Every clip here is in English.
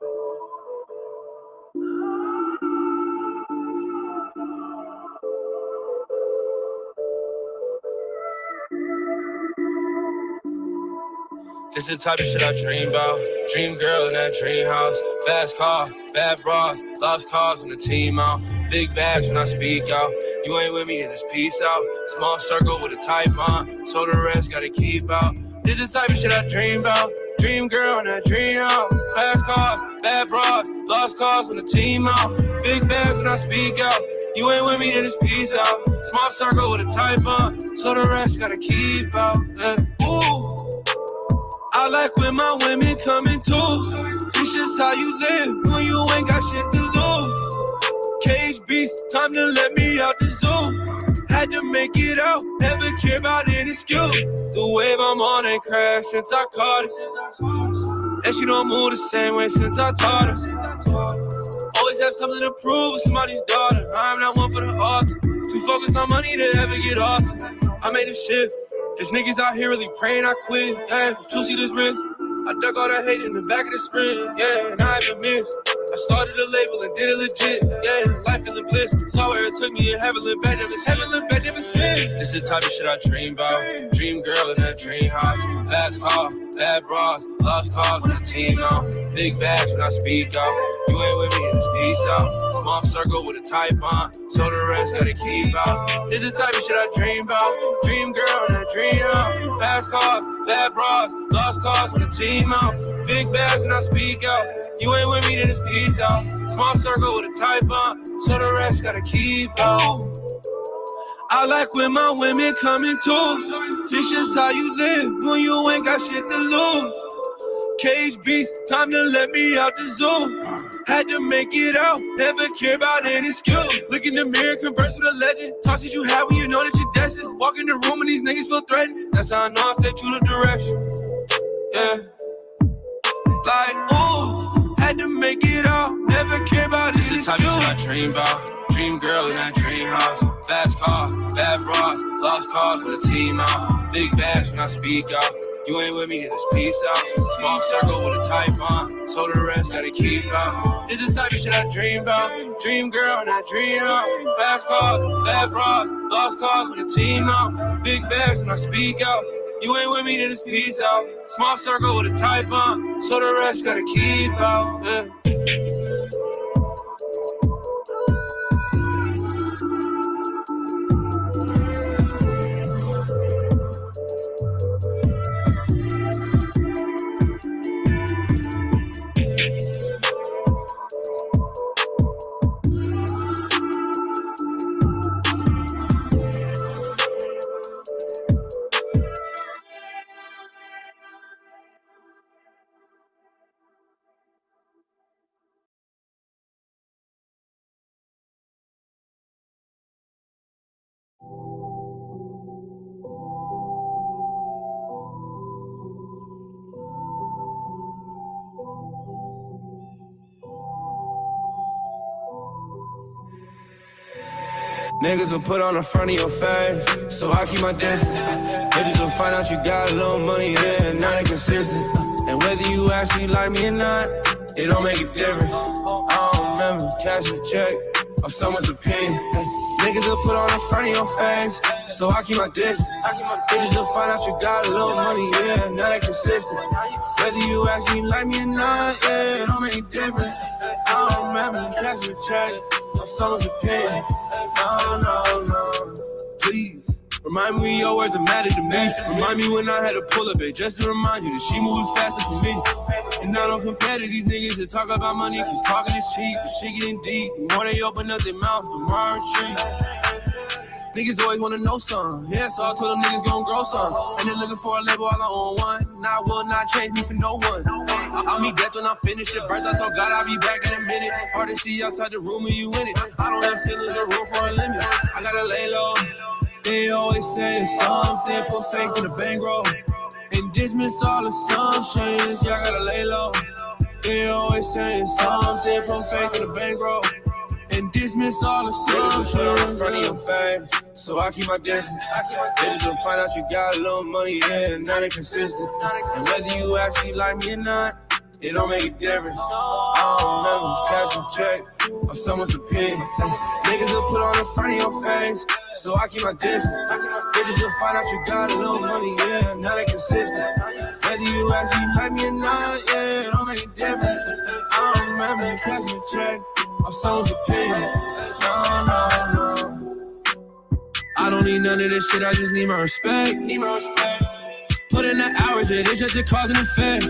This is the type of shit I dream about. Dream girl in that dream house. Fast car, bad bras, lost cars when the team out. Big bags when I speak out. You ain't with me in this peace out. Small circle with a tight bond, so the rest gotta keep out. This is the type of shit I dream about. Dream girl in that dream house. Fast car, bad bras, lost cars when the team out. Big bags when I speak out. You ain't with me in this peace out. Small circle with a tight bond, so the rest gotta keep out. Ooh. I like when my women come in twos. It's just how you live when you ain't got shit to lose. Cage beast, time to let me out the zoo. Had to make it out, never care about any skill. The wave I'm on ain't crashed since I caught it. And she don't move the same way since I taught her. Always have something to prove with somebody's daughter. I'm not one for the altar. Too focused on money to ever get awesome. I made a shift. There's niggas out here really praying I quit, yeah, you see this wrist? I dug all that hate in the back of the sprint, yeah, and I haven't missed. I started a label and did it legit, yeah, life feeling bliss. Saw where it took me and haven't looked back, never since. This is the type of shit I dream about. Dream girl in that dream house. Fast car, bad bras, lost cars when the team out. Big bags when I speak out. You ain't with me in this peace out. Small circle with a tight bond, so the rest gotta keep out. This is the type of shit I dream about. Dream girl in that dream house. Fast cars, bad bras, lost cars when the team out. Big bags when I speak out. You ain't with me in this peace out. Small circle with a tight bond, so the rest gotta keep out. I like when my women come in twos. This just how you live when you ain't got shit to lose. Cage beast, time to let me out the zoo. Had to make it out, never care about any skill. Look in the mirror, converse with a legend. Talk shit you have when you know that you're destined. Walk in the room and these niggas feel threatened. That's how I know I stay true to direction. Yeah. Like, ooh, had to make it out, never care about this is type of shit I dream about. Dream girl in that dream house. Fast car, bad bras, lost cars when the team out. Big bags when I speak out. You ain't with me in this peace out. Small circle with a tight bond, so the rest gotta keep out. This is the type of shit I dream about. Dream girl in that dream house. Fast cars, bad bras, lost cars when the team out. Big bags when I speak out. You ain't with me in this peace out. Small circle with a tight bond, so the rest gotta keep out. Yeah. Niggas will put on the front of your face, so I keep my distance. Bitches will find out you got a little money, yeah, not inconsistent. And whether you actually like me or not, it don't make a difference. I don't remember cashing a check of someone's opinion. Niggas will put on the front of your face, so I keep my distance. Bitches will find out you got a little money, yeah, not inconsistent. Whether you actually like me or not, yeah, it don't make a difference. I don't remember cashing a check of someone's opinion. No. Please, remind me your words that matter to me. Remind me when I had to pull up it, just to remind you that she moving faster for me. And I don't compare to these niggas that talk about money, cause talking is cheap, but shit getting deep. The more they open up their mouths, the more I retreat. Niggas always wanna know something, yeah, so I told them niggas gon' grow some. And they looking for a label, all I own one. And I will not change me for no one. I'll meet death when I finish it. Birth, I told God I'll be back in a minute. Hard to see outside the room when you in it. I don't have ceilings or room for a limit. I gotta lay low. They always say it's something, put fake to the bankroll. And dismiss all assumptions, yeah, I gotta lay low. They always say it's something, put fake to the bankroll. And dismiss all assumptions in front of your face, so I keep my distance. Bitches will find out you got a little money, yeah, not inconsistent. And whether you actually like me or not, it don't make a difference. I don't remember cashing check on someone's opinion. Niggas will put on the front of your face, so I keep my distance. Bitches will find out you got a little money, yeah, now they consistent. Whether you actually like me or not, yeah, it don't make a difference. I don't remember cashing check on someone's opinion. No. I don't need none of this shit, I just need my respect. Put in the hours, yeah, this just a cause and effect.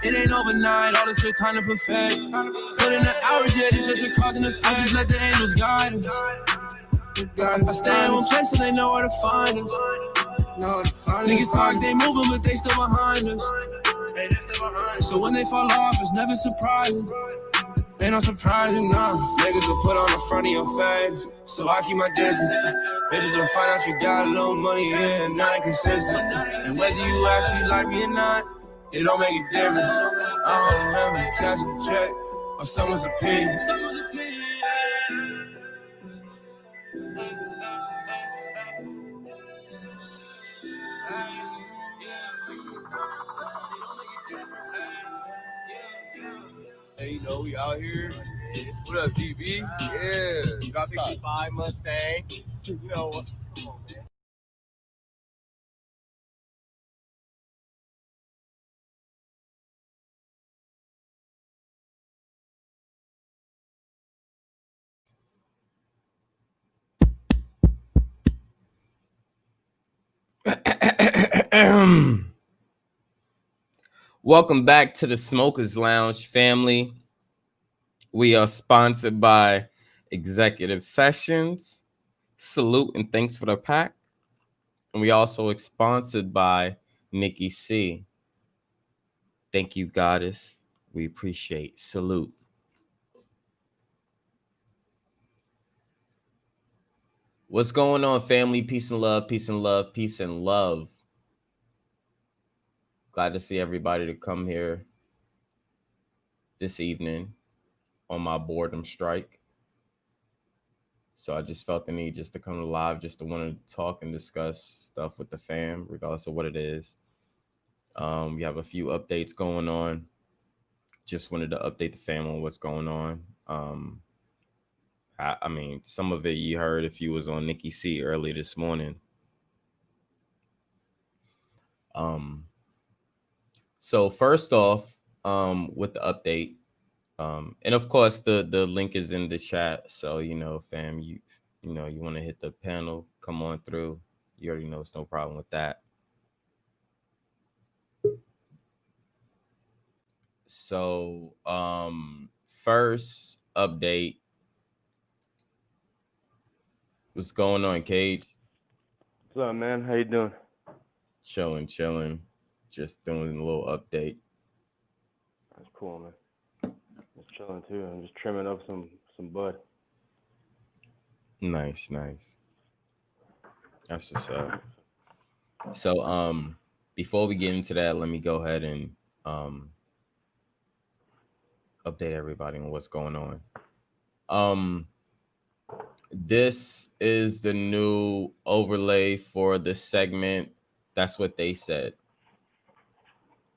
It ain't overnight, all this shit time to perfect. Put in the hours, yeah, this just a cause and effect. Just let the angels guide us. I stay in one place so they know where to find us. Niggas talk, they moving, but they still behind us. So when they fall off, it's never surprising. Ain't no surprising, nah. Niggas will put on the front of your face, so I keep my distance. Bitches will find out you got a little money, yeah, and not inconsistent. And whether you actually like me or not, it don't make a difference. I don't remember cashing a check on someone's opinion. Hey, you know, we out here. What up, DB? Yeah. Got 65 Mustang. You know what? Come on, man. Welcome back to the Smokers Lounge, family. We are sponsored by Executive Sessions. Salute and thanks for the pack. And we also are sponsored by NickiC. Thank you, Goddess. We appreciate. Salute. What's going on, family? Peace and love, peace and love, peace and love. Glad to see everybody to come here this evening on my boredom strike. So I just felt the need just to come live, just to want to talk and discuss stuff with the fam, regardless of what it is. We have a few updates going on. Just wanted to update the fam on what's going on. I mean, some of it you heard if you was on NickiC early this morning. So first off, with the update, and of course the link is in the chat. So you know, fam, you know you want to hit the panel, come on through. You already know it's no problem with that. So first update. What's going on, Cage? What's up, man? How you doing? Chilling. Just doing a little update. That's cool, man. Just chilling too. I'm just trimming up some bud. Nice. That's what's up. So before we get into that, let me go ahead and update everybody on what's going on. This is the new overlay for the segment. That's what they said.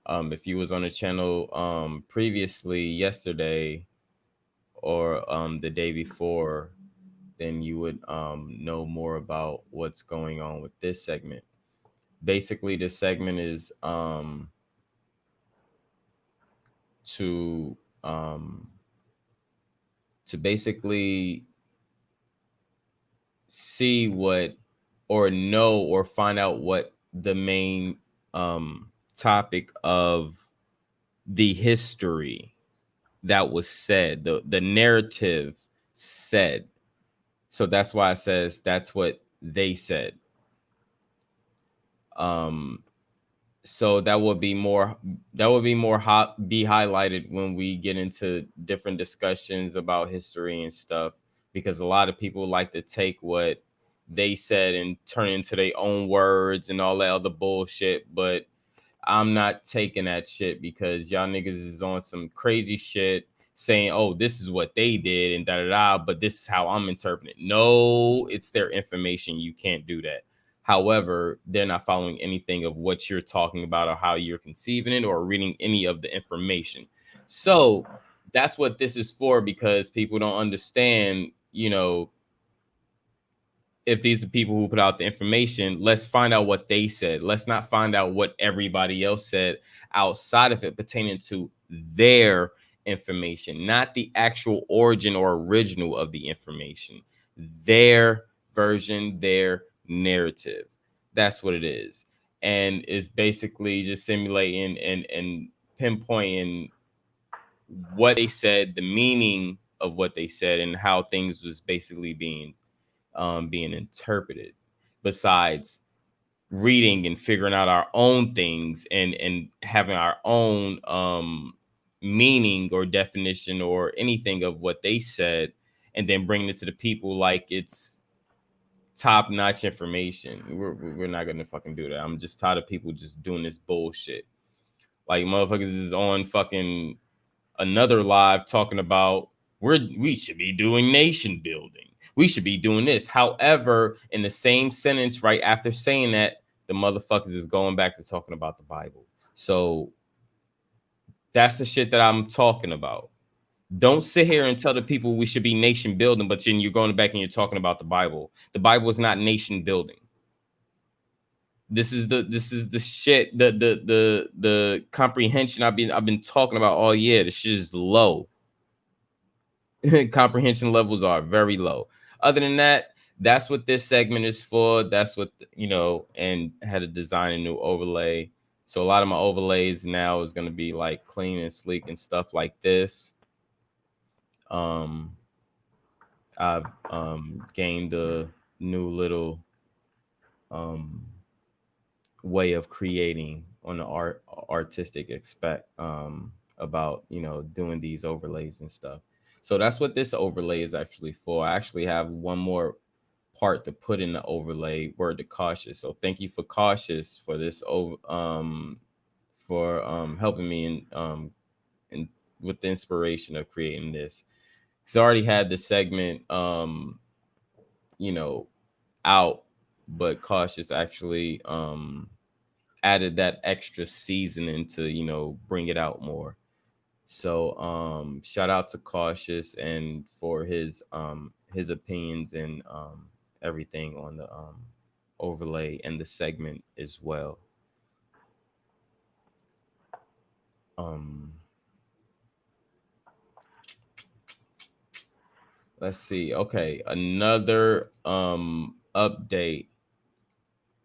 If you was on the channel previously yesterday or the day before, then you would know more about what's going on with this segment. Basically, this segment is to basically see what or know or find out what the main topic of the history that was said, the narrative said. So that's why it says that's what they said. So that would be more be highlighted when we get into different discussions about history and stuff, because a lot of people like to take what they said and turn it into their own words and all that other bullshit. But I'm not taking that shit, because y'all niggas is on some crazy shit saying, oh, this is what they did and da da da, but this is how I'm interpreting it. No, it's their information. You can't do that. However, they're not following anything of what you're talking about or how you're conceiving it or reading any of the information. So that's what this is for, because people don't understand, if these are people who put out the information, let's find out what they said. Let's not find out what everybody else said outside of it pertaining to their information, not the actual origin or original of the information, their version, their narrative. That's what it is. And it's basically just simulating and pinpointing what they said, the meaning of what they said, and how things was basically being interpreted, besides reading and figuring out our own things and having our own meaning or definition or anything of what they said, and then bringing it to the people like it's top-notch information. We're not gonna fucking do that. I'm just tired of people just doing this bullshit. Like, motherfuckers is on fucking another live talking about we should be doing nation building. We should be doing this. However, in the same sentence, right after saying that, the motherfuckers is going back to talking about the Bible. So that's the shit that I'm talking about. Don't sit here and tell the people we should be nation building, but then you're going back and you're talking about the Bible. The Bible is not nation building. This is the shit, the comprehension I've been talking about all year. The shit is low. Comprehension levels are very low. Other than that, that's what this segment is for. That's what, and had to design a new overlay. So a lot of my overlays now is going to be like clean and sleek and stuff like this. I've gained a new little way of creating on the artistic aspect about doing these overlays and stuff. So that's what this overlay is actually for. I actually have one more part to put in the overlay, word to Cautious. So thank you for Cautious for this for helping me in with the inspiration of creating this. Because I already had the segment out, but Cautious actually added that extra seasoning to bring it out more. So shout out to Cautious and for his opinions and everything on the overlay and the segment as well. Let's see. Okay, another update,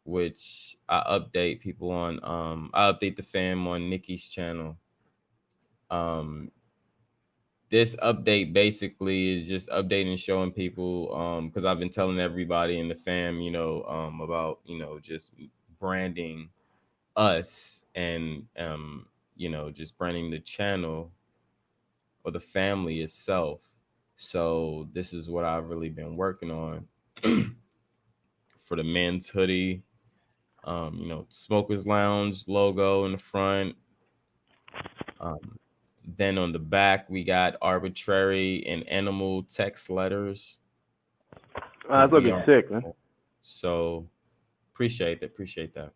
which I update people on. I update the fam on NickiC's channel. This update basically is just updating, showing people, because I've been telling everybody in the fam, about just branding us and just branding the channel or the family itself. So this is what I've really been working on for the men's hoodie. Smokers Lounge logo in the front. Then on the back, we got arbitrary and animal text letters. That's looking sick, man. So appreciate that.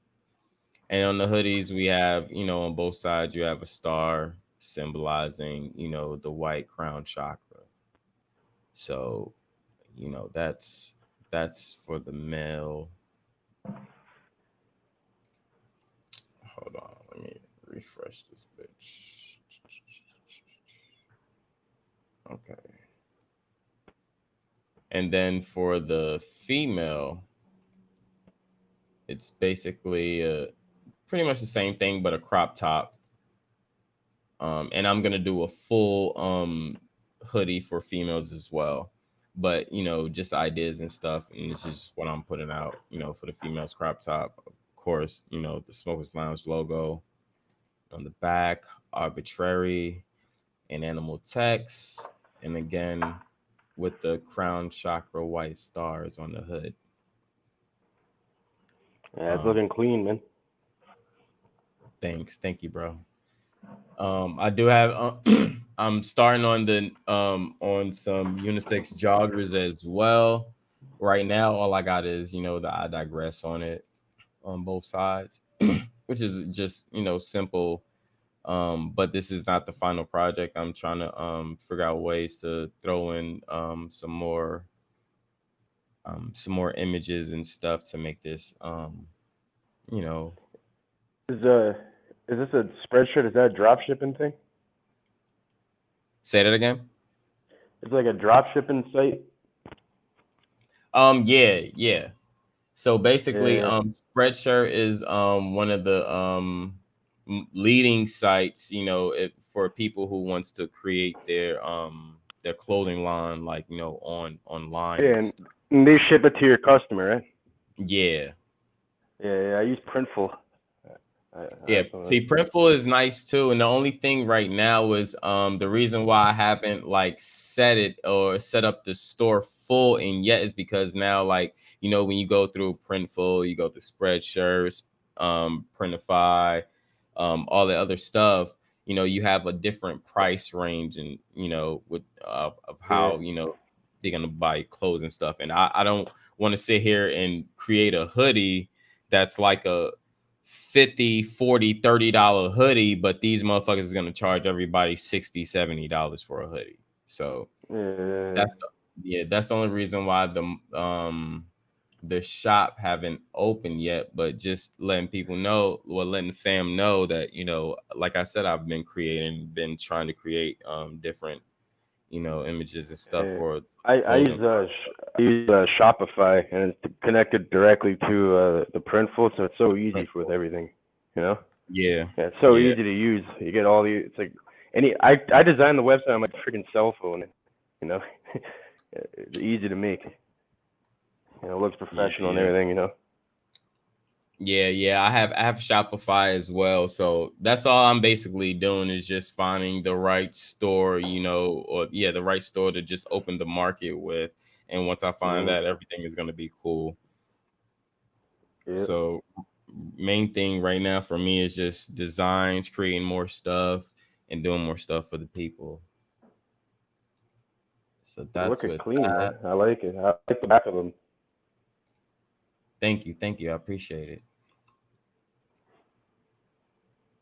And on the hoodies, we have, on both sides, you have a star symbolizing, the white crown chakra. So, that's for the male. Hold on, let me refresh this bitch. Okay. And then for the female, it's basically pretty much the same thing, but a crop top. And I'm gonna do a full hoodie for females as well. But just ideas and stuff, and it's just what I'm putting out. For the females crop top, of course. The Smokers Lounge logo on the back, arbitrary and animal text, and again with the crown chakra white stars on the hood. Yeah, it's looking clean, man. Thank you, bro. I do have I'm starting on the on some unisex joggers as well, right now, all I got is the I digress on it on both sides, which is just simple. But this is not the final project. I'm trying to figure out ways to throw in some more images and stuff to make this you know Is this a spreadshirt? Is that a drop shipping thing? say that again. It's like a drop shipping site. Yeah. So basically, Yeah. Spreadshirt is one of the leading sites, for people who wants to create their clothing line, like online Yeah, and and stuff. they ship it to your customer, right? Yeah. Yeah. I use Printful. I Yeah, have some of see, it. Printful is nice too, and the only thing right now is the reason why I haven't like set it or set up the store full in yet is because now, like, when you go through Printful, you go through Spreadshirts, Printify, all the other stuff, you have a different price range, and with of Yeah. how they're gonna buy clothes and stuff, and I don't want to sit here and create a hoodie that's like a 50, 40, $30 hoodie, but these motherfuckers is gonna charge everybody $60, $70 for a hoodie. So Yeah. that's that's the only reason why the shop haven't opened yet, but just letting people know, well, letting the fam know that, like I said, I've been trying to create different images and stuff Yeah. for I clothing. use Shopify, and it's connected directly to the Printful, so it's so easy with everything, you know. Yeah, Yeah, it's so yeah, easy to use. You get all the it's like I designed the website on my freaking cell phone, you know. It's easy to make. It looks professional and yeah. everything, you know. Yeah. I have Shopify as well. So that's all I'm basically doing is just finding the right store, the right store to just open the market with. And once I find Mhm. that, everything is gonna be cool. Yeah. So main thing right now for me is just designs, creating more stuff, and doing more stuff for the people. So They're that's looking with clean, that. man. I like it. I like the back of them. Thank you. I appreciate it.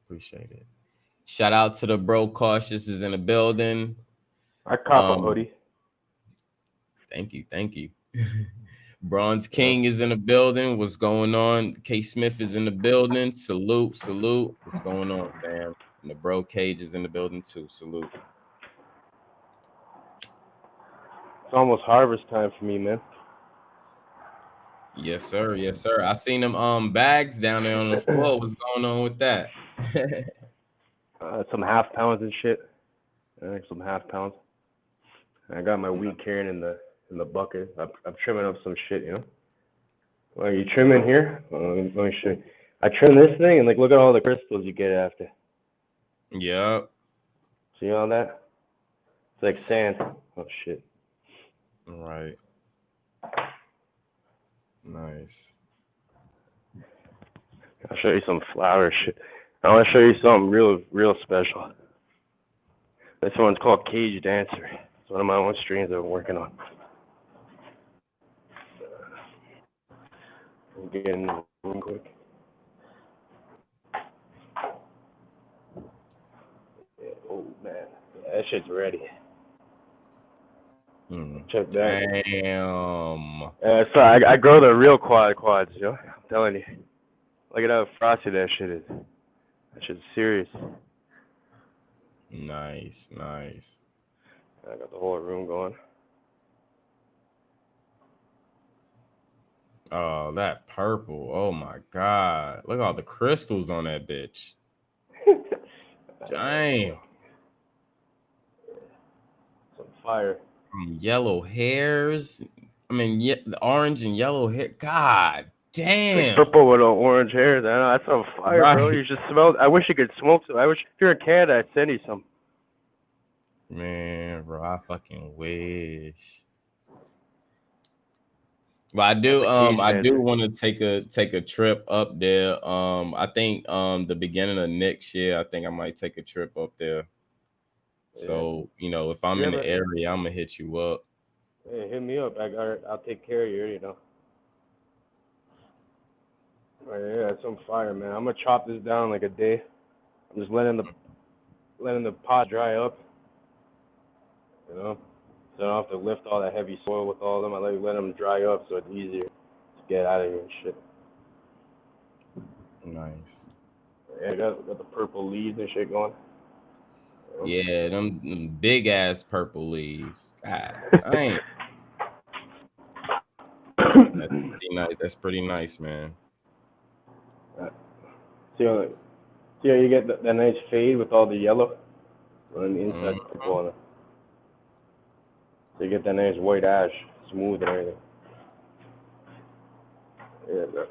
Appreciate it. Shout out to the bro cautious is in the building. I cop a Um, hoodie. Thank you. Bronze Yeah. King is in the building. What's going on? K Smith is in the building. Salute. What's going on, fam? And the bro Cage is in the building too. Salute. It's almost harvest time for me, man. Yes, sir. I seen them bags down there on the floor. What's going on with that? Some half pounds and shit. I think some half pounds. I got my weed carrying in the bucket. I'm trimming up some shit, you know. Are you trimming here? Let me show you. I trim this thing and like look at all the crystals you get after. Yep. See all that? It's like sand. Oh shit. Right. Nice. I'll show you some flower shit. I want to show you something real special. This one's called Cage Dancer. It's one of my own strains I've been working on. I'm getting real quick. Yeah, oh man, yeah, that shit's ready. Check that. Damn. So I grow the real quads, yo. I'm telling you. Look at how frosty that shit is. That shit's serious. Nice. I got the whole room going. Oh, that purple. Oh my God. Look at all the crystals on that bitch. Damn. Some fire. Yellow hairs. I mean, the orange and yellow hair. God It's like damn. purple with orange hair. I know, that's on fire, bro. Right. You should smell. I wish you could smoke some. I wish if you're in Canada, I'd send you some. Man, bro, I fucking wish. But I That's do a cage I do dancer. want to take a trip up there. I think the beginning of next year, I think I might take a trip up there. Yeah. So, if I'm You in the ever? area, I'm gonna hit you up. Hey, hit me up. I'll take care of you. You know. Oh, yeah, it's on fire, man. I'm gonna chop this down like a day. I'm just letting the pot dry up. You know. So I don't have to lift all that heavy soil with all of them. I let them dry up so it's easier to get out of here and shit. Nice. Yeah, I got the purple leaves and shit going. Yeah, them big ass purple leaves. God, dang. That's pretty nice. That's pretty nice, man. See how, see how you get that nice fade with all the yellow on the inside purple on it. So you get that nice white ash, smooth and everything. Yeah, bro.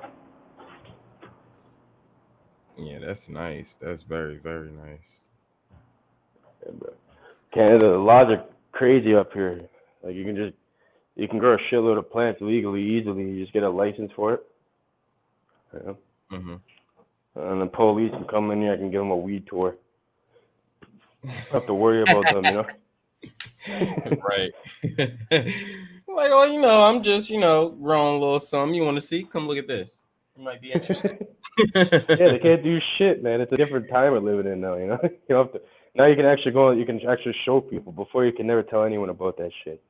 Yeah, that's nice. That's very, very nice. Yeah, bro. Canada, the laws are crazy up here. Like you can grow a shitload of plants legally, easily. You just get a license for it. Yeah. And the police can come in here. I can give them a weed tour. Don't have to worry about them, you know. Right. Like, oh, I'm just, growing a little something. You want to see? Come look at this. You might be interested. Yeah, they can't do shit, man. It's a different time we're living in now, you know. You don't have to. Now you can actually go. You can actually show people. Before you can never tell anyone about that shit.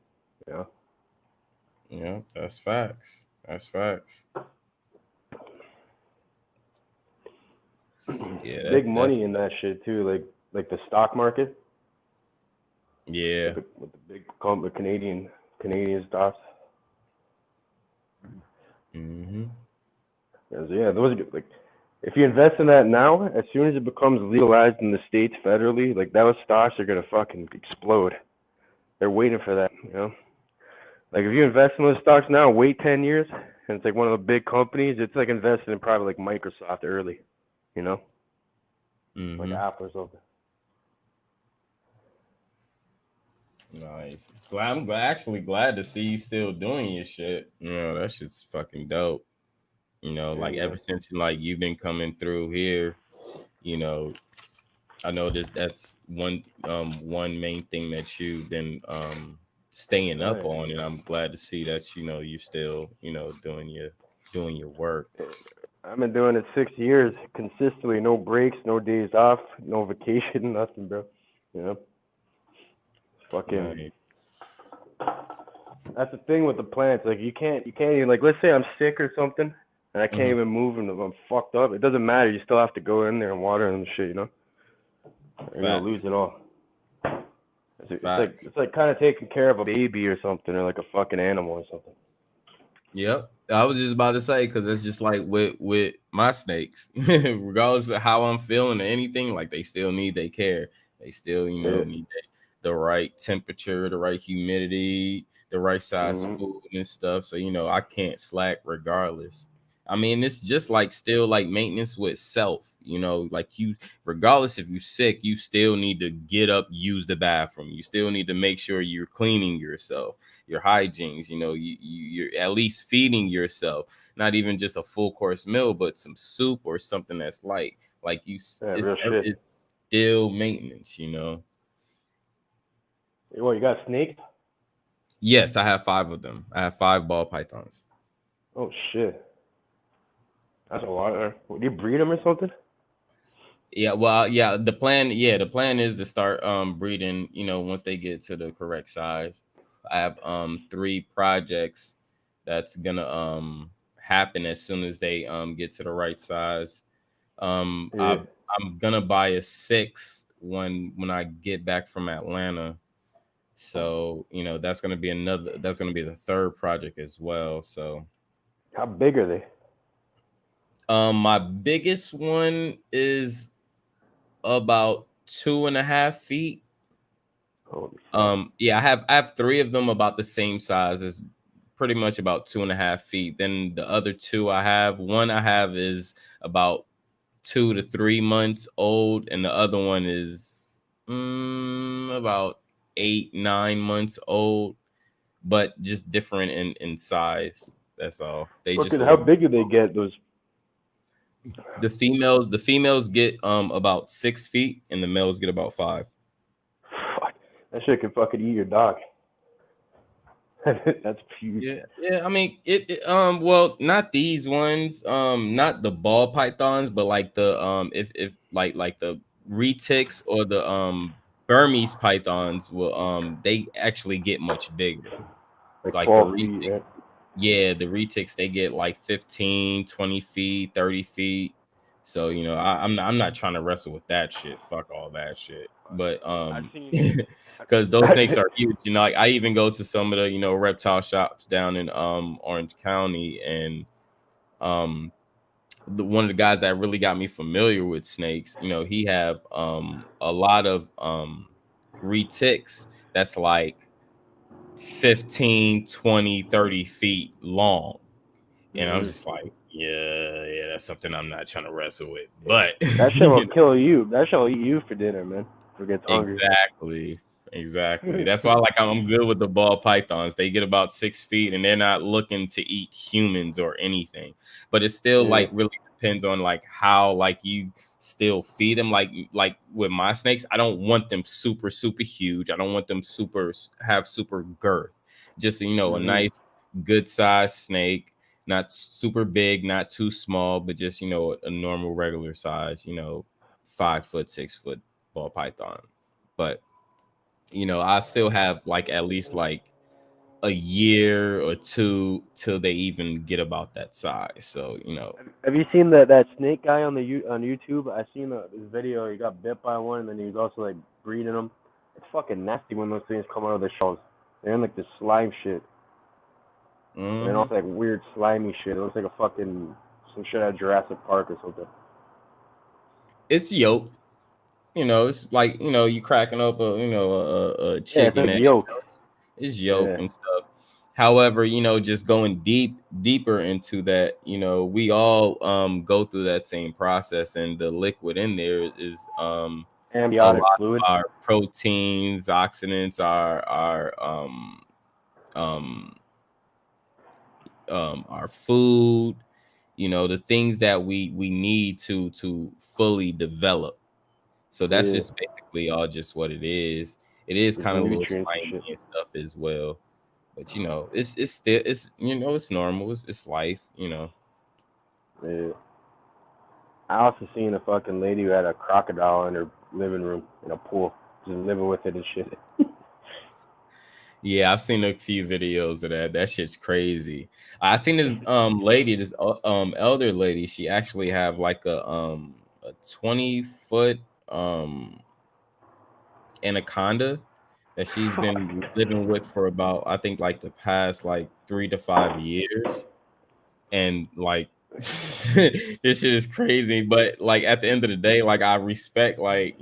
You know. Yeah, that's facts. That's facts. Yeah, Big money in that shit too, like the stock market. Yeah. With the big Canadian stocks. Yeah, those are like, if you invest in that now, as soon as it becomes legalized in the states federally, like those stocks are gonna fucking explode. They're waiting for that, you know. Like if you invest in those stocks now, wait 10 years, and it's like one of the big companies. It's like investing in probably like Microsoft early, you know, like Apple or something. Nice. I'm actually glad to see you still doing your shit. That shit's fucking dope. Like ever since you've been coming through here, I know that's one main thing that you've been staying up on, and I'm glad to see that you're still doing your work. I've been doing it 6 years consistently, no breaks, no days off, no vacation, nothing, bro. You know, fucking. Nice. That's the thing with the plants. Like you can't even, like, let's say I'm sick or something, and I can't even move and I'm fucked up. It doesn't matter. You still have to go in there and water and shit, you know. You're gonna lose it all. It's like kind of taking care of a baby or something, or like a fucking animal or something. Yep, I was just about to say, because it's just like with my snakes, regardless of how I'm feeling or anything, like they still need their care. They still need the right temperature, the right humidity, the right size food and stuff. So I can't slack regardless. I mean, it's just like still like maintenance with self, like you, regardless if you're sick, you still need to get up, use the bathroom. You still need to make sure you're cleaning yourself, your hygienes, you're at least feeding yourself, not even just a full course meal, but some soup or something that's light. Like it's still maintenance, Well, you got snakes? Yes, I have 5 of them. I have 5 ball pythons. Oh shit. That's a lot. Do you breed them or something? Yeah, well, yeah. The plan is to start breeding. Once they get to the correct size. I have 3 projects that's gonna happen as soon as they get to the right size. I'm gonna buy a 6th when I get back from Atlanta. So that's gonna be the 3rd project as well. So how big are they? My biggest one is about 2.5 feet. Yeah, I have 3 of them about the same size, as pretty much about 2.5 feet. Then the other 2 I have is about 2 to 3 months old, and the other one is about 8-9 months old, but just different in size. That's all. How big do they get? Those the females get about 6 feet, and the males get about 5. Fuck, that shit can fucking eat your dog. That's huge. Yeah. I mean, well, not these ones, not the ball pythons, but like the if like the retics or the Burmese pythons will they actually get much bigger. Like Like the 12 feet, retics, right? yeah, the retics they get like 15, 20 feet, 30 feet. So I'm not trying to wrestle with that shit. Fuck all that shit. But I've seen. because those snakes are huge. Like I even go to some of the reptile shops down in Orange County, and um one of the guys that really got me familiar with snakes, he have a lot of retics that's like 15, 20, 30 feet long. And I was Mhm. just like, yeah, that's something I'm not trying to wrestle with. But That shit will kill you. That shit will eat you for dinner, man. If it gets hungry. exactly. That's why I'm good with the ball pythons. They get about 6 feet and they're not looking to eat humans or anything. But it still Yeah. like really depends on like how like you still feed them. Like with my snakes, I don't want them super, super huge. I don't want them have super girth. Just a Mhm. nice good sized snake, not super big, not too small, but just a normal regular size, 5 foot, 6 foot ball python. But I still have like at least like a year or two till they even get about that size. So Have you seen that snake guy on on YouTube? I seen this video. He got bit by one, and then he was also like breeding them. It's fucking nasty when those things come out of the shells. They're in like this slime shit, and then mhm. also like weird slimy shit. It looks like a fucking some shit at Jurassic Park or something. It's yolk. It's like you cracking up a Yeah, it's chicken like egg. yolk. It's yolk Yeah, and stuff. However, just going deeper into that, we all go through that same process, and the liquid in there is a amniotic lot fluid. of our proteins, oxidants, um our food, the things that we need to fully develop. So that's Yeah, just basically all just what it is. It is there's kind of a little nutrients and slimy shit. and stuff as well. But it's still it's normal. It's life. Yeah. I also seen a fucking lady who had a crocodile in her living room in a pool, just living with it and shit. Yeah, I've seen a few videos of that. That shit's crazy. I seen this lady, this elder lady. She actually have like a 20-foot anaconda that she's been living with for about I think like the past like 3 to 5 years. And like this shit is crazy, but like at the end of the day, like I respect like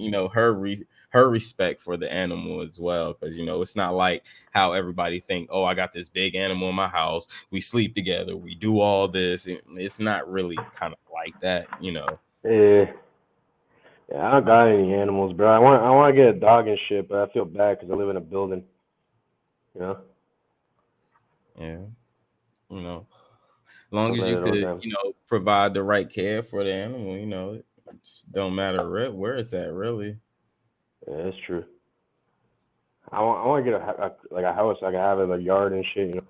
her respect for the animal as well, because it's not like how everybody think, oh, I got this big animal in my house, we sleep together, we do all this. It's not really kind of like that. Yeah. Yeah, I don't got any animals, bro. I want to get a dog and shit, but I feel bad because I live in a building. You know, Yeah, you know as long don't as let you it all could down. provide the right care for the animal, it just don't matter where it's at, really. Yeah, that's true. I want to get like a house. I can have it, a yard and shit.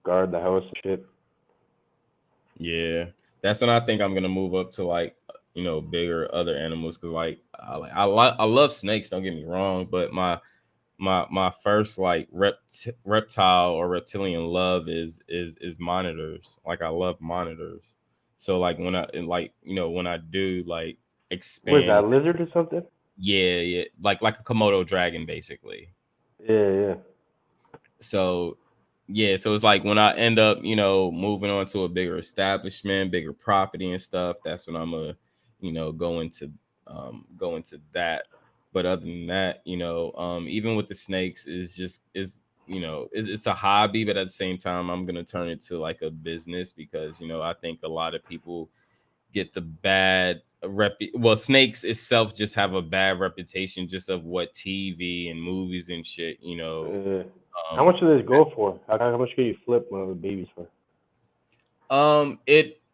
Guard the house and shit. Yeah, that's when I think I'm gonna move up to like bigger other animals, because like I love snakes. Don't get me wrong, but my first like reptile or reptilian love is monitors. Like I love monitors. So like when I do like What is expand, that, lizard or something? yeah, like a Komodo dragon basically. Yeah, yeah. So yeah, so it's like when I end up, moving on to a bigger establishment, bigger property and stuff, that's when I'm gonna, go into that. But other than that, even with the snakes it's a hobby, but at the same time I'm gonna turn it to like a business, because I think a lot of people get the bad well, snakes itself just have a bad reputation just of what TV and movies and shit. How um much does this go for? How much can you flip one of the babies for?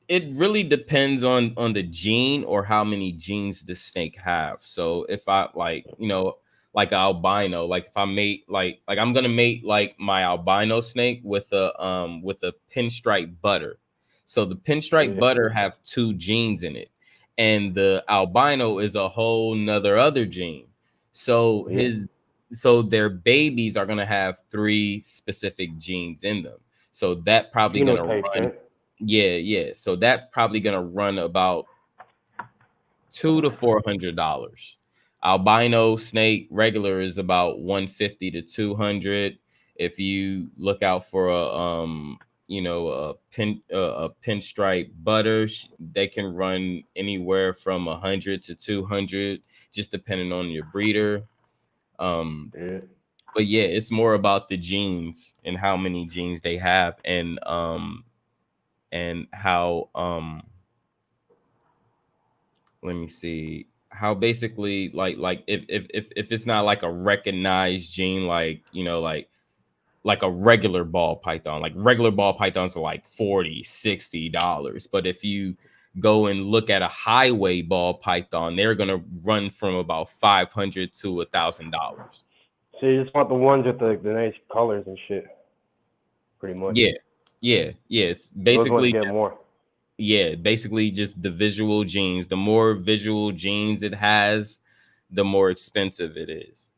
it really depends on the gene or how many genes the snake have. So if I like an albino. Like if I mate like I'm gonna mate like my albino snake with a pinstripe butter. So the pinstripe Yeah. butter have 2 genes in it, and the albino is a whole nother other gene. So Yeah. so their babies are gonna have 3 specific genes in them. So that probably gonna Phenotypes, run, right? yeah. So that probably gonna run about $200 to $400. Albino snake regular is about 150 to 200. If you look out for a pinstripe butter, they can run anywhere from 100 to 200, just depending on your breeder. Yeah. But yeah, it's more about the genes and how many genes they have, and how let me see, how basically like if it's not like a recognized gene, like like a regular ball python, like regular ball pythons are like $40-$60, but if you go and look at a highway ball python, they're gonna run from about $500 to $1,000. So you just want the ones with the nice colors and shit, pretty much. Yeah, it's Those ones basically, get more. yeah, basically just the visual genes. The more visual genes it has, the more expensive it is.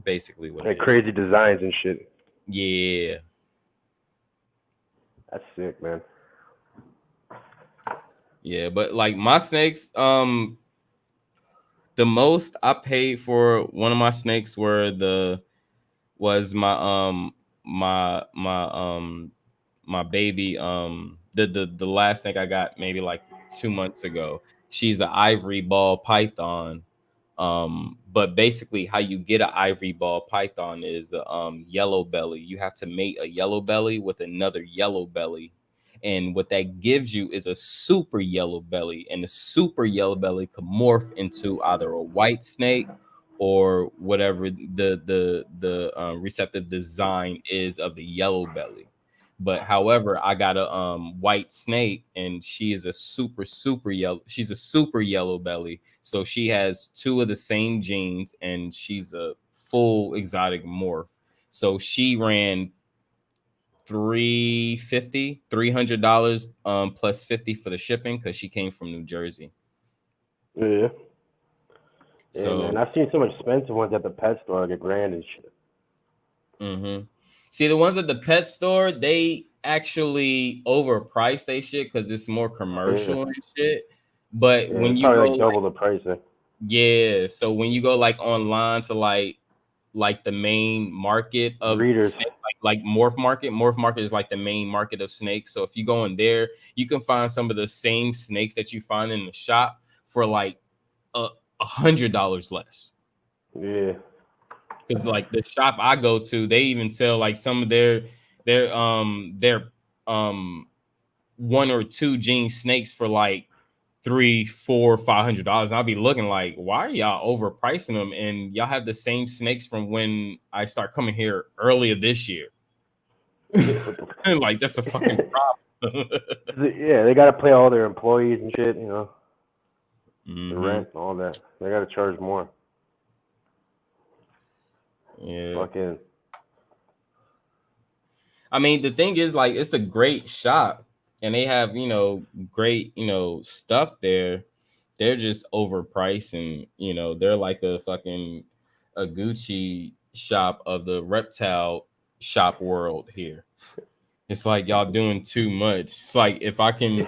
Basically what Like it is. crazy designs and shit. Yeah. That's sick, man. Yeah, but like my snakes, the most I paid for one of my snakes was my baby, the last snake I got maybe like 2 months ago. She's an ivory ball python. But basically how you get an ivory ball python is yellow belly. You have to mate a yellow belly with another yellow belly, and what that gives you is a super yellow belly, and the super yellow belly could morph into either a white snake or whatever the receptive design is of the yellow belly. But however, I got a white snake, and she is a super yellow. She's a super yellow belly, so she has 2 of the same genes, and she's a full exotic morph. So she ran $300 plus 50 for the shipping, because she came from New Jersey. Yeah. Yeah, So man. I've seen some expensive ones at the pet store, like $1,000 and shit. see, the ones at the pet store, they actually overprice they shit because it's more commercial and shit. But Yeah, when it's you probably go like double the price. Eh? yeah, so when you go like online to like the main market of Breeders. snakes, like morph market is like the main market of snakes. So if you go in there, you can find some of the same snakes that you find in the shop for like $100 less. Yeah. Because like the shop I go to, they even sell like some of their 1 or 2 gene snakes for like $300, $400, $500. I'll be looking like, why are y'all overpricing them? And y'all have the same snakes from when I start coming here earlier this year. Like that's a fucking problem. Yeah, they got to pay all their employees and shit, you know, the rent and all that. They got to charge more. Yeah. Fucking. I mean, the thing is, like, it's a great shop, and they have, great, stuff there. They're just overpriced, and they're like a fucking a Gucci shop of the reptile shop world here. It's like y'all doing too much. It's like if I can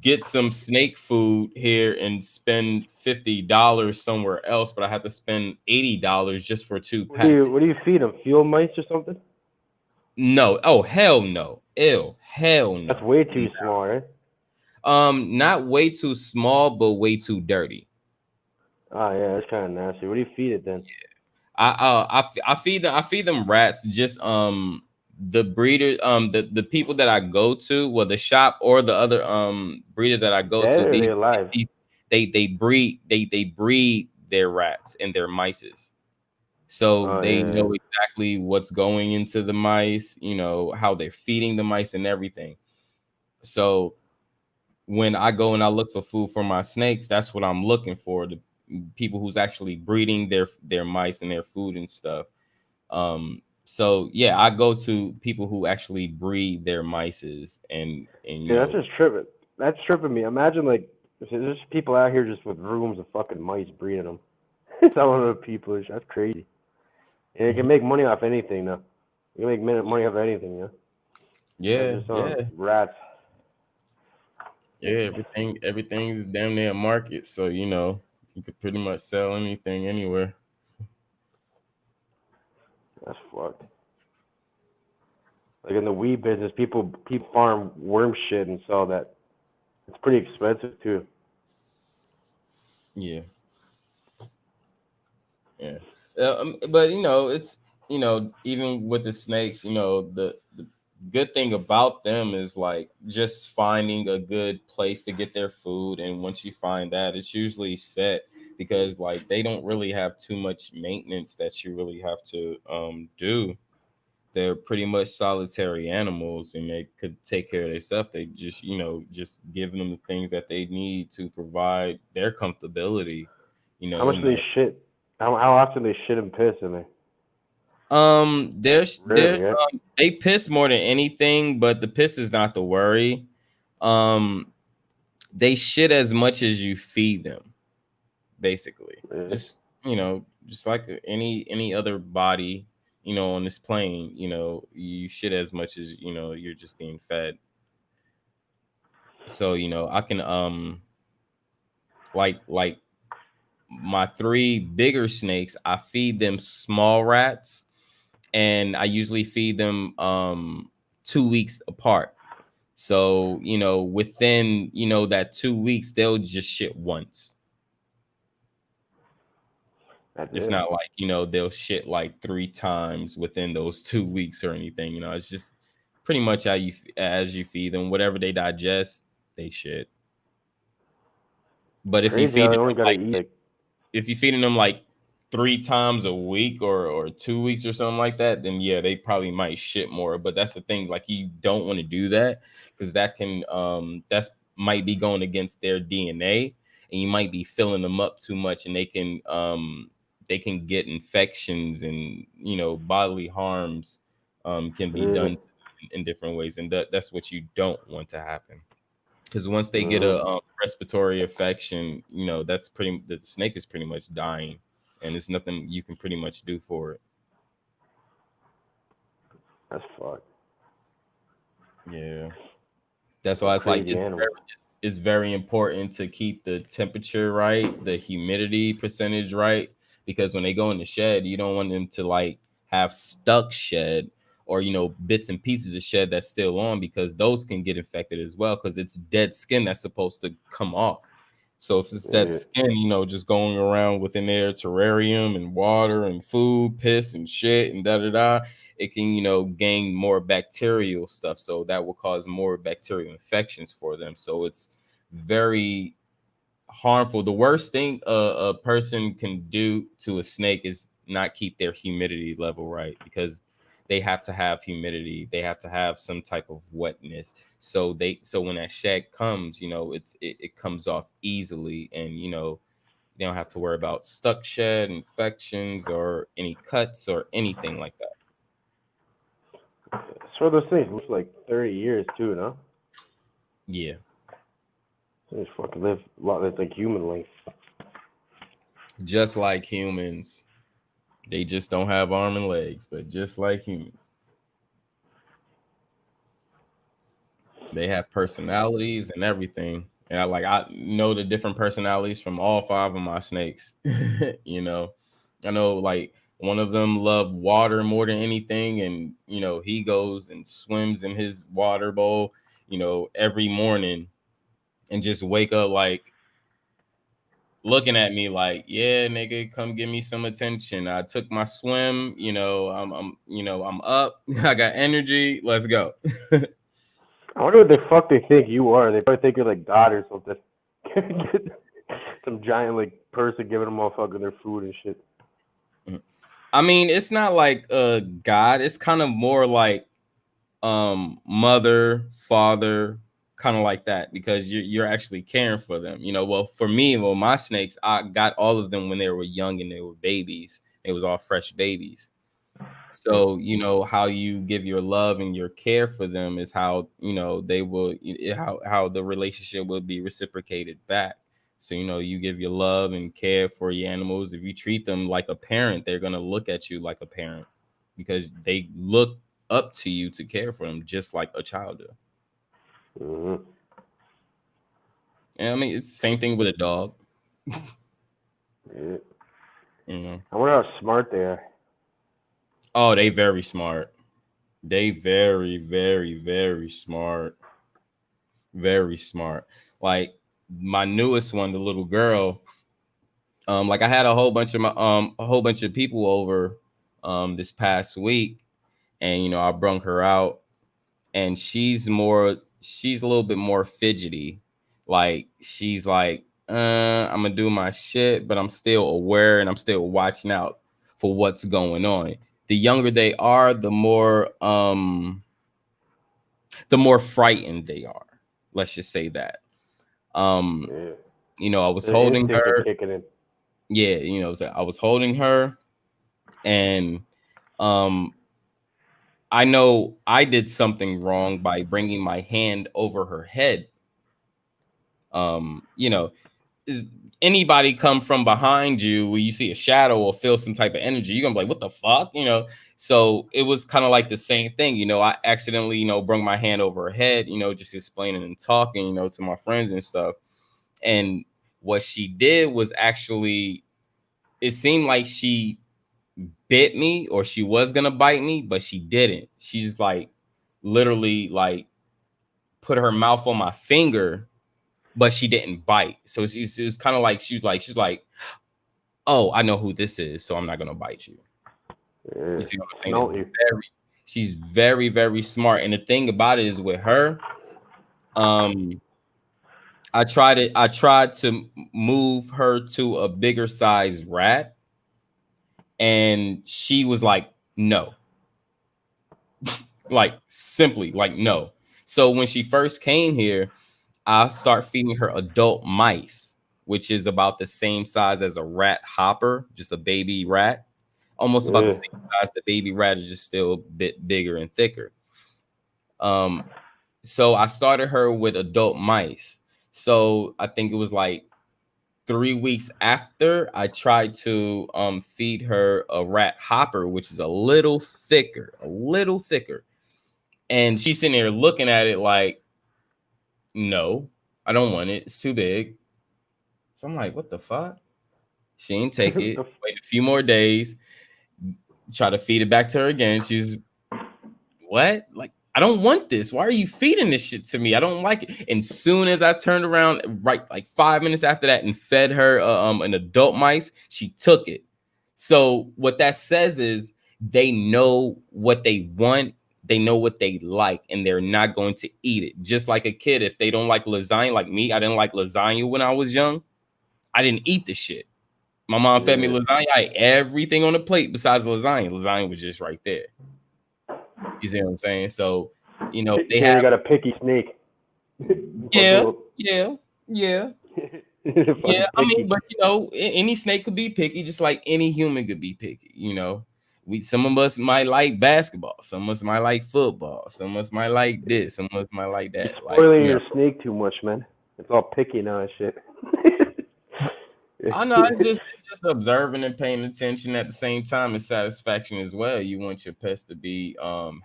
get some snake food here and spend $50 somewhere else, but I have to spend $80 just for 2 packs. What do you feed them? Field mice or something? No. Oh, hell no. Ew. Hell no. That's way too small, right? Not way too small, but way too dirty. Oh yeah, that's kind of nasty. What do you feed it then? I feed them rats. Just the breeder, the people that I go to, well, the shop or the other breeder that I go Dead to, or they alive? they breed their rats and their mices. So they know exactly what's going into the mice, how they're feeding the mice and everything. So when I go and I look for food for my snakes, that's what I'm looking for. people who's actually breeding their mice and their food and stuff. So yeah, I go to people who actually breed their mices and you Yeah, that's know, just tripping. That's tripping me. Imagine like there's people out here just with rooms of fucking mice breeding them, selling them to people. That's crazy. And you can make money off anything now. You can make money off anything, yeah. Not yeah, just yeah, rats. yeah. Everything's damn near a market. So you know, you could pretty much sell anything anywhere. That's fucked. Like in the weed business, people farm worm shit and sell that. It's pretty expensive too. Yeah, yeah. But you know, it's you know, even with the snakes, you know, the good thing about them is like just finding a good place to get their food, and once you find that, it's usually set because like they don't really have too much maintenance that you really have to do. They're pretty much solitary animals and they could take care of themselves. They just, you know, just giving them the things that they need to provide their comfortability, you How know, much in do they that. shit? How often they shit and piss in there? There's Rarely, right? they piss more than anything, but the piss is not the worry. Um, they shit as much as you feed them, basically. Really? Just you know, just like any other body, you know, on this plane, you know, you shit as much as you know you're just being fed. So you know, I can like my three bigger snakes, I feed them small rats, and I usually feed them 2 weeks apart. So, you know, within, you know, that 2 weeks, they'll just shit once. That's It's it. not like, you know, they'll shit like 3 times within those 2 weeks or anything. You know, it's just pretty much how as you feed them, whatever they digest, they shit. But if you Crazy how feed they them only gotta like eat like if you're feeding them like 3 times a week or 2 weeks or something like that, then yeah, they probably might shit more. But that's the thing, like you don't want to do that because that can that's might be going against their DNA, and you might be filling them up too much, and they can get infections and you know bodily harms can be really. done in different ways, and that's what you don't want to happen. Because once they get Mm-hmm. a respiratory infection, you know that's pretty. The snake is pretty much dying, and there's nothing you can pretty much do for it. That's fucked. Yeah, that's What a why it's like crazy animal. it's very important to keep the temperature right, the humidity percentage right, because when they go in the shed, you don't want them to like have stuck shed or you know bits and pieces of shed that's still on because those can get infected as well because it's dead skin that's supposed to come off. So if it's that Yeah. skin, you know, just going around within their terrarium and water and food, piss and shit and da da da, it can, you know, gain more bacterial stuff. So that will cause more bacterial infections for them. So it's very harmful. The worst thing a person can do to a snake is not keep their humidity level right because they have to have humidity. They have to have some type of wetness. So when that shed comes, you know, it comes off easily, and you know you don't have to worry about stuck shed infections or any cuts or anything like that. So those things live like 30 years too, no? Yeah, They just fucking live a lot. That's like human length. just like humans. They just don't have arm and legs, but just like humans. They have personalities and everything. And I know the different personalities from all five of my snakes. You know, I know like one of them love water more than anything, and you know he goes and swims in his water bowl, you know, every morning, and just wake up like looking at me like, yeah, nigga, come give me some attention. I took my swim, you know, you know, I'm up, I got energy, let's go. I wonder what the fuck they think you are. They probably think you're like God or something. Some giant like person giving them all fucking their food and shit. I mean, it's not like God, it's kind of more like mother, father kind of like that because you're actually caring for them. You know, well, for me, well, my snakes, I got all of them when they were young and they were babies. It was all fresh babies. So, you know, how you give your love and your care for them is how, you know, they will, how the relationship will be reciprocated back. So, you know, you give your love and care for your animals. If you treat them like a parent, they're going to look at you like a parent because they look up to you to care for them just like a child do. Mm-hmm. And I mean, it's the same thing with a dog. Yeah. You know. I wonder how smart they are. Oh, they very smart. They very, very, very smart. Very smart. Like my newest one, the little girl. Like I had a whole bunch of people over this past week, and you know, I brung her out, and she's a little bit more fidgety. Like she's like, I'm gonna do my shit, but I'm still aware and I'm still watching out for what's going on. The younger they are, the more frightened they are. Let's just say that. Yeah. You know, I was The holding instincts are her. kicking in. Yeah, you know, so I was holding her, and I know I did something wrong by bringing my hand over her head. You know, is anybody come from behind you where you see a shadow or feel some type of energy, you're gonna be like, what the fuck? You know, so it was kind of like the same thing. You know, I accidentally, you know, brung my hand over her head, you know, just explaining and talking, you know, to my friends and stuff. And what she did was actually, it seemed like she bit me or she was gonna bite me, but she didn't. She just like literally like put her mouth on my finger, but she didn't bite. So it was kind of like she's like, oh, I know who this is, so I'm not gonna bite you. Yeah. You see what I'm saying? Smelt you. She's very, very smart. And the thing about it is with her, I tried to move her to a bigger size rat, and she was like, no. Like simply like no. So when she first came here, I start feeding her adult mice, which is about the same size as a rat hopper, just a baby rat, almost about the Yeah. same size. The baby rat is just still a bit bigger and thicker. So I started her with adult mice. So I think it was like 3 weeks after I tried to feed her a rat hopper, which is a little thicker, and she's sitting there looking at it like, no, I don't want it. It's too big. So I'm like, what the fuck? She ain't take it. Wait a few more days. Try to feed it back to her again. She's, what? Like, I don't want this. Why are you feeding this shit to me? I don't like it. And soon as I turned around, right, like 5 minutes after that, and fed her an adult mice, she took it. So what that says is they know what they want, they know what they like, and they're not going to eat it. Just like a kid, if they don't like lasagna, like me, I didn't like lasagna when I was young. I didn't eat the shit. My mom fed me lasagna. I ate everything on the plate besides lasagna. Lasagna was just right there. You see what I'm saying? So, you know, they Here have. you got a picky snake. Yeah. Fucking I mean, picky. but you know, any snake could be picky, just like any human could be picky. You know, some of us might like basketball, some of us might like football, some of us might like this, some of us might like You're that. Like, spoiling you know, your snake too much, man. It's all picky now and shit. I know it's just observing and paying attention at the same time and satisfaction as well. You want your pets to be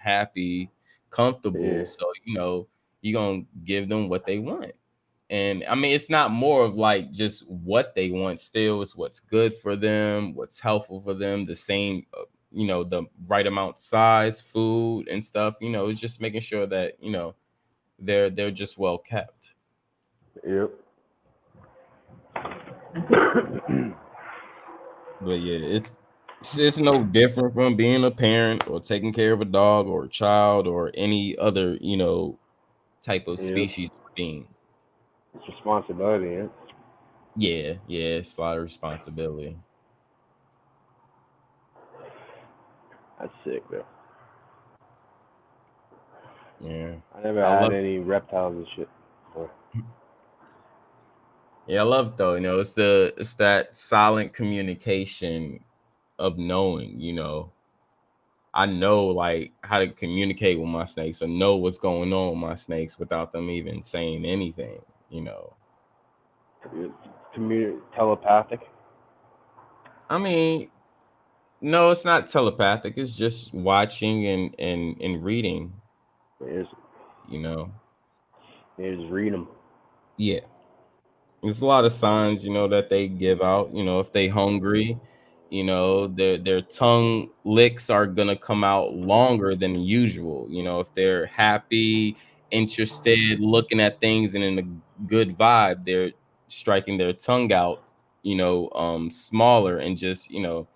happy, comfortable, Yeah. so you know you're gonna give them what they want. And I mean, it's not more of like just what they want. Still, it's what's good for them, what's helpful for them. The same, you know, the right amount size, food and stuff. You know, it's just making sure that you know they're just well kept. Yep. But yeah, it's no different from being a parent or taking care of a dog or a child or any other, you know, type of Yep. species or being. It's responsibility, yeah. Yeah, it's a lot of responsibility. That's sick, though. Yeah. I never I had love any reptiles and shit. Yeah, I love it though. You know, it's that silent communication of knowing, you know. I know like how to communicate with my snakes or know what's going on with my snakes without them even saying anything, you know. Telepathic. I mean, no, it's not telepathic. It's just watching and reading, You you know. just read them. Yeah. There's a lot of signs, you know, that they give out. You know, if they hungry, you know, their tongue licks are gonna come out longer than usual. You know, if they're happy, interested, looking at things and in a good vibe, they're striking their tongue out, you know, smaller and just, you know,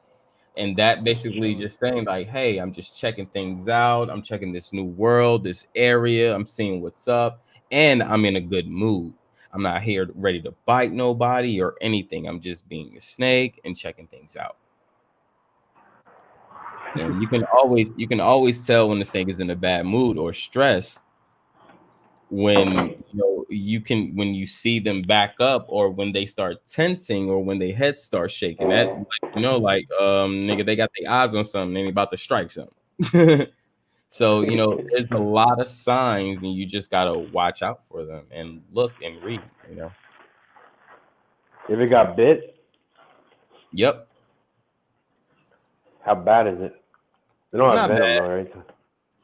and that basically just saying like, hey, I'm just checking things out. I'm checking this new world, this area. I'm seeing what's up, and I'm in a good mood. I'm not here ready to bite nobody or anything. I'm just being a snake and checking things out. And you can always tell when the snake is in a bad mood or stress when you know when you see them back up or when they start tensing or when their heads start shaking. That's like, you know, like nigga, they got their eyes on something and they about to strike something. So, you know, there's a lot of signs and you just gotta watch out for them and look and read, you know. You ever got bit? Yep. How bad is it? They don't have Not venom, bad. though, right?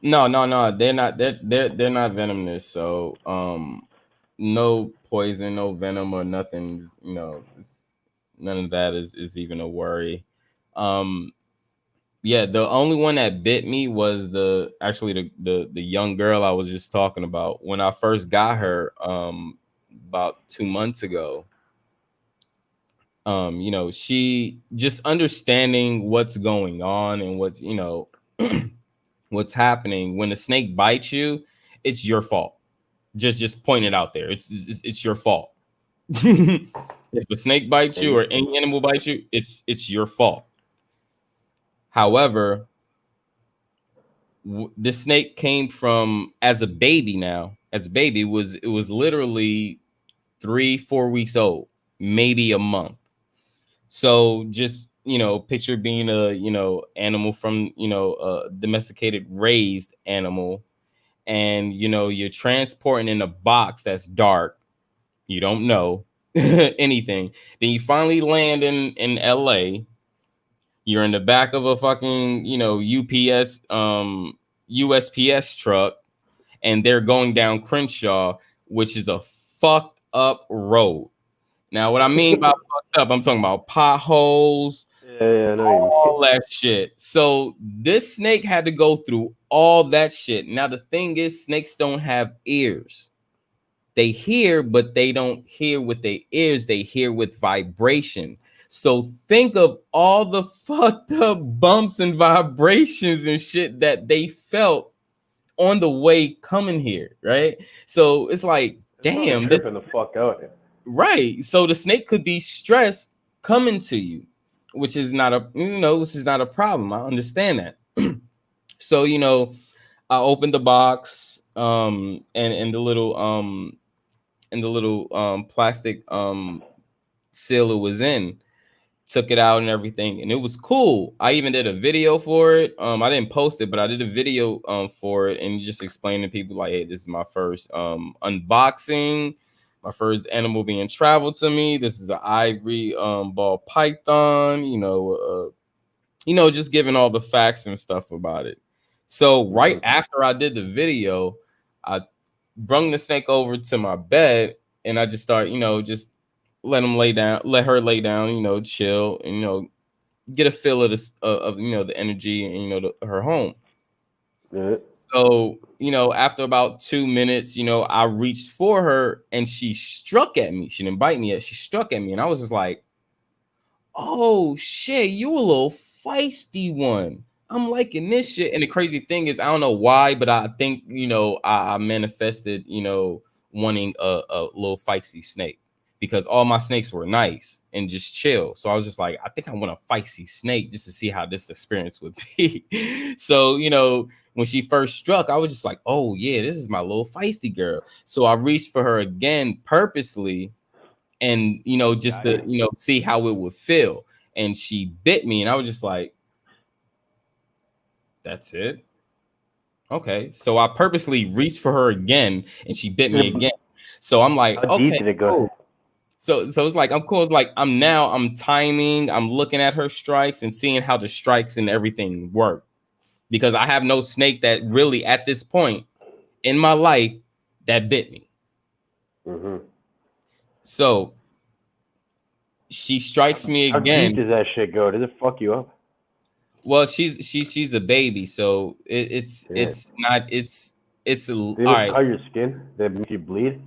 No. They're not venomous. So no poison, no venom or nothing, you know, none of that is even a worry. Um yeah, the only one that bit me was the young girl I was just talking about when I first got her about 2 months ago. You know, she just understanding what's going on and what's, you know, what's happening when a snake bites you, it's your fault. Just point it out there. It's your fault. If a snake bites you or any animal bites you, it's your fault. However, the snake came from as a baby. Now, as a baby, it was literally 3-4 weeks old, maybe a month. So just, you know, picture being a, you know, animal from, you know, a domesticated raised animal, and you know you're transporting in a box that's dark. You don't know anything. Then you finally land in LA. You're in the back of a fucking, you know, USPS truck, and they're going down Crenshaw, which is a fucked up road. Now, what I mean by fucked up, I'm talking about potholes, Yeah, I know all that shit. So this snake had to go through all that shit. Now, the thing is, snakes don't have ears. They hear, but they don't hear with their ears. They hear with vibration. So think of all the fucked up bumps and vibrations and shit that they felt on the way coming here, right? So it's like, damn, this tripping the fuck out. right. So the snake could be stressed coming to you, which is not a, you know, this is not a problem. I understand that. So, you know, I opened the box and the little plastic seal it was in, took it out and everything, and it was cool. I even did a video for it. I didn't post it, but I did a video for it and just explaining to people like, hey, this is my first unboxing, my first animal being traveled to me. This is an ivory ball python, you know, just giving all the facts and stuff about it. So right after I did the video, I brung the snake over to my bed and I just start, you know, just let her lay down, you know, chill, and, you know, get a feel of this, of, you know, the energy and, you know, her home. Yeah. So, you know, after about 2 minutes, you know, I reached for her and she struck at me. She didn't bite me yet. She struck at me. And I was just like, oh shit, you a little feisty one. I'm liking this shit. And the crazy thing is, I don't know why, but I think, you know, I manifested, you know, wanting a little feisty snake because all my snakes were nice and just chill. So I was just like, I think I want a feisty snake just to see how this experience would be. So, you know, when she first struck, I was just like, oh yeah, this is my little feisty girl. So I reached for her again purposely, and just to see how it would feel. And she bit me, and I was just like, that's it. Okay. So I purposely reached for her again, and she bit me again. So I'm like, how deep okay, did it go? cool. So it's like I'm cool. It's like I'm timing, I'm looking at her strikes and seeing how the strikes and everything work. Because I have no snake that really at this point in my life that bit me. Mm-hmm. So she strikes me again. How deep does that shit go? Does it fuck you up? Well, she's a baby, so it's not all right. Cut your skin that makes you bleed.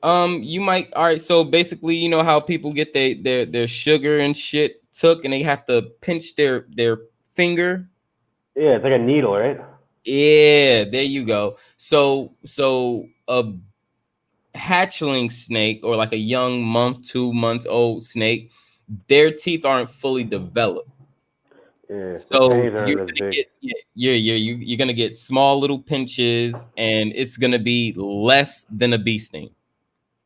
You might. All right, so basically, you know how people get their sugar and shit took, and they have to pinch their finger. Yeah, it's like a needle, right? Yeah, there you go. So a hatchling snake, or like a young 2 month old snake, their teeth aren't fully developed. Yeah, So you're gonna get small little pinches, and it's gonna be less than a bee sting.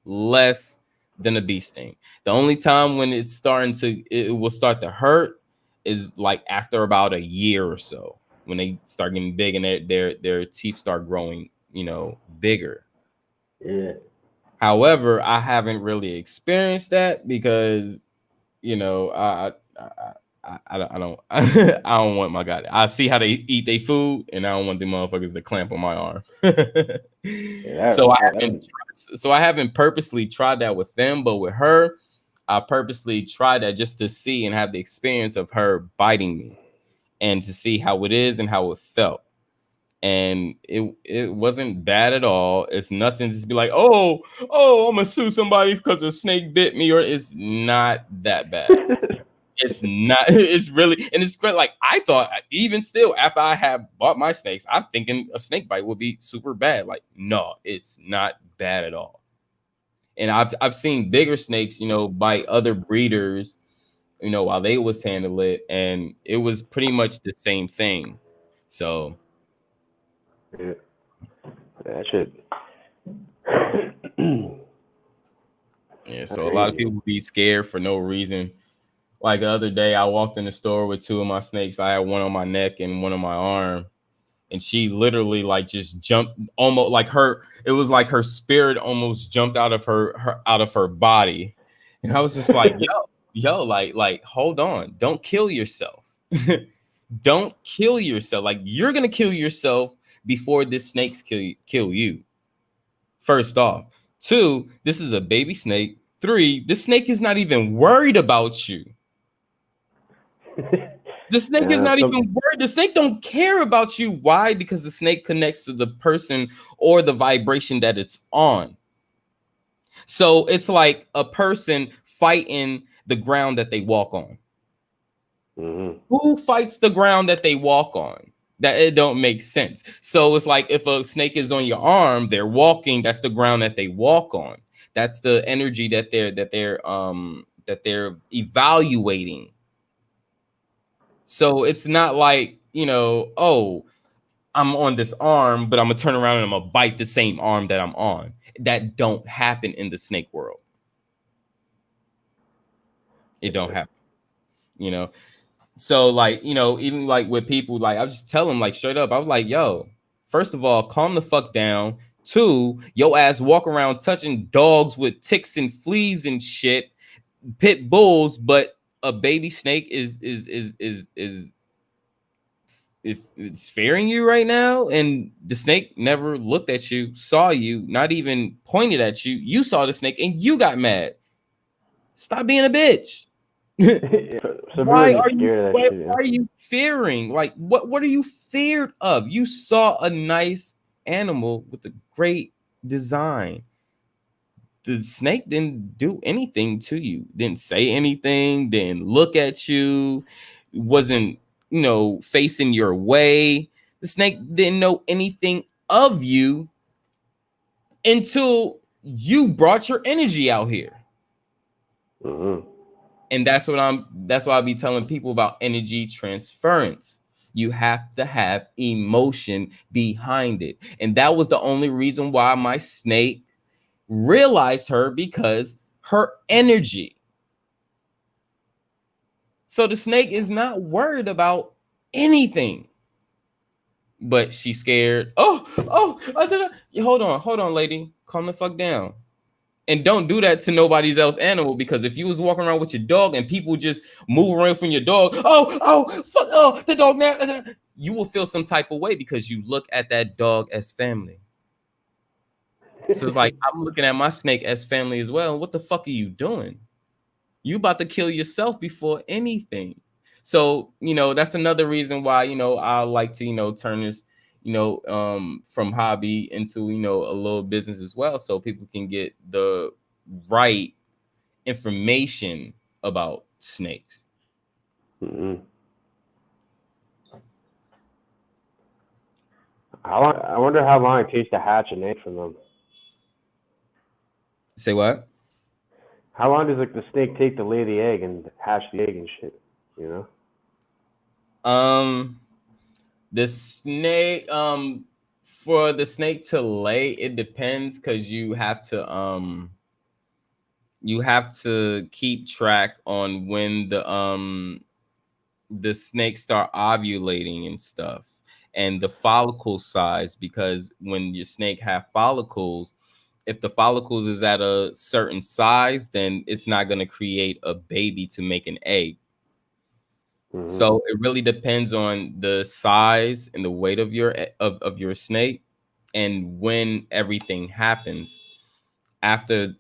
Less than a bee sting. The only time when it will start to hurt is like after about a year or so, when they start getting big and their teeth start growing, bigger. Yeah. However, I haven't really experienced that because, I don't I don't want my God. I see how they eat their food, and I don't want the motherfuckers to clamp on my arm. So I haven't purposely tried that with them, but with her, I purposely tried that just to see and have the experience of her biting me, and to see how it is and how it felt. And it wasn't bad at all. It's nothing to be like, oh, I'm gonna sue somebody because a snake bit me, or it's not that bad. It's not. It's really, and it's great. Like I thought, even still, after I have bought my snakes, I'm thinking a snake bite would be super bad. Like, no, it's not bad at all. And I've seen bigger snakes, bite other breeders, while they was handle it, and it was pretty much the same thing. So, yeah, that shit. Yeah. So a lot of people be scared for no reason. Like the other day, I walked in the store with two of my snakes. I had one on my neck and one on my arm. And she literally like just jumped, almost like it was like her spirit almost jumped out of her body. And I was just like, yo, like, hold on. Don't kill yourself. Don't kill yourself. Like, you're going to kill yourself before this snake's kill you. First off. 2, this is a baby snake. 3, this snake is not even worried about you. The snake is not even worried. The snake don't care about you. Why? Because the snake connects to the person or the vibration that it's on. So it's like a person fighting the ground that they walk on. Mm-hmm. Who fights the ground that they walk on? That it don't make sense. So it's like if a snake is on your arm, they're walking. That's the ground that they walk on. That's the energy that they're evaluating. So it's not like, oh, I'm on this arm, but I'm going to turn around and I'm going to bite the same arm that I'm on. That don't happen in the snake world. It don't happen, So like, even like with people, like I just tell them like straight up, I was like, yo, first of all, calm the fuck down. 2, your ass walk around touching dogs with ticks and fleas and shit, pit bulls, but a baby snake is if it's fearing you right now, and the snake never looked at you, saw you, not even pointed at you. You saw the snake and you got mad. Stop being a bitch. Why are you fearing? Like, what are you feared of? You saw a nice animal with a great design. The snake didn't do anything to you, didn't say anything, didn't look at you, wasn't, facing your way. The snake didn't know anything of you until you brought your energy out here. Mm-hmm. And that's why I be telling people about energy transference. You have to have emotion behind it. And that was the only reason why my snake realized her, because her energy. So the snake is not worried about anything, but she's scared. Hold on, lady. Calm the fuck down. And don't do that to nobody's else animal, because if you was walking around with your dog and people just move around from your dog, fuck, the dog now, you will feel some type of way because you look at that dog as family. So it's like, I'm looking at my snake as family as well. What the fuck are you doing? You about to kill yourself before anything. So, that's another reason why, I like to, turn this, from hobby into, a little business as well. So people can get the right information about snakes. Mm-hmm. I wonder how long it takes to hatch an egg from them. Say what? How long does the snake take to lay the egg and hatch the egg and shit? The snake, for the snake to lay, it depends, because you have to keep track on when the snakes start ovulating and stuff, and the follicle size, because when your snake have follicles, if the follicles is at a certain size, then it's not going to create a baby to make an egg. Mm-hmm. So it really depends on the size and the weight of your snake, and when everything happens. After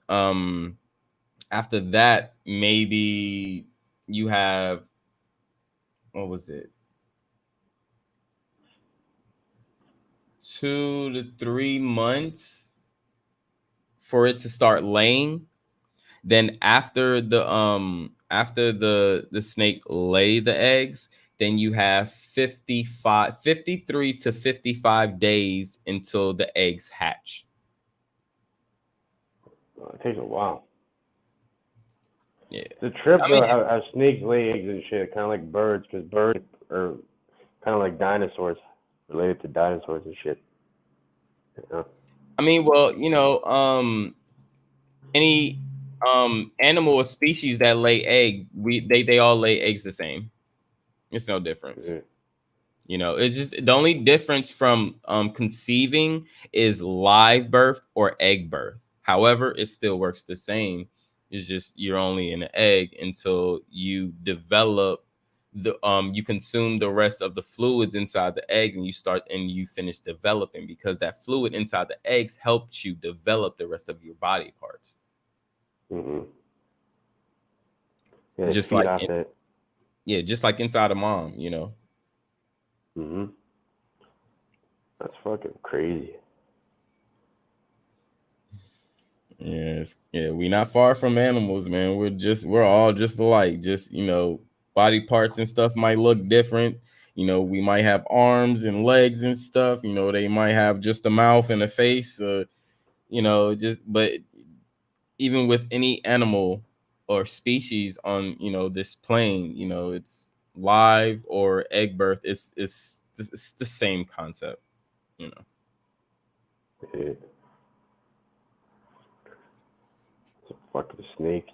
that, maybe you have, what was it, 2 to 3 months for it to start laying. Then after the snake lay the eggs, then you have 53 to 55 days until the eggs hatch. It takes a while. Yeah. The trip, how snakes lay eggs and shit, kind of like birds, because birds are kind of like dinosaurs, related to dinosaurs and shit. I mean, well, any animal or species that lay egg, they all lay eggs the same. It's no difference. Yeah. It's just the only difference from conceiving is live birth or egg birth. However, it still works the same. It's just you're only in an egg until you develop you consume the rest of the fluids inside the egg, and you finish developing, because that fluid inside the eggs helps you develop the rest of your body parts. Mm-hmm. Yeah, just like inside a mom, Mm-hmm. That's fucking crazy. Yes, yeah, we not far from animals, man. We're all just alike. Just, body parts and stuff might look different. We might have arms and legs and stuff. They might have just a mouth and a face. But even with any animal or species on, this plane, it's live or egg birth. It's the same concept, Yeah. Fucking snakes.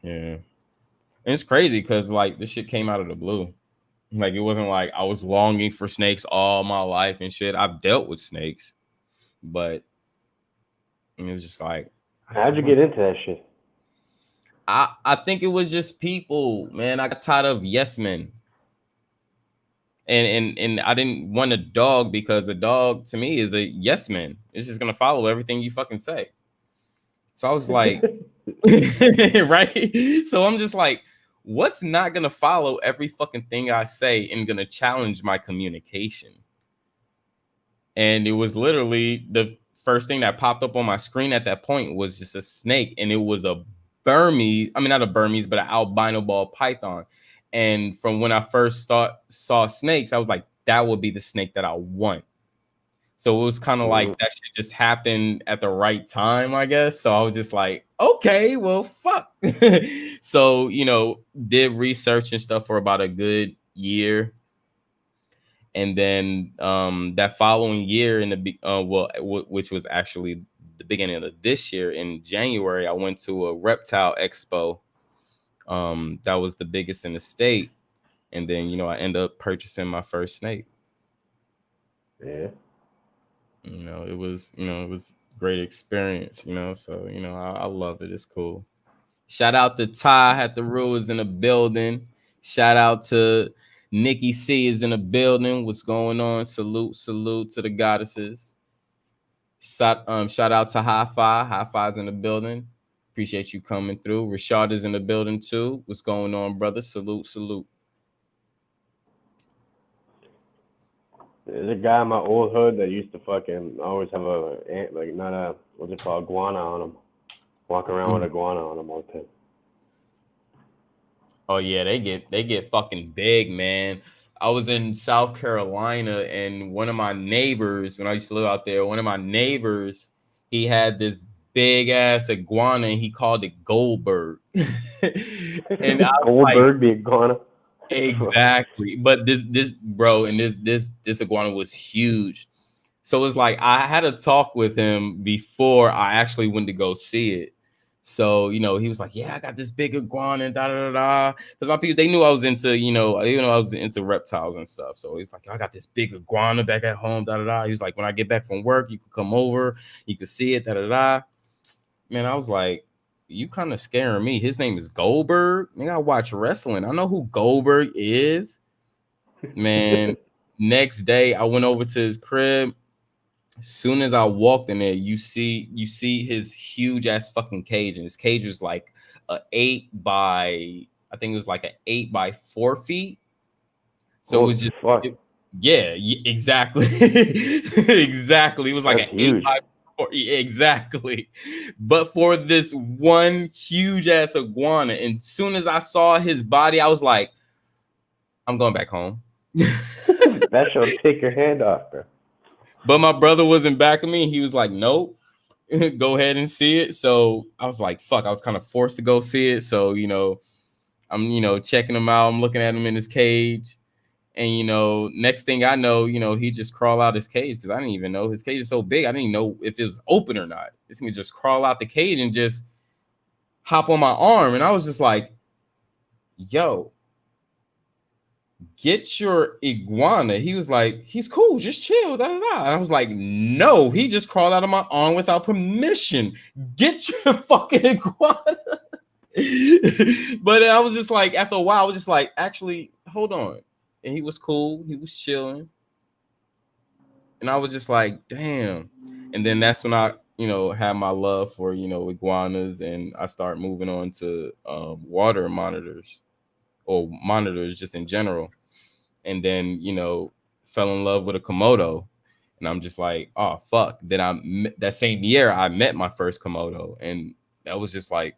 Yeah. And it's crazy because this shit came out of the blue. It wasn't like I was longing for snakes all my life and shit. I've dealt with snakes, but it was just like, how'd you get into that shit? I think it was just people, man. I got tired of yes men. And I didn't want a dog, because a dog to me is a yes man. It's just gonna follow everything you fucking say. So I was like, right? So I'm just like, what's not gonna follow every fucking thing I say and gonna challenge my communication? And it was literally the first thing that popped up on my screen at that point was just a snake, and it was a Burmese, not a Burmese, but an albino ball python. And from when I first saw snakes, I was like, that would be the snake that I want. So it was kind of like that shit just happened at the right time, I guess. So I was just like, okay, well, fuck. So, did research and stuff for about a good year. And then that following year which was actually the beginning of this year in January, I went to a reptile expo. That was the biggest in the state. And then, I ended up purchasing my first snake. Yeah. It was great experience, so, I love it. It's cool. Shout out to Ty at the Rules in the building. Shout out to NickiC is in the building. What's going on? Salute to the goddesses. Shout out to Hi-Fi's in the building. Appreciate you coming through. Rashad is in the building too. What's going on, brother? Salute. There's a guy in my old hood that used to fucking always have what's it called, iguana on him. Walking around with a iguana on him all the time. Oh yeah, they get fucking big, man. I was in South Carolina, and one of my neighbors, when I used to live out there, he had this big ass iguana, and he called it Goldberg. And Goldberg, the iguana. Exactly. But this bro, and this iguana was huge. So it's like I had a talk with him before I actually went to go see it. So, he was like, yeah, I got this big iguana and da. Because my people, they knew I was into, I was into reptiles and stuff. So he's like, I got this big iguana back at home, da. He was like, when I get back from work, you could come over, you could see it, da. Man, I was like, you kind of scaring me. His name is Goldberg. Man, I watch wrestling. I know who Goldberg is. Man, next day I went over to his crib. As soon as I walked in there, you see his huge ass fucking cage, and his cage was like an 8 by 4 feet. So it was just exactly. Exactly. It was like an 8 by 4. Exactly. But for this one huge ass iguana, and as soon as I saw his body, I was like, I'm going back home. That should take your hand off, bro. But my brother wasn't backing me. He was like, nope, go ahead and see it. So I was like, fuck, I was kind of forced to go see it. So, I'm, checking him out. I'm looking at him in his cage. And, next thing I know, he just crawl out his cage because I didn't even know his cage is so big. I didn't even know if it was open or not. This thing just crawl out the cage and just hop on my arm. And I was just like, yo, get your iguana. He was like, he's cool, just chill, da. I was like, no, he just crawled out of my arm without permission. Get your fucking iguana. But I was just like, after a while, I was just like, actually, hold on. And he was cool, he was chilling. And I was just like, damn. And then that's when I, had my love for, iguanas, and I started moving on to water monitors. Or monitors just in general. And then, fell in love with a Komodo. And I'm just like, oh, fuck. Then that same year, I met my first Komodo. And that was just like,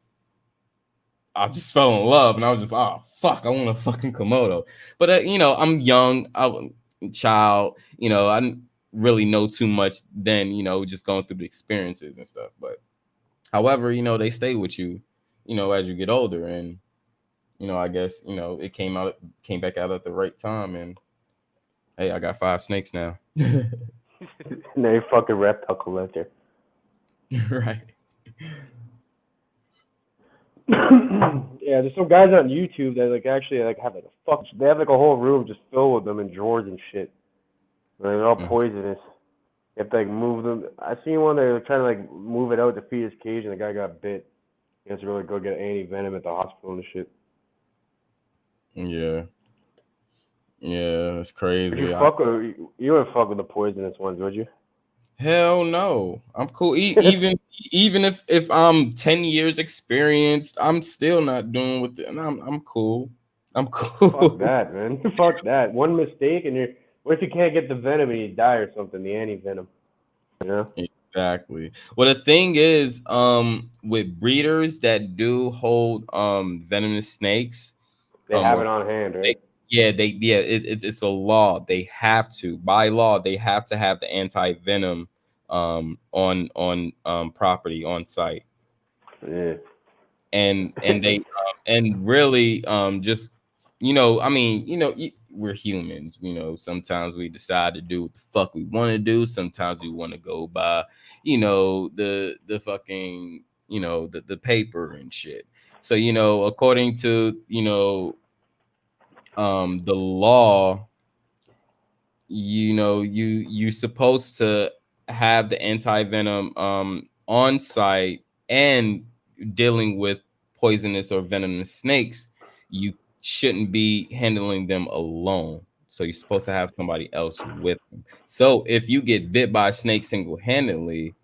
I just fell in love. And I was just, oh, fuck, I want a fucking Komodo. But, I'm young, I'm a child. I didn't really know too much then, just going through the experiences and stuff. But however, they stay with you, as you get older. And I guess, it came back out at the right time, and hey, I got 5 snakes now. Now you're fucking reptile collector. Right. Yeah, there's some guys on YouTube that actually have they have a whole room just filled with them in drawers and shit. They're all poisonous. You have to move them. I seen one that they were trying to move it out to feed his cage, and the guy got bit. He has to really go get anti-venom at the hospital and shit. Yeah, it's crazy. You wouldn't fuck with the poisonous ones, would you? Hell no. I'm cool. Even if I'm 10 years experienced, I'm still not doing with it. And I'm cool. I'm cool. Fuck that, man. Fuck that. One mistake and what if you can't get the venom and you die or something, the anti-venom? Exactly. Well, the thing is, with breeders that do hold venomous snakes, they have it on hand, right? It's a law. They have to, by law, they have to have the anti-venom on property on site. Yeah. And they and really just I mean, we're humans, sometimes we decide to do what the fuck we want to do. Sometimes we want to go by the fucking the paper and shit. So according to the law, you supposed to have the anti-venom on site, and dealing with poisonous or venomous snakes, you shouldn't be handling them alone. So you're supposed to have somebody else with them. So if you get bit by a snake single-handedly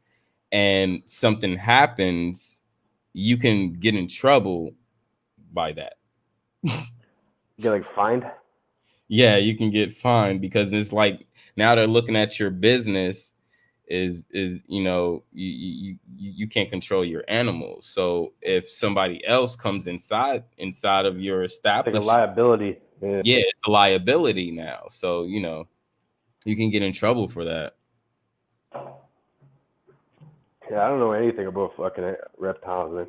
and something happens, you can get in trouble by that. Get like fined. Yeah, you can get fined, because it's like now they're looking at your business is you can't control your animals. So if somebody else comes inside of your It's establishment, like a liability. yeah, it's a liability now. So you can get in trouble for that. Yeah, I don't know anything about fucking reptiles, man.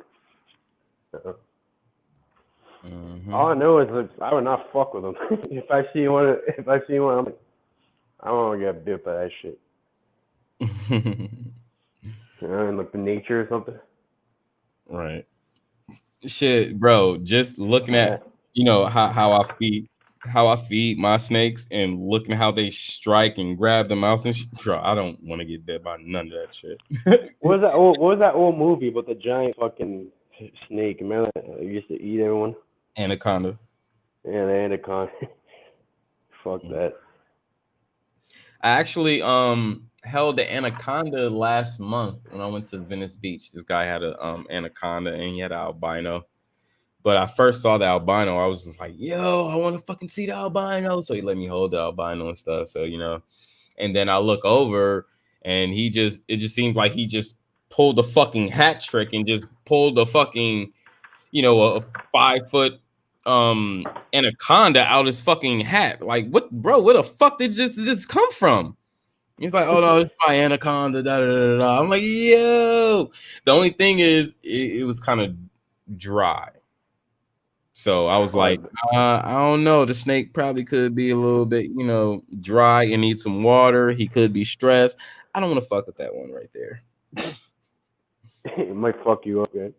All I know is that I would not fuck with them. if I see one, I'm like, I don't want to get bit by that shit. In like the nature or something. Right. Shit, bro. Just looking at how I feed my snakes, and looking how they strike and grab the mouse and shit. Bro, I don't want to get bit by none of that shit. What was that old movie about the giant fucking snake? Remember that? It used to eat everyone. Anaconda. Yeah, the anaconda. Fuck that. I actually held the anaconda last month when I went to Venice Beach. This guy had a anaconda, and he had an albino. But I first saw the albino, I was just like, yo, I want to fucking see the albino. So he let me hold the albino and stuff. So, and then I look over, and it just seems like he just pulled the fucking hat trick and just pulled the fucking, a 5-foot anaconda out his fucking hat. Like, what, bro? Where the fuck did this come from? He's like, oh no, it's my anaconda. Da, da, da, da. I'm like, yo. The only thing is, it was kind of dry. So I was like, I don't know. The snake probably could be a little bit, dry and need some water. He could be stressed. I don't want to fuck with that one right there. It might fuck you up, man.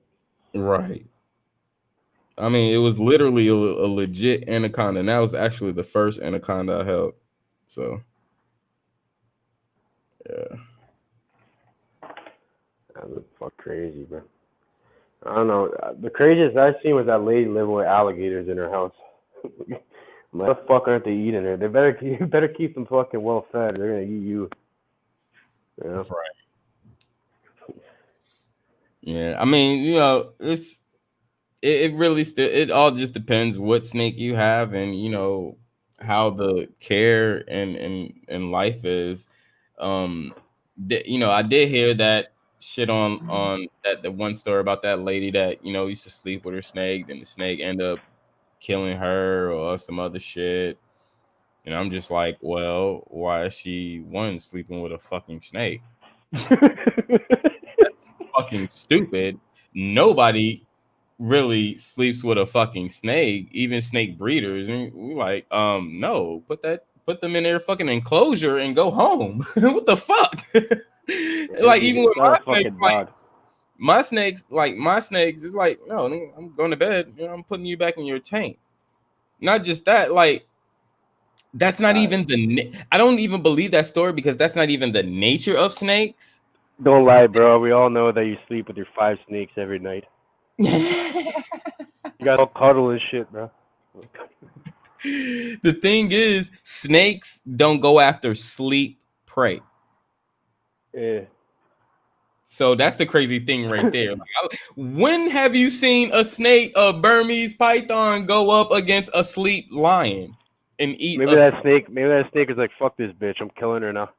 Right. I mean, it was literally a legit anaconda. And that was actually the first anaconda I held. So, yeah. That was fuck crazy, bro. I don't know. The craziest I seen was that lady living with alligators in her house. What the fuck aren't they eating her? They better keep them fucking well fed. They're gonna eat you. Right. Yeah, I mean, it really it all just depends what snake you have, and how the care and life is. I did hear that shit on that the one story about that lady that used to sleep with her snake, then the snake ended up killing her or some other shit. And I'm just like, well, why is she sleeping with a fucking snake? That's fucking stupid. Nobody really sleeps with a fucking snake, even snake breeders. And we like, no, put them in their fucking enclosure and go home. What the fuck? Like, even with my snakes, it's like, no, I'm going to bed. I'm putting you back in your tank. Not just that, like, that's not even I don't even believe that story, because that's not even the nature of snakes. Don't lie, bro. We all know that you sleep with your 5 snakes every night. You got all cuddle and shit, bro. The thing is, snakes don't go after sleep prey. Yeah. So that's the crazy thing right there. When have you seen a Burmese python go up against a sleep lion and eat? Maybe that snake is like, fuck this bitch, I'm killing her now.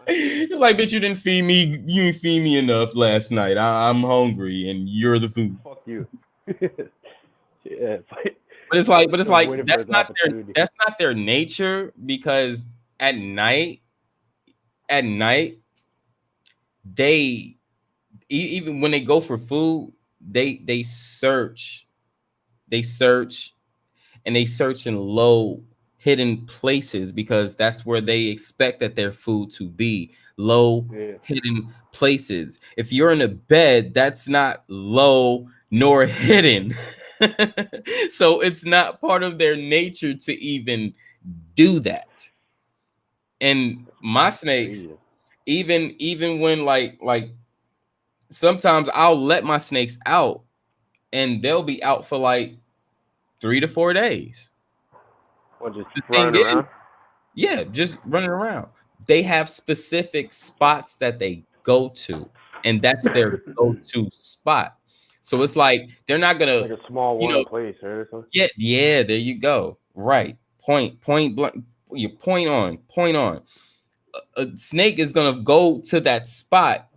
You're like, bitch, you didn't feed me enough last night. I'm hungry, and you're the food. Fuck you. Yeah. But it's like waiting for that's his not opportunity. that's not their nature, because at night they even when they go for food, they search and they search in low hidden places, because that's where they expect that their food to be, low hidden places. If you're in a bed, that's not low nor hidden. So it's not part of their nature to even do that. And my snakes, even when like sometimes I'll let my snakes out and they'll be out for like 3 to 4 days. Just The running thing around? is, yeah, just running around. They have specific spots that they go to, and that's their go-to spot. So it's like they're not gonna, like a small warm place, right, or something? Yeah, there you go. Right. Point blank. Your point on. A snake is gonna go to that spot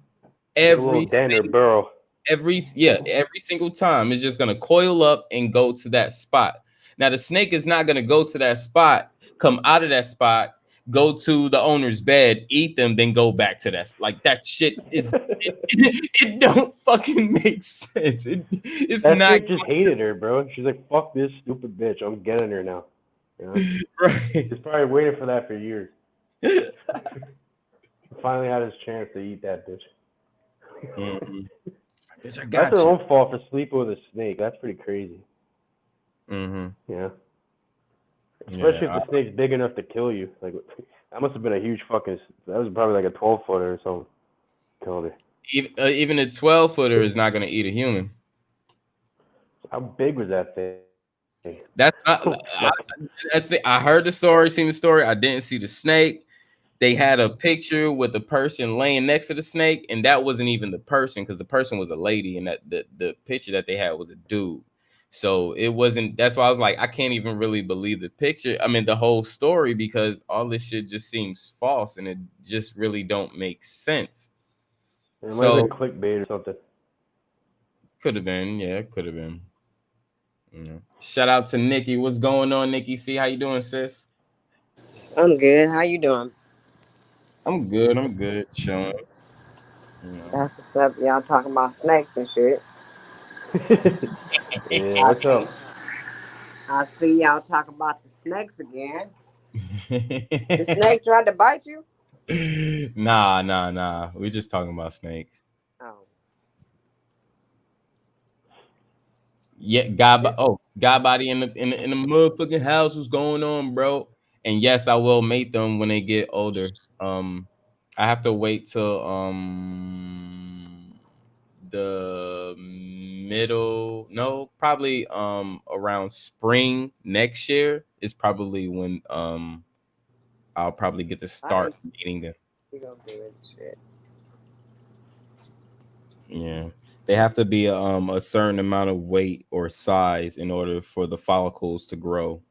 every den or burrow. every single time. It's just gonna coil up and go to that spot. Now the snake is not gonna go to that spot, come out of that spot, go to the owner's bed, eat them, then go back to that. Like that shit is it don't fucking make sense. It's that not snake just hated her, bro. She's like, fuck this stupid bitch. I'm getting her now. You know? Right. He's probably waiting for that for years. Finally had his chance to eat that bitch. Mm-hmm. Bitch, I got That's her you. own fault for sleeping with a snake. That's pretty crazy. Mm-hmm. Yeah. Especially if the snake's big enough to kill you. Like, that must have been a huge fucking. That was probably like a 12-footer or something. Killed her. Even a 12-footer is not gonna eat a human. How big was that thing? That's not. I heard the story, seen the story. I didn't see the snake. They had a picture with the person laying next to the snake, and that wasn't even the person, because the person was a lady, and that the picture that they had was a dude. So it wasn't. That's why I was like, I can't even really believe the picture. I mean, the whole story, because all this shit just seems false, and it just really don't make sense. It might have been clickbait or something. Could have been, yeah, could have been. Yeah. Shout out to Nikki. What's going on, NickiC? How you doing, sis? I'm good. How you doing? I'm good. Chilling. That's what's up. Y'all talking about snakes and shit. Yeah, what's up? I see y'all talking about the snakes again. The snake tried to bite you? Nah. We just talking about snakes. Oh. Yeah, God body in the motherfucking house. What's going on, bro? And yes, I will mate them when they get older. I have to wait till the middle, no, probably around spring next year is probably when I'll probably get to start eating them. You gonna do it, shit. Yeah, they have to be a certain amount of weight or size in order for the follicles to grow.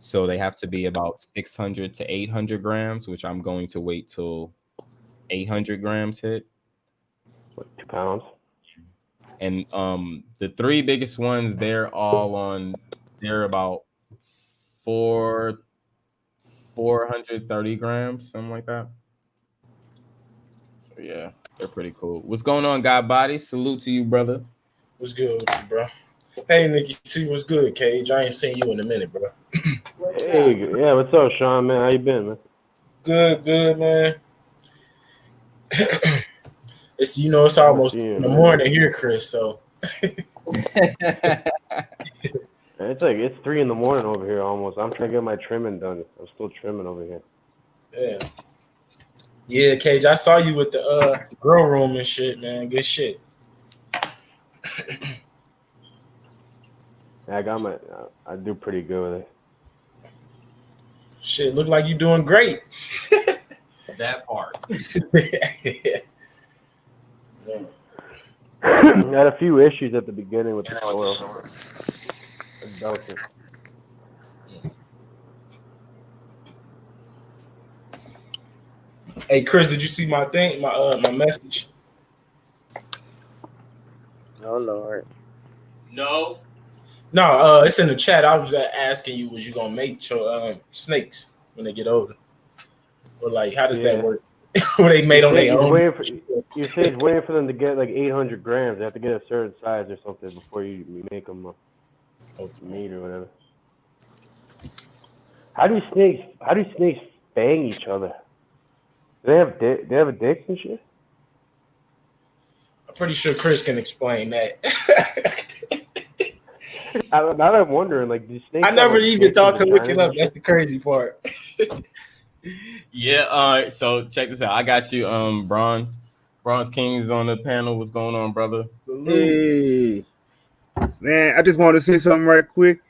So they have to be about 600 to 800 grams, which I'm going to wait till 800 grams hit. What, 2 pounds? And the 3 biggest ones, they're about 430 grams, something like that. So yeah, they're pretty cool. What's going on, God Body? Salute to you, brother. What's good with you, bro? Hey, NickiC, what's good, Cage? I ain't seen you in a minute, bro. Hey, yeah, what's up, Sean, man? How you been, man? Good, man. It's it's almost in the morning here, Chris. So it's 3 in the morning over here almost. I'm trying to get my trimming done. I'm still trimming over here. Yeah, Cage. I saw you with the grow room and shit, man. Good shit. I do pretty good with it. Shit, look like you doing great. That part. I had a few issues at the beginning with the soil. Hey, Chris, did you see my thing? My message? Oh Lord. No. No, it's in the chat. I was asking you, was you gonna make your snakes when they get older, or like how does that Yeah. work? Were they made on their own? You say he's waiting for them to get like 800 grams. They have to get a certain size or something before you make them meat or whatever. How do snakes bang each other? Do they have a dick and shit? I'm pretty sure Chris can explain that. Now I'm wondering, like, do snakes? I never have, like, even dicks thought to and look vaginas it up. and That's shit? the crazy part. Yeah. All right. So check this out. I got you. Bronze King's on the panel. What's going on, brother? Hey, man, I just wanted to say something right quick.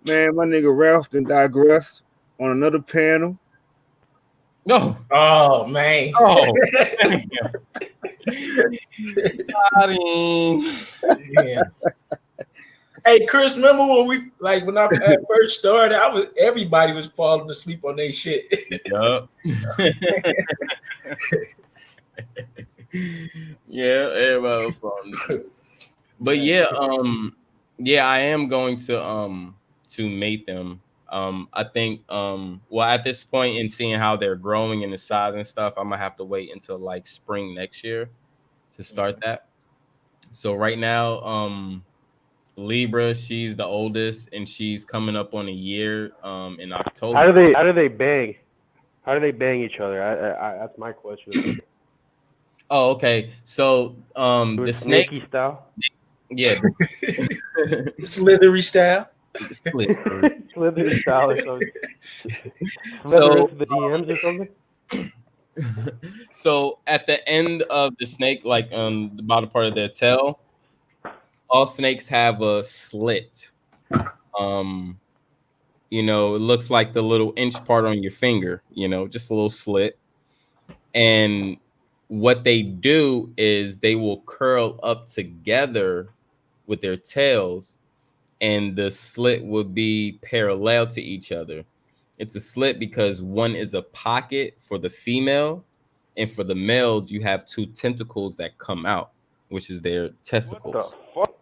Man, my nigga Ralph done digressed on another panel. No. Oh man. Oh. Got him. Yeah. Hey Chris, remember when I first started, everybody was falling asleep on their shit. Yup. Yeah, everybody was falling asleep. But yeah, I am going to mate them. I think well, at this point in seeing how they're growing in the size and stuff, I'm gonna have to wait until like spring next year to start that. So right now, Libra, she's the oldest and she's coming up on a year in October. How do they bang? How do they bang each other? I that's my question. Oh, okay. So the snake snaky style. Yeah. Slithery style. Slithery style or something. So the DMs or something. So at the end of the snake, like the bottom part of their tail, all snakes have a slit. You know, it looks like the little inch part on your finger, you know, just a little slit. And what they do is they will curl up together with their tails, and the slit will be parallel to each other. It's a slit because one is a pocket for the female, and for the males, you have two tentacles that come out, which is their testicles. What the fuck?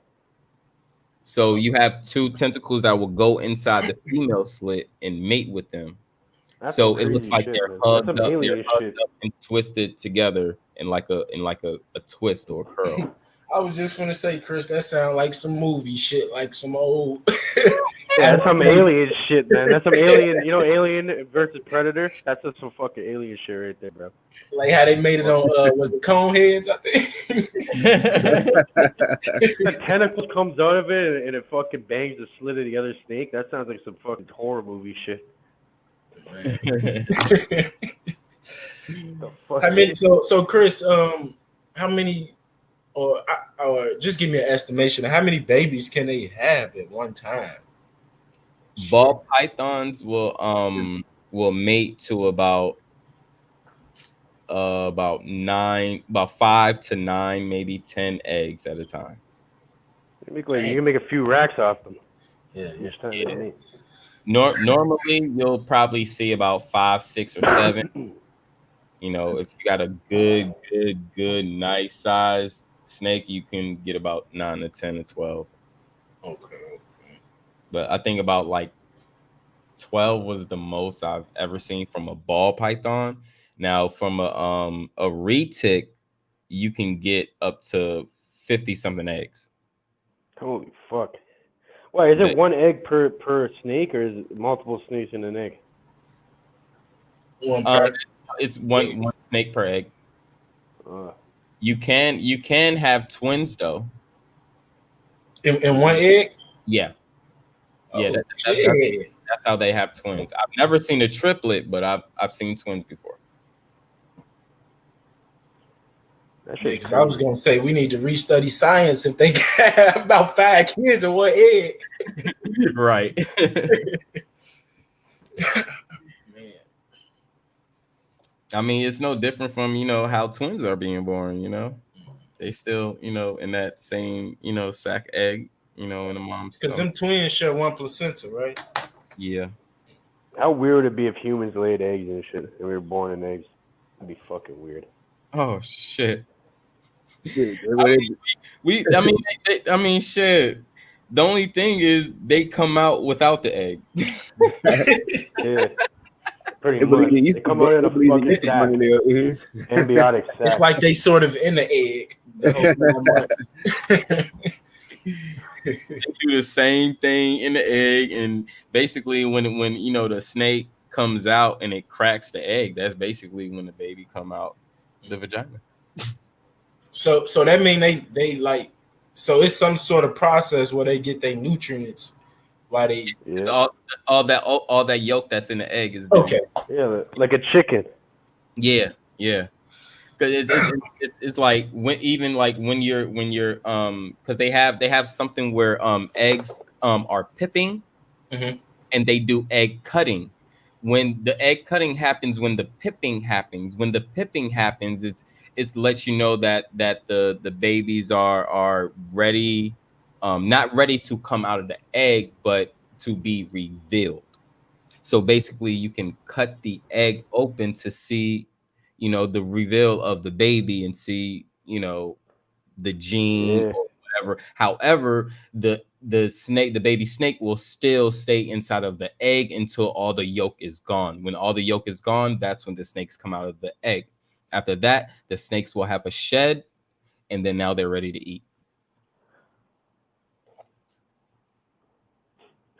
So you have two tentacles that will go inside the female slit and mate with them. That's so it looks like shit, they're man. hugged That's up, some alien shit. and twisted together in like a twist or a curl. I was just gonna say, Chris, that sounds like some movie shit, like some old. That's some alien shit, man. That's some alien. You know, Alien versus Predator. That's just some fucking alien shit right there, bro. Like how they made it on was the Coneheads, I think. The tentacle comes out of it and it fucking bangs the slit of the other snake. That sounds like some fucking horror movie shit. I mean, so Chris, how many, or just give me an estimation of how many babies can they have at one time? Ball pythons will mate to about 5 to 9, maybe 10 eggs at a time. You can make a few racks off them. Yeah. Normally, you'll probably see about 5, 6, or 7. You know, if you got a good, nice size snake, you can get about 9 to 10 to 12. Okay. But I think about like 12 was the most I've ever seen from a ball python. Now, from a retic, you can get up to 50-something eggs. Holy fuck! Why is it one egg per snake, or is it multiple snakes in an egg? It's one snake per egg. You can have twins though. In one egg? Yeah. Yeah. That's how they have twins. I've never seen a triplet, but I've seen twins before. I was gonna say we need to restudy science if they have about 5 kids in one egg. Right. Man. I mean, it's no different from, how twins are being born, They still, in that same, sac egg, in the mom's because them twins share one placenta, right? Yeah. How weird would it be if humans laid eggs and shit and we were born in eggs? That'd be fucking weird. Oh shit. Shit, I mean, shit. The only thing is they come out without the egg. Yeah, pretty They believe much. in They come out in a fucking Easter sack, bunny there. Mhm. ambiotic It's sack. like they sort of in the egg the whole 9 months. They do the same thing in the egg, and basically when you know the snake comes out and it cracks the egg, that's basically when the baby come out the vagina. So that mean they like, so it's some sort of process where they get their nutrients while they It's Yeah, all that yolk that's in the egg is okay. yeah, like a chicken. Yeah, yeah. Because it's like when you're because they have something where eggs are pipping, Mhm. and they do egg cutting. When the egg cutting happens, when the pipping happens, it's lets you know that the babies are ready, not ready to come out of the egg, but to be revealed. So basically, you can cut the egg open to see, you know, the reveal of the baby and see, you know, the gene Yeah, or whatever. However, the baby snake will still stay inside of the egg until all the yolk is gone. When all the yolk is gone, that's when the snakes come out of the egg. After that, the snakes will have a shed, and then now they're ready to eat.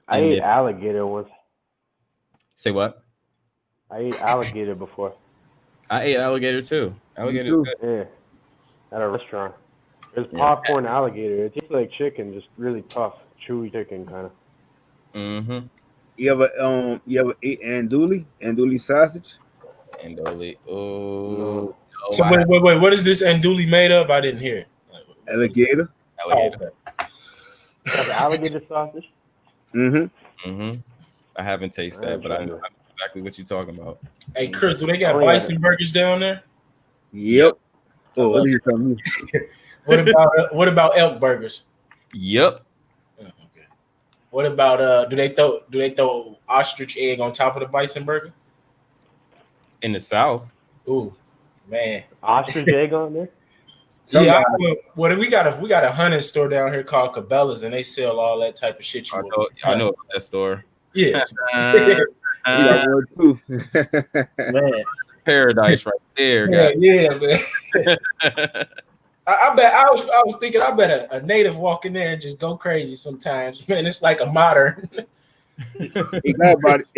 I And ate if alligator once. say what? I ate alligator before. I ate alligator too. Alligator's too. good. Yeah, at a restaurant. There's Yeah. popcorn alligator. It tastes like chicken, just really tough, chewy chicken kind of. Mm-hmm. You ever ate andouille sausage? Andoli. Oh, No, no, So I have wait. What is this andouille made of? I didn't hear. What is it? Alligator. Oh, alligator. okay. like alligator sausage. Mm-hmm. Mm-hmm. I haven't tasted I that, haven't but I tried know it. exactly what you're talking about. Hey, Chris, do they got Only had bison burgers down there? Yep. I Oh, love let me tell you. What about elk burgers? Yep. Okay. What about do they throw ostrich egg on top of the bison burger? In the South. Ooh, man. Ostrich egg on there. Yeah, Somebody. we got a hunting store down here called Cabela's, and they sell all that type of shit you want. I know about that store. Yes, We got one too. man. Paradise right there, Yeah, guys. yeah, man. I bet I was thinking I bet a native walk in there and just go crazy sometimes. Man, it's like a modern. It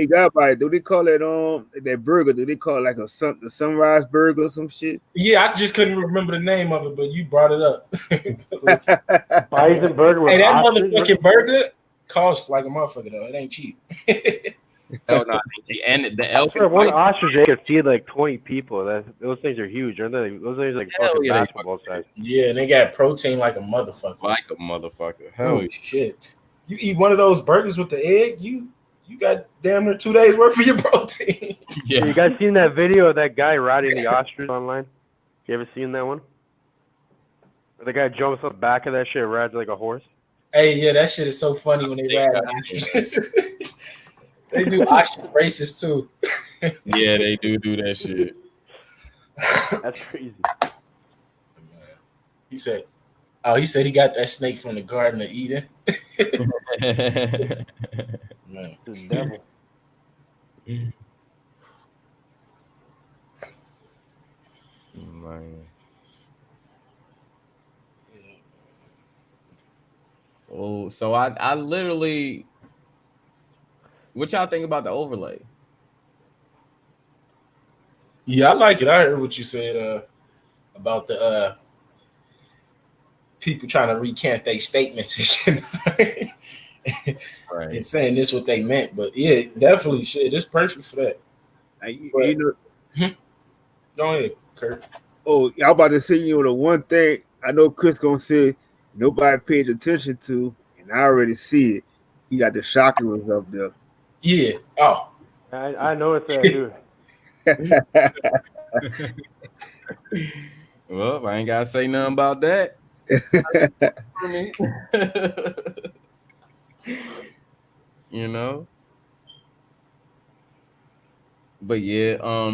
got about it. Do they call it that burger? Do they call it like the sunrise burger or some shit? Yeah, I just couldn't remember the name of it, but you brought it up. Bison burger with Hey, that ostrich. motherfucking burger costs like a motherfucker though. It ain't cheap. Hell no, and the I elk swear, and one bison. ostrich egg could feed like 20 people. Those things are huge, aren't they? Those things are like Hell fucking yeah, they basketball size. Yeah, and they got protein like a motherfucker. Like a motherfucker. Hell Oh yeah. shit! You eat one of those burgers with the egg, you got damn near 2 days worth of your protein. Yeah. You guys seen that video of that guy riding the ostrich online? You ever seen that one? Where the guy jumps on the back of that shit and rides like a horse? Hey, yeah, that shit is so funny when they ride an ostrich. They do ostrich races too. Yeah, they do that shit. That's crazy. He said he got that snake from the Garden of Eden. Man. It's the devil. Man. Oh, so I literally, what y'all think about the overlay? Yeah, I like it. I heard what you said about the people trying to recant their statements and shit. Right. And saying this what they meant. But yeah, definitely shit. It's perfect for that. You know, Go ahead, Kurt. oh, y'all about to say, the one thing I know Chris gonna say nobody paid attention to, and I already see it. He got the chakras up there. Yeah. Oh. I noticed that too. Well, I ain't gotta say nothing about that. You know. But yeah, I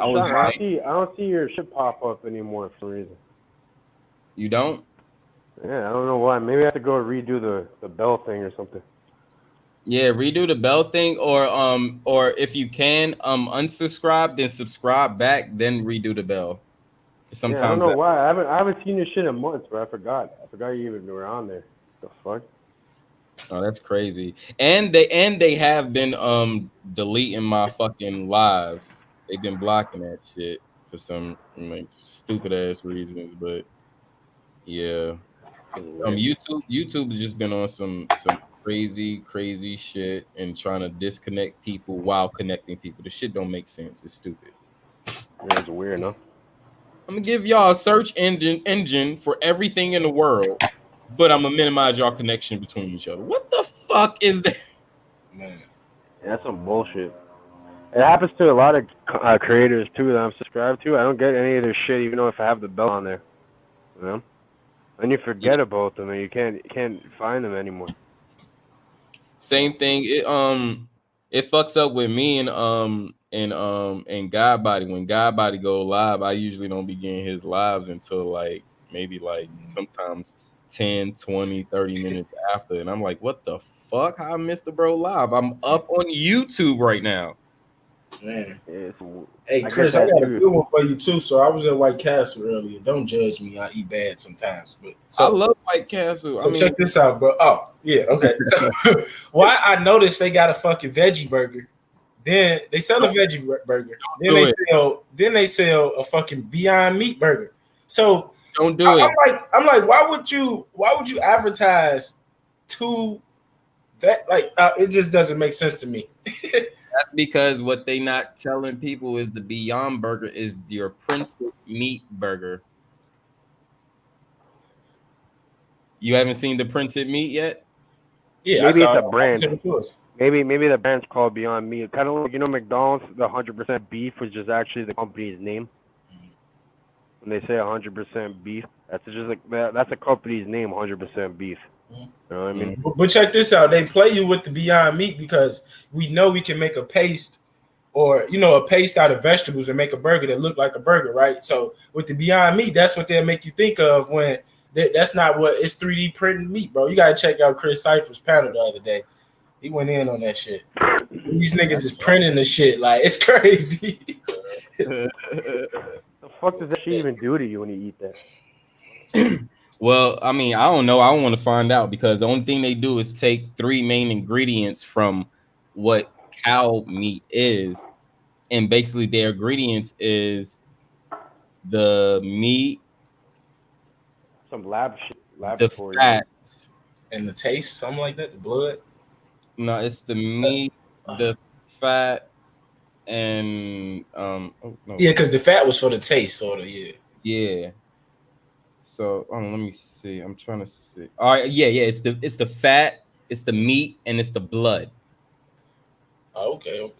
was Sean, like, I don't see your shit pop up anymore for some reason. you don't? Yeah, I don't know why. Maybe I have to go redo the bell thing or something. Yeah, redo the bell thing, or if you can, unsubscribe, then subscribe back, then redo the bell. Yeah, I don't Sometimes know that. why. I haven't seen this shit in months, bro. I forgot. I forgot you even were on there. The fuck? Oh, that's crazy. And they have been deleting my fucking lives. They've been blocking that shit for some like stupid ass reasons, but yeah. Weird. YouTube has just been on some crazy shit and trying to disconnect people while connecting people. The shit don't make sense. It's stupid. Yeah, it's weird, no? I'm gonna give y'all a search engine for everything in the world, but I'm gonna minimize y'all connection between each other. What the fuck is that? Man. Yeah, that's some bullshit. It happens to a lot of creators too that I'm subscribed to. I don't get any of their shit, even though if I have the bell on there. You know? Then you forget about them and you can't find them anymore. Same thing. It fucks up with me and God Body. When God Body go live, I usually don't begin his lives until like maybe like sometimes 10, 20, 30 minutes after. And I'm like, what the fuck? How I missed the bro live? I'm up on YouTube right now. Man. It's, Hey, Chris, I got a good one for you too. So I was at White Castle earlier. Don't judge me. I eat bad sometimes, but I love White Castle. So check this out, bro. Oh, yeah, okay. So, why I noticed they got a fucking veggie burger. Then they sell a veggie burger. Then they sell a fucking Beyond Meat burger. So don't do it. I'm like, why would you advertise to that? Like, it just doesn't make sense to me. That's because what they not telling people is the Beyond Burger is your printed meat burger. You haven't seen the printed meat yet? Yeah, maybe it's a brand. Maybe the brand's called Beyond Meat. Kind of like, you know, McDonald's, the 100% beef, which is actually the company's name. When they say 100% beef, that's just like that's a company's name, 100% beef. You know what I mean? But check this out. They play you with the Beyond Meat because we know we can make a paste or, you know, a paste out of vegetables and make a burger that look like a burger, right? So with the Beyond Meat, that's what they'll make you think of when that's not what it's 3D printing meat, bro. You got to check out Chris Cypher's panel the other day. He went in on that shit. These niggas is printing the shit. Like, it's crazy. The fuck does that shit even do to you when you eat that? Well, I mean, I don't know. I don't want to find out because the only thing they do is take 3 main ingredients from what cow meat is. And basically their ingredients is the meat, some lab shit, the fat, and the taste, something like that, the blood. No, it's the meat, the fat, and no. Yeah, because the fat was for the taste, sort of. Yeah. So let me see. I'm trying to see. All right, yeah. It's the fat, it's the meat, and it's the blood. Oh, okay.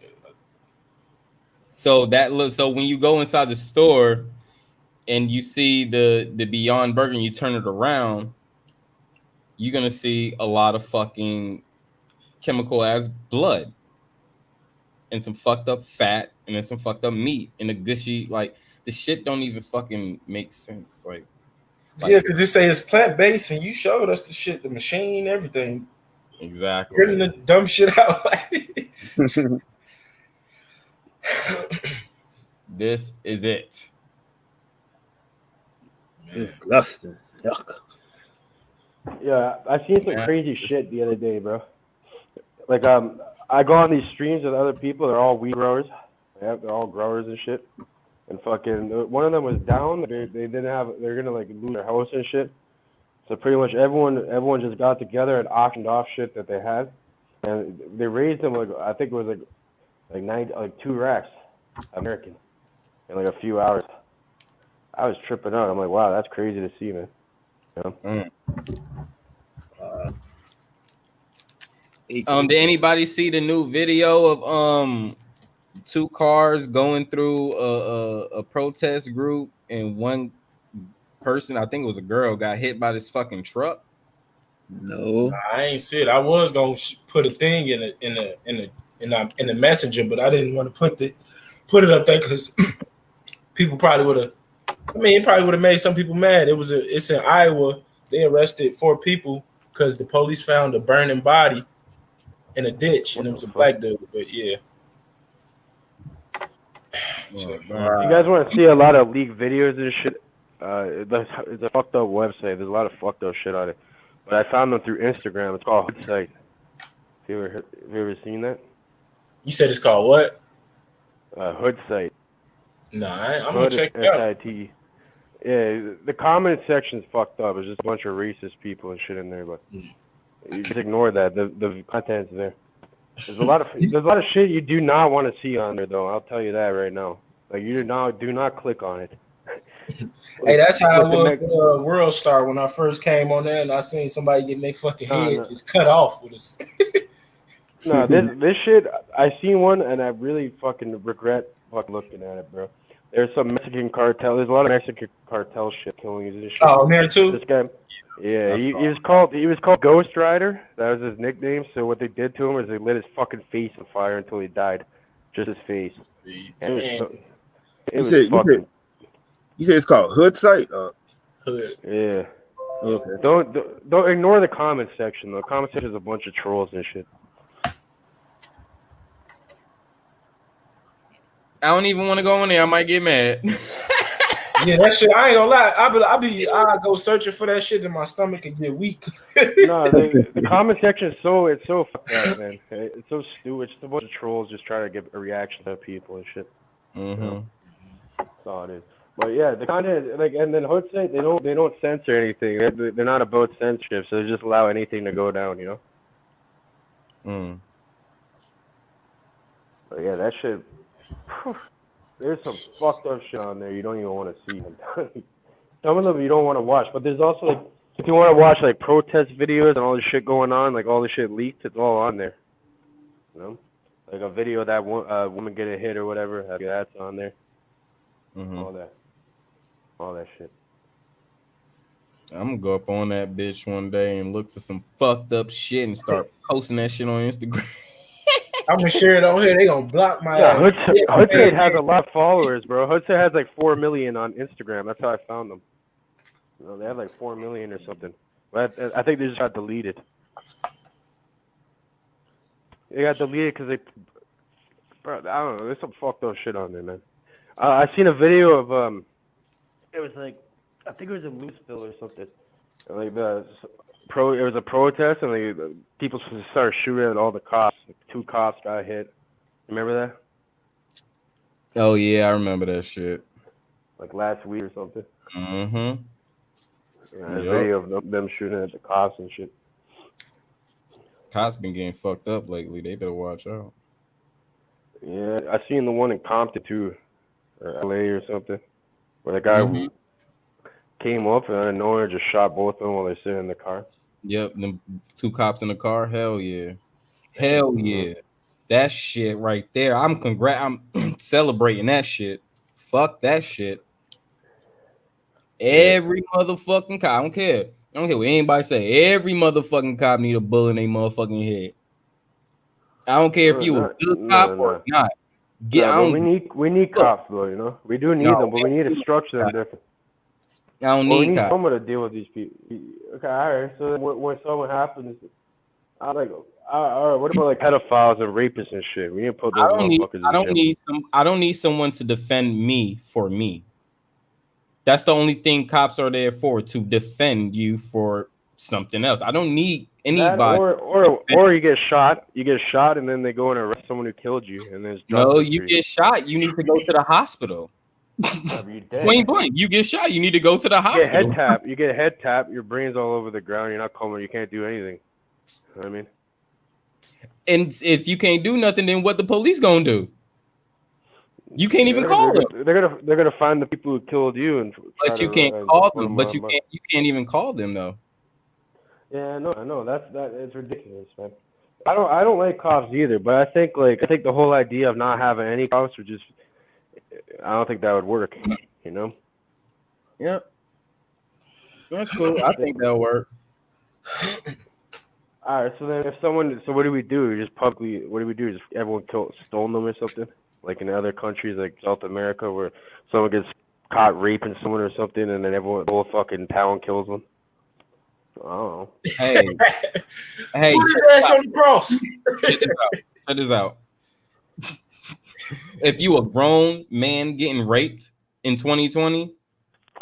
So when you go inside the store and you see the Beyond Burger and you turn it around, you're gonna see a lot of fucking chemical as blood and some fucked up fat and then some fucked up meat and a gushy, like the shit don't even fucking make sense. Like yeah, because they say it's plant-based and you showed us the shit, the machine, everything. Exactly. Printing the dumb shit out. This is it. Disgusting. Yuck. Yeah, I seen some crazy shit the other day, bro. Like, I go on these streams with other people. They're all weed growers. They're all growers and shit. And fucking, one of them was down. They didn't have. They're gonna like lose their house and shit. So pretty much everyone just got together and auctioned off shit that they had, and they raised them like I think it was like 2 racks American in like a few hours. I was tripping out. I'm like, wow, that's crazy to see, man. You know? Did anybody see the new video of 2 cars going through a protest group and one person, I think it was a girl, got hit by this fucking truck? No, I ain't see it. I was gonna put a thing in the messenger, but I didn't want to put it up there because people probably would have. I mean, it probably would have made some people mad. It's in Iowa. They arrested 4 people because the police found a burning body in a ditch, and it was a black dude. But yeah. Oh, You guys want to see a lot of leaked videos and shit? It's a fucked up website. There's a lot of fucked up shit on it. But I found them through Instagram. It's called Hood. Have you ever seen that? You said it's called what? Hood site. Nah, I'm gonna check it out. SIT. Yeah, the comment section's fucked up. There's just a bunch of racist people and shit in there, but you just ignore that. The content's there. There's a lot of shit you do not want to see on there, though. I'll tell you that right now. Like, you do not click on it. Hey, that's how I was with World Star when I first came on there, and I seen somebody getting their fucking head just cut off with a. No, this shit. I seen one, and I really fucking regret fucking looking at it, bro. There's some Mexican cartel. There's a lot of Mexican cartel shit killings and shit. Oh, there too. This guy. Yeah, he was called Ghost Rider. That was his nickname. So what they did to him is they lit his fucking face on fire until he died, just his face. You said it's called Hood site. Hood. Yeah. Okay. Don't ignore the comment section though. Comment section is a bunch of trolls and shit. I don't even want to go in there. I might get mad. Yeah, that shit. I ain't gonna lie. I go searching for that shit, and my stomach can get weak. No, the comment section is so fucked up, man. It's so stupid. It's just a bunch of trolls just trying to get a reaction to people and shit. Mm-hmm. You know? That's all it is. But yeah, the content, like, and then Hood site, they don't censor anything. They're not about censorship, so they just allow anything to go down, you know. But yeah, that shit. There's some fucked up shit on there you don't even want to see. Some of them you don't want to watch, but there's also, like, if you want to watch like protest videos and all this shit going on, like all this shit leaked, it's all on there. You know, like a video of that woman getting hit or whatever, that's on there. Mm-hmm. All that shit. I'm gonna go up on that bitch one day and look for some fucked up shit and start posting that shit on Instagram. I'm gonna share it on here. They gonna block my ass. Hudson has a lot of followers, bro. Hudson has like 4 million on Instagram. That's how I found them. You know, they have like 4 million or something. But I think they just got deleted. They got deleted because they, bro, I don't know. There's some fucked up shit on there, man. I seen a video of it was like, I think it was in Louisville or something. Like it was a protest, and people started shooting at all the cops. Like 2 cops got hit. Remember that? Oh yeah, I remember that shit. Like last week or something. Mm-hmm. Yeah, a video of them shooting at the cops and shit. Cops been getting fucked up lately. They better watch out. Yeah, I seen the one in Compton too, or LA or something, where the guy came up and out of nowhere just shot both of them while they're sitting in the car. Yep, them 2 cops in the car. Hell yeah. Hell yeah. That shit right there. I'm celebrating that shit. Fuck that shit. Every motherfucking cop. I don't care what anybody say. Every motherfucking cop need a bullet in their motherfucking head. I don't care if you a good cop or not. We need cops though, you know. We do need them, but we need to structure them different. I don't need cops. Someone to deal with these people. Okay, all right. So when someone happens, I'm like, all right. What about like pedophiles and rapists and shit? We need to put those motherfuckers in jail. I don't need someone to defend me for me. That's the only thing cops are there for, to defend you for something else. I don't need anybody. Or you get shot. You get shot, and then they go and arrest someone who killed you, and then you get shot. You need to go to the hospital. Point blank, you get shot. You need to go to the hospital. You get a head tap. Your brain's all over the ground. You're not comatose. You can't do anything. You know what I mean? And if you can't do nothing, then what the police gonna do? You can't even call them. They're gonna find the people who killed you, and but you can't call them. But you can't even call them though. Yeah, I know. That's it's ridiculous, man. I don't like cops either, but I think the whole idea of not having any cops would just, I don't think that would work. You know? Yep. That's cool. I think that'll work. All right. So then, so what do we do? Just publicly, what do we do? Just everyone stone them or something? Like in other countries, like South America, where someone gets caught raping someone or something, and then the whole fucking town kills them. I don't know. Hey, hey, Put his ass on the cross. check this out. If you a grown man getting raped in 2020,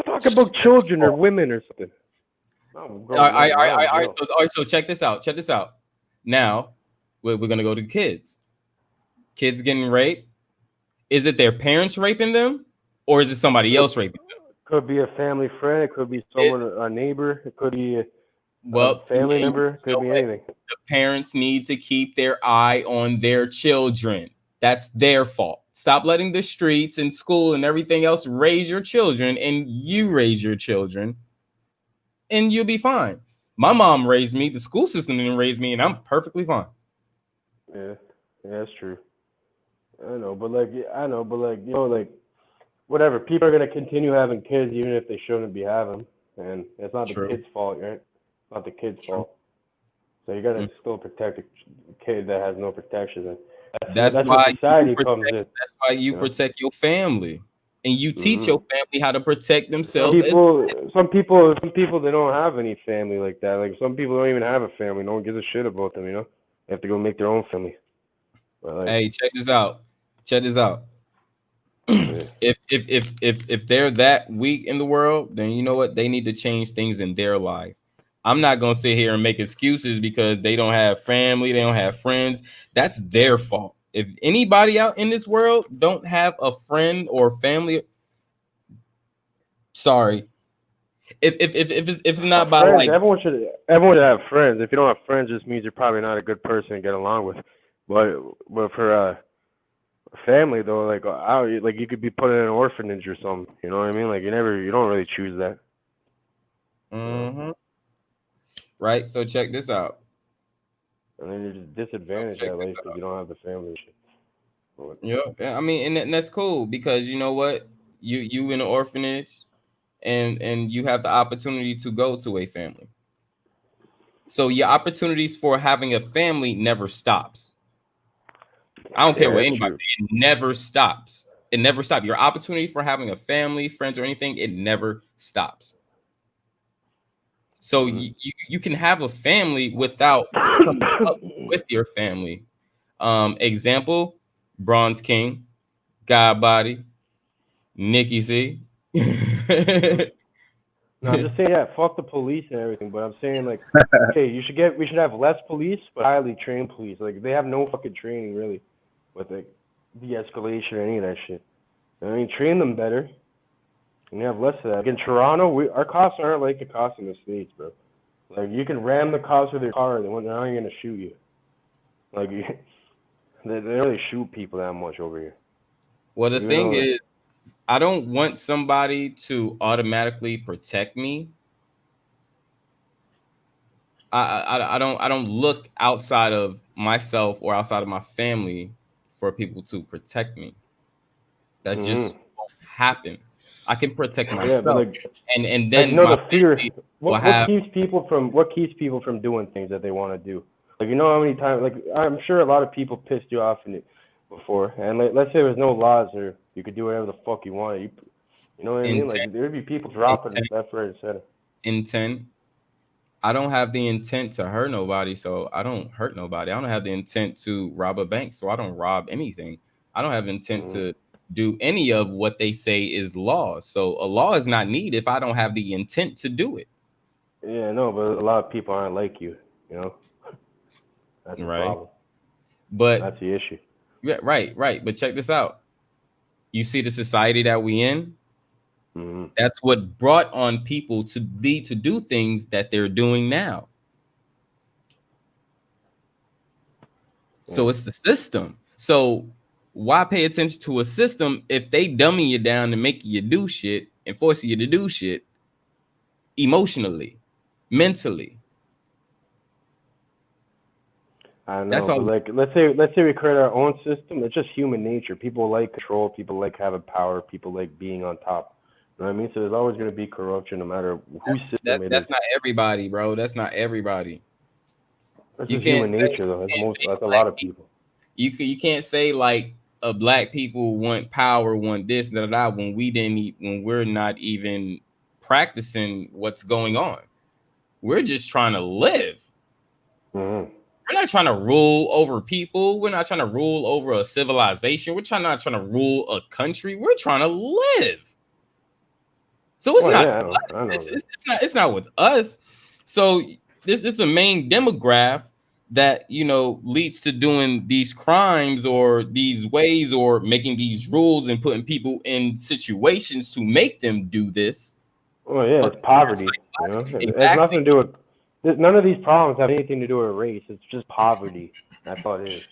Talk about children or women or something. all right, so check this out. Check this out. Now, we're gonna go to kids. Kids getting raped. Is it their parents raping them, or is it somebody else raping them? Could be a family friend. It could be someone, a neighbor. It could be a family member. It could be anything. The parents need to keep their eye on their children. That's their fault. Stop letting the streets and school and everything else raise your children, and you raise your children, and you'll be fine. My mom raised me. The school system didn't raise me, and I'm perfectly fine. Yeah, that's true. I know, but whatever. People are gonna continue having kids even if they shouldn't be having them, and it's not the kid's fault, right? It's not the kid's fault. So you gotta still protect a kid that has no protection. That's why society comes in. That's why you protect your family, and you teach your family how to protect themselves. Some people, they don't have any family like that. Like some people don't even have a family. No one gives a shit about them. They have to go make their own family. But hey, check this out. If they're that weak in the world, then you know what? They need to change things in their life. I'm not gonna sit here and make excuses because they don't have family, they don't have friends. That's their fault. If anybody out in this world don't have a friend or family, sorry. If it's not by friends, like everyone should have friends. If you don't have friends, it just means you're probably not a good person to get along with. But for family though, like you could be put in an orphanage or something. You know what I mean? Like you don't really choose that. Mm-hmm. Right. So check this out. And then you're just disadvantaged at least if you don't have the family shit. Yeah. I mean, and that's cool because you know what? You in an orphanage, and you have the opportunity to go to a family. So your opportunities for having a family never stops. I don't care what anybody says. It never stops. It never stops. Your opportunity for having a family, friends, or anything, it never stops. So you can have a family without coming up with your family. Example, Bronze King, God Body, NickiC. No, I'm just saying, fuck the police and everything, but I'm saying like, okay, we should have less police, but highly trained police. Like they have no fucking training really with like de-escalation or any of that shit. I mean, train them better. And you have less of that. Like in Toronto, our cops aren't like the cops in the States, bro. Like you can ram the cops with your car, they're not gonna shoot you. Like they don't really shoot people that much over here. Well, the thing is, I don't want somebody to automatically protect me. I don't look outside of myself or outside of my family for people to protect me. That just won't happen. I can protect myself, and then the fear. What keeps people from doing things that they want to do? Like how many times? Like I'm sure a lot of people pissed you off before, and let's say there's no laws or you could do whatever the fuck you want. You know what I mean? Like there'd be people dropping left, right, and center. Intent. I don't have the intent to hurt nobody, so I don't hurt nobody. I don't have the intent to rob a bank, so I don't rob anything. I don't have intent to do any of what they say is law. So a law is not needed if I don't have the intent to do it. Yeah, no, but a lot of people aren't like you, That's the problem. But that's the issue. Yeah, right. But check this out. You see the society that we in? That's what brought on people to do things that they're doing now. So it's the system. So why pay attention to a system if they dummy you down and make you do shit and force you to do shit emotionally, mentally? I know. That's all. Like, let's say we create our own system. It's just human nature. People like control. People like having power. People like being on top. You know what I mean? So there's always going to be corruption, no matter whose system it is. That's not everybody, bro. That's not everybody. That's just human nature, though. That's a lot of people. You can't say like black people want power, want this, that, when we're not even practicing what's going on. We're just trying to live. Mm-hmm. We're not trying to rule over people. We're not trying to rule over a civilization. We're not trying to rule a country. We're trying to live. So it's not. Yeah, I know It's not with us. So this is the main demographic that leads to doing these crimes or these ways or making these rules and putting people in situations to make them do this. Well, yeah, it's poverty. You know, it has nothing to do with. None of these problems have anything to do with race. It's just poverty. That's all it is.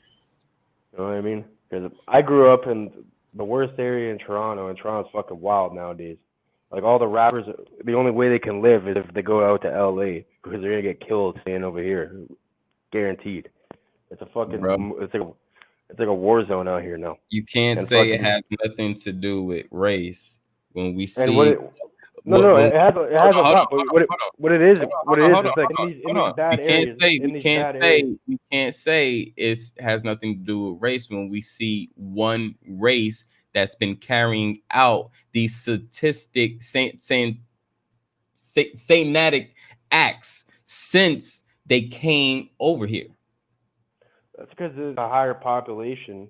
You know what I mean? Because I grew up in the worst area in Toronto, and Toronto's fucking wild nowadays. Like all the rappers, the only way they can live is if they go out to LA because they're gonna get killed staying over here, guaranteed. It's a fucking, it's like a war zone out here now. You can't say it has nothing to do with race when we see. And it has a lot. What it is, like in these bad areas. We can't say it has nothing to do with race when we see one race that's been carrying out these satanic acts since they came over here. That's because there's a higher population.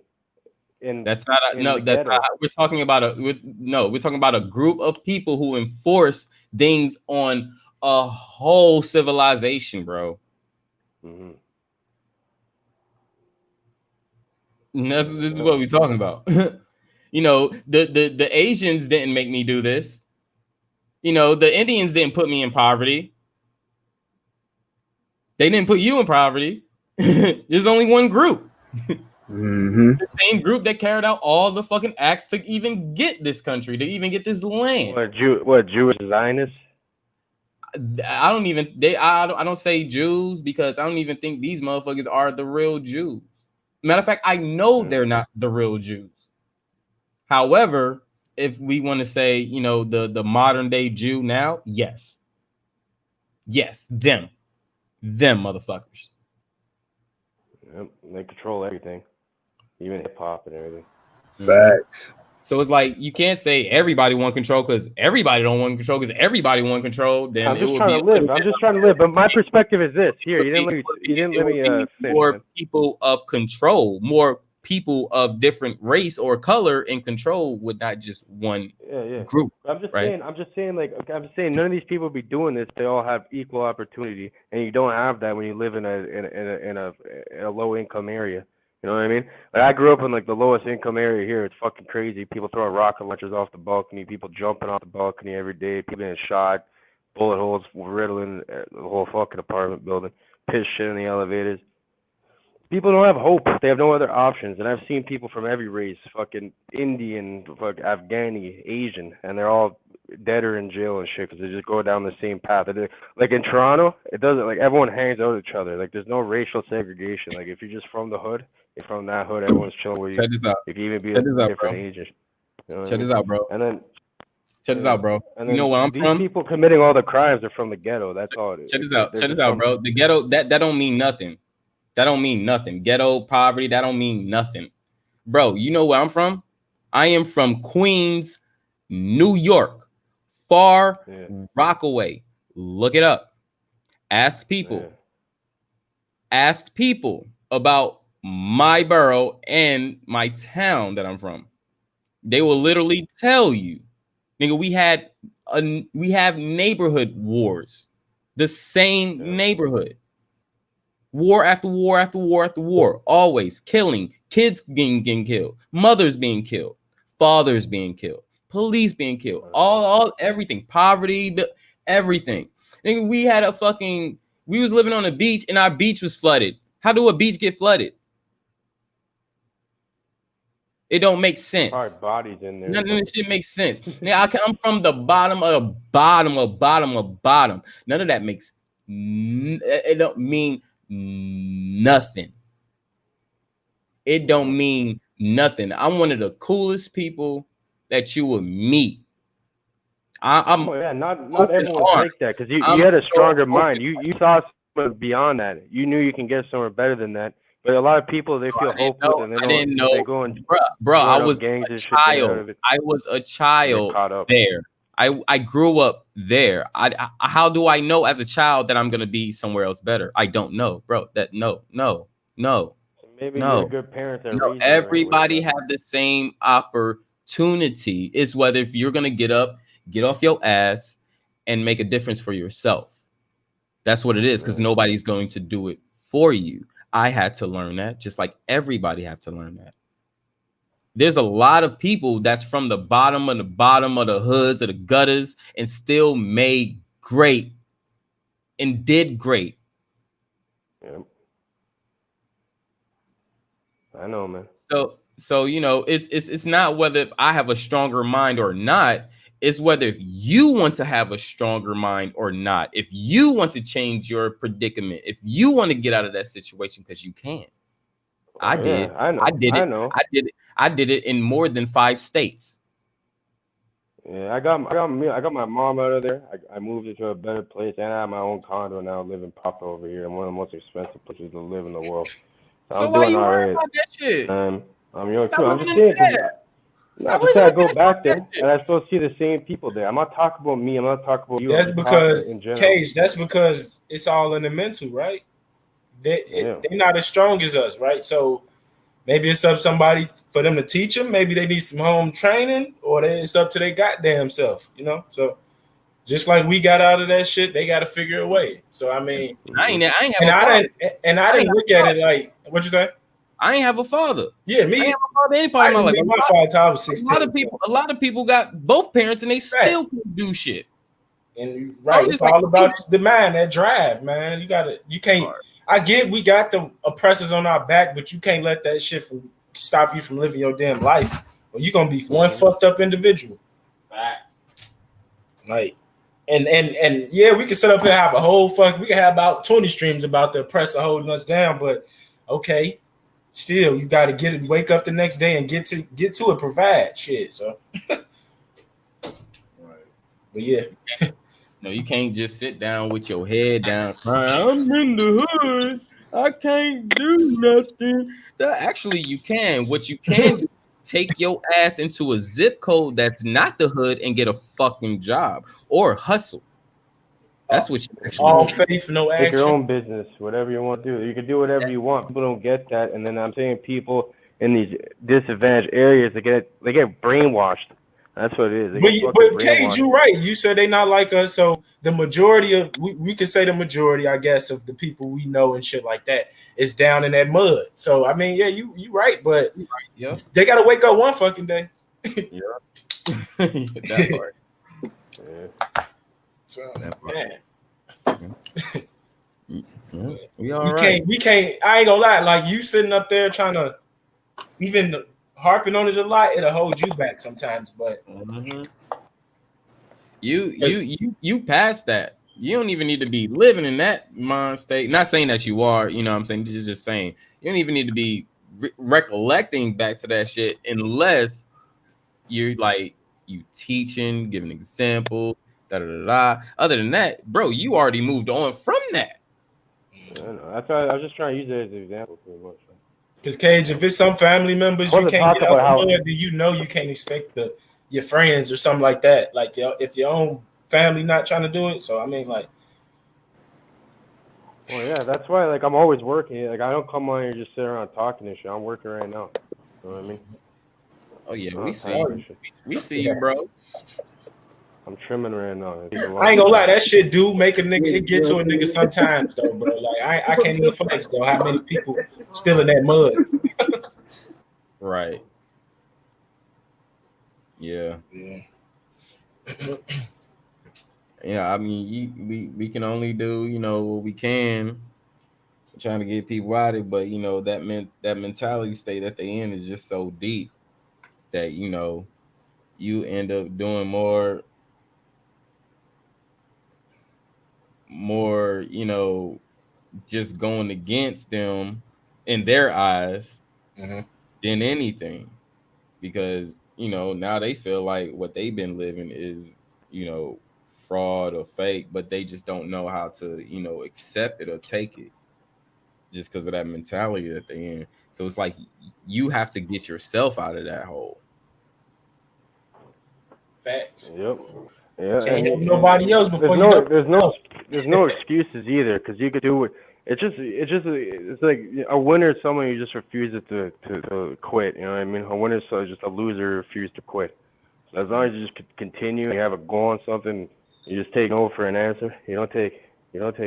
We're talking about a group of people who enforce things on a whole civilization, bro. Mm-hmm. And this is what we're talking about. The Asians didn't make me do this. The Indians didn't put me in poverty. They didn't put you in poverty. There's only one group. Mm-hmm. The same group that carried out all the fucking acts to even get this country, to even get this land. What Jewish Zionists? I don't say Jews because I don't even think these motherfuckers are the real Jews. Matter of fact, I know they're not the real Jews. However, if we want to say, the modern day Jew now, yes, them motherfuckers. Yep, they control everything, even hip hop and everything. Facts. So it's like you can't say everybody want control because everybody don't want control because everybody want control. Then I'm just trying to live. But my perspective is this. Here, you didn't let me more people of control, more people of different race or color in control with not just one group. I'm just saying none of these people be doing this. They all have equal opportunity, and you don't have that when you live in a low income area. You know what I mean? Like I grew up in like the lowest income area here. It's fucking crazy. People throwing rocket launchers off the balcony. People jumping off the balcony every day. People getting shot. Bullet holes riddling the whole fucking apartment building. Piss shit in the elevators. People don't have hope. They have no other options. And I've seen people from every race, fucking Indian, fucking Afghani, Asian, and they're all dead or in jail and shit because they just go down the same path. Like in Toronto, it doesn't, like everyone hangs out with each other. Like there's no racial segregation. Like if you're just from the hood, you're from that hood, everyone's chilling with you. Check this out. If you even be a different age. You know check this out, bro. And then check this out, bro. You know where I'm from? These people committing all the crimes are from the ghetto. That's all it is. Check this out. Check this out, bro. The ghetto, that don't mean nothing. That don't mean nothing. Ghetto, poverty, that don't mean nothing. Bro, you know where I'm from? I am from Queens, New York. Far Rockaway. Look it up. Ask people. Yeah. Ask people about my borough and my town that I'm from. They will literally tell you, nigga, we have neighborhood wars. The same neighborhood. War after war after war after war. Always killing. Kids getting killed. Mothers being killed. Fathers being killed. Police being killed. All everything. Poverty, everything. Nigga, we was living on a beach and our beach was flooded. How do a beach get flooded? It don't make sense. Hard bodies in there. None of this shit makes sense. Now I'm from the bottom of bottom. None of that makes it don't mean nothing. It don't mean nothing. I'm one of the coolest people that you will meet. Not everyone takes that because you had a stronger mind. You saw something beyond that. You knew you can get somewhere better than that. But a lot of people, they feel hopeless and they didn't know. They go and bro, I was a child. I was a child there. I grew up there. How do I know as a child that I'm gonna be somewhere else better? I don't know, bro. No. Maybe your good parents that raised you the right way. Everybody have the same opportunity. It's whether if you're gonna get up, get off your ass, and make a difference for yourself. That's what it is, because nobody's going to do it for you. I had to learn that, just like everybody have to learn that. There's a lot of people that's from the bottom of the hoods of the gutters and still made great and did great. Yep. I know, man. So you know, it's not whether I have a stronger mind or not. It's whether if you want to have a stronger mind or not. If you want to change your predicament, if you want to get out of that situation, because you can. I did. I know. I did it in more than 5 states. Yeah, I got my mom out of there. I moved into a better place, and I have my own condo now. Live in Papa over here, and one of the most expensive places to live in the world. So why you worried about that shit? I'm young too. I'm just saying. Not to say I go back there and I still see the same people there. I'm not talking about me. I'm not talking about you. That's because Cage. That's because it's all in the mental, right? They're not as strong as us, right? So maybe it's up to somebody for them to teach them. Maybe they need some home training, or it's up to their goddamn self, you know. So just like we got out of that shit, they got to figure a way. So I mean, I didn't look at it like what you say. I ain't have a father. Yeah, me. I ain't have a father any part of my life. My father till I was 16. A lot of people got both parents and they still can't do shit. And it's all about the mind, that drive, man. You can't. I get we got the oppressors on our back, but you can't let that shit stop you from living your damn life. Or you're gonna be one fucked up individual. Facts. Like, and yeah, we can sit up here and have a whole we can have about 20 streams about the oppressor holding us down, but okay. Still, you got to wake up the next day and get to it, provide shit. So, right. But yeah, no, you can't just sit down with your head down crying. I'm in the hood. I can't do nothing. Actually, you can. What you can do, take your ass into a zip code that's not the hood and get a fucking job or hustle. That's what you actually all faith, no action. Make your own business, whatever you want to do. You can do whatever you want. People don't get that, and then I'm saying people in these disadvantaged areas they get brainwashed. That's what it is. But Cage, you're right. You said they not like us, so the majority of we could say the majority, I guess, of the people we know and shit like that is down in that mud. So I mean, yeah, you right, but they gotta wake up one fucking day. Yeah, that part. Yeah. So, we can't. I ain't gonna lie. Like you sitting up there trying to even harping on it a lot, it'll hold you back sometimes. But you past that. You don't even need to be living in that mind state. Not saying that you are. You know what I'm saying? Just saying you don't even need to be recollecting back to that shit unless you're like you teaching, giving example. Other than that, bro, you already moved on from that. That's why I was just trying to use it as an example, pretty much. Because Cage, if it's some family members you can't get out of the mud, you know you can't expect your friends or something like that. Like if your own family not trying to do it. So I mean, like, well, yeah, that's why like I'm always working. Like I don't come on here and just sit around talking and shit. I'm working right now. You know what I mean? Oh yeah, we see you. We see you, bro. I'm trimming right now. I ain't gonna lie, that shit do make a nigga. It get to a nigga sometimes though, bro. Like I can't even flex though. How many people still in that mud? Right. Yeah. Yeah. I mean, we can only do what we can, trying to get people out of it. But that mentality state at the end is just so deep that you end up doing more just going against them in their eyes than anything, because now they feel like what they've been living is fraud or fake, but they just don't know how to accept it or take it just because of that mentality that they're in. So it's like you have to get yourself out of that hole. Facts. Yep. Yeah, Can't help nobody else before you help yourself. there's no excuses either, because you could do it. It's like a winner is someone who just refuses to quit. You know what I mean? A winner is just a loser who refuses to quit. So as long as you just continue, you have a goal on something, you just take no for an answer. You don't take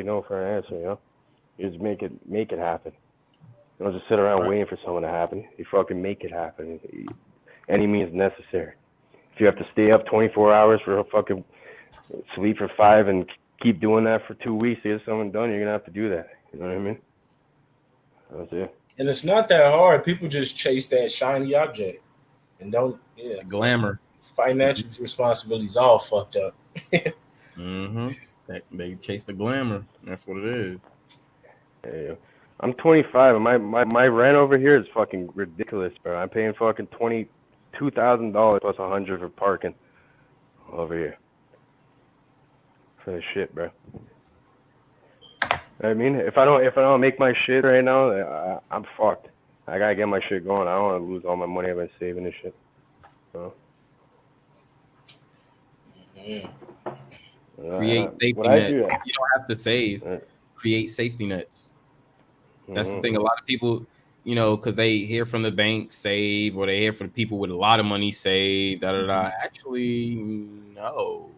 no for an answer. You know, you just make it happen. You don't just sit around waiting for someone to happen. You fucking make it happen. Any means necessary. If you have to stay up 24 hours for a fucking sleep for 5 and keep doing that for 2 weeks to get something done, you're gonna have to do that. You know what I mean? That's it. And it's not that hard. People just chase that shiny object and don't. Yeah, Glamour. Financial responsibilities all fucked up. Mm-hmm. They chase the glamour. That's what it is. Yeah. I'm 25 and my rent over here is fucking ridiculous, bro. I'm paying fucking $22,000 plus $100 for parking over here. For the shit, bro. I mean, if I don't make my shit right now, I'm fucked. I gotta get my shit going. I don't want to lose all my money I've been saving and shit. So. Create safety nets. You don't have to save. Create safety nets. That's the thing. A lot of people, because they hear from the bank save, or they hear from the people with a lot of money save. Actually, no.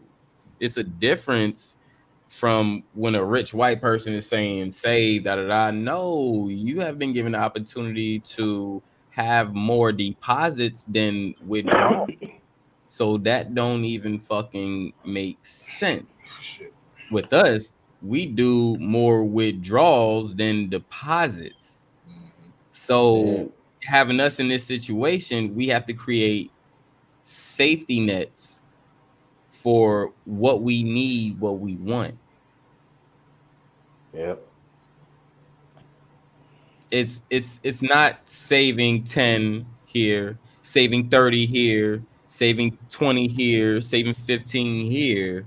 It's a difference from when a rich white person is saying save. No, you have been given the opportunity to have more deposits than withdrawal. So that don't even fucking make sense. With us, we do more withdrawals than deposits. So having us in this situation, we have to create safety nets for what we need, what we want. Yep. It's not saving 10 here, saving 30 here, saving 20 here, saving 15 here.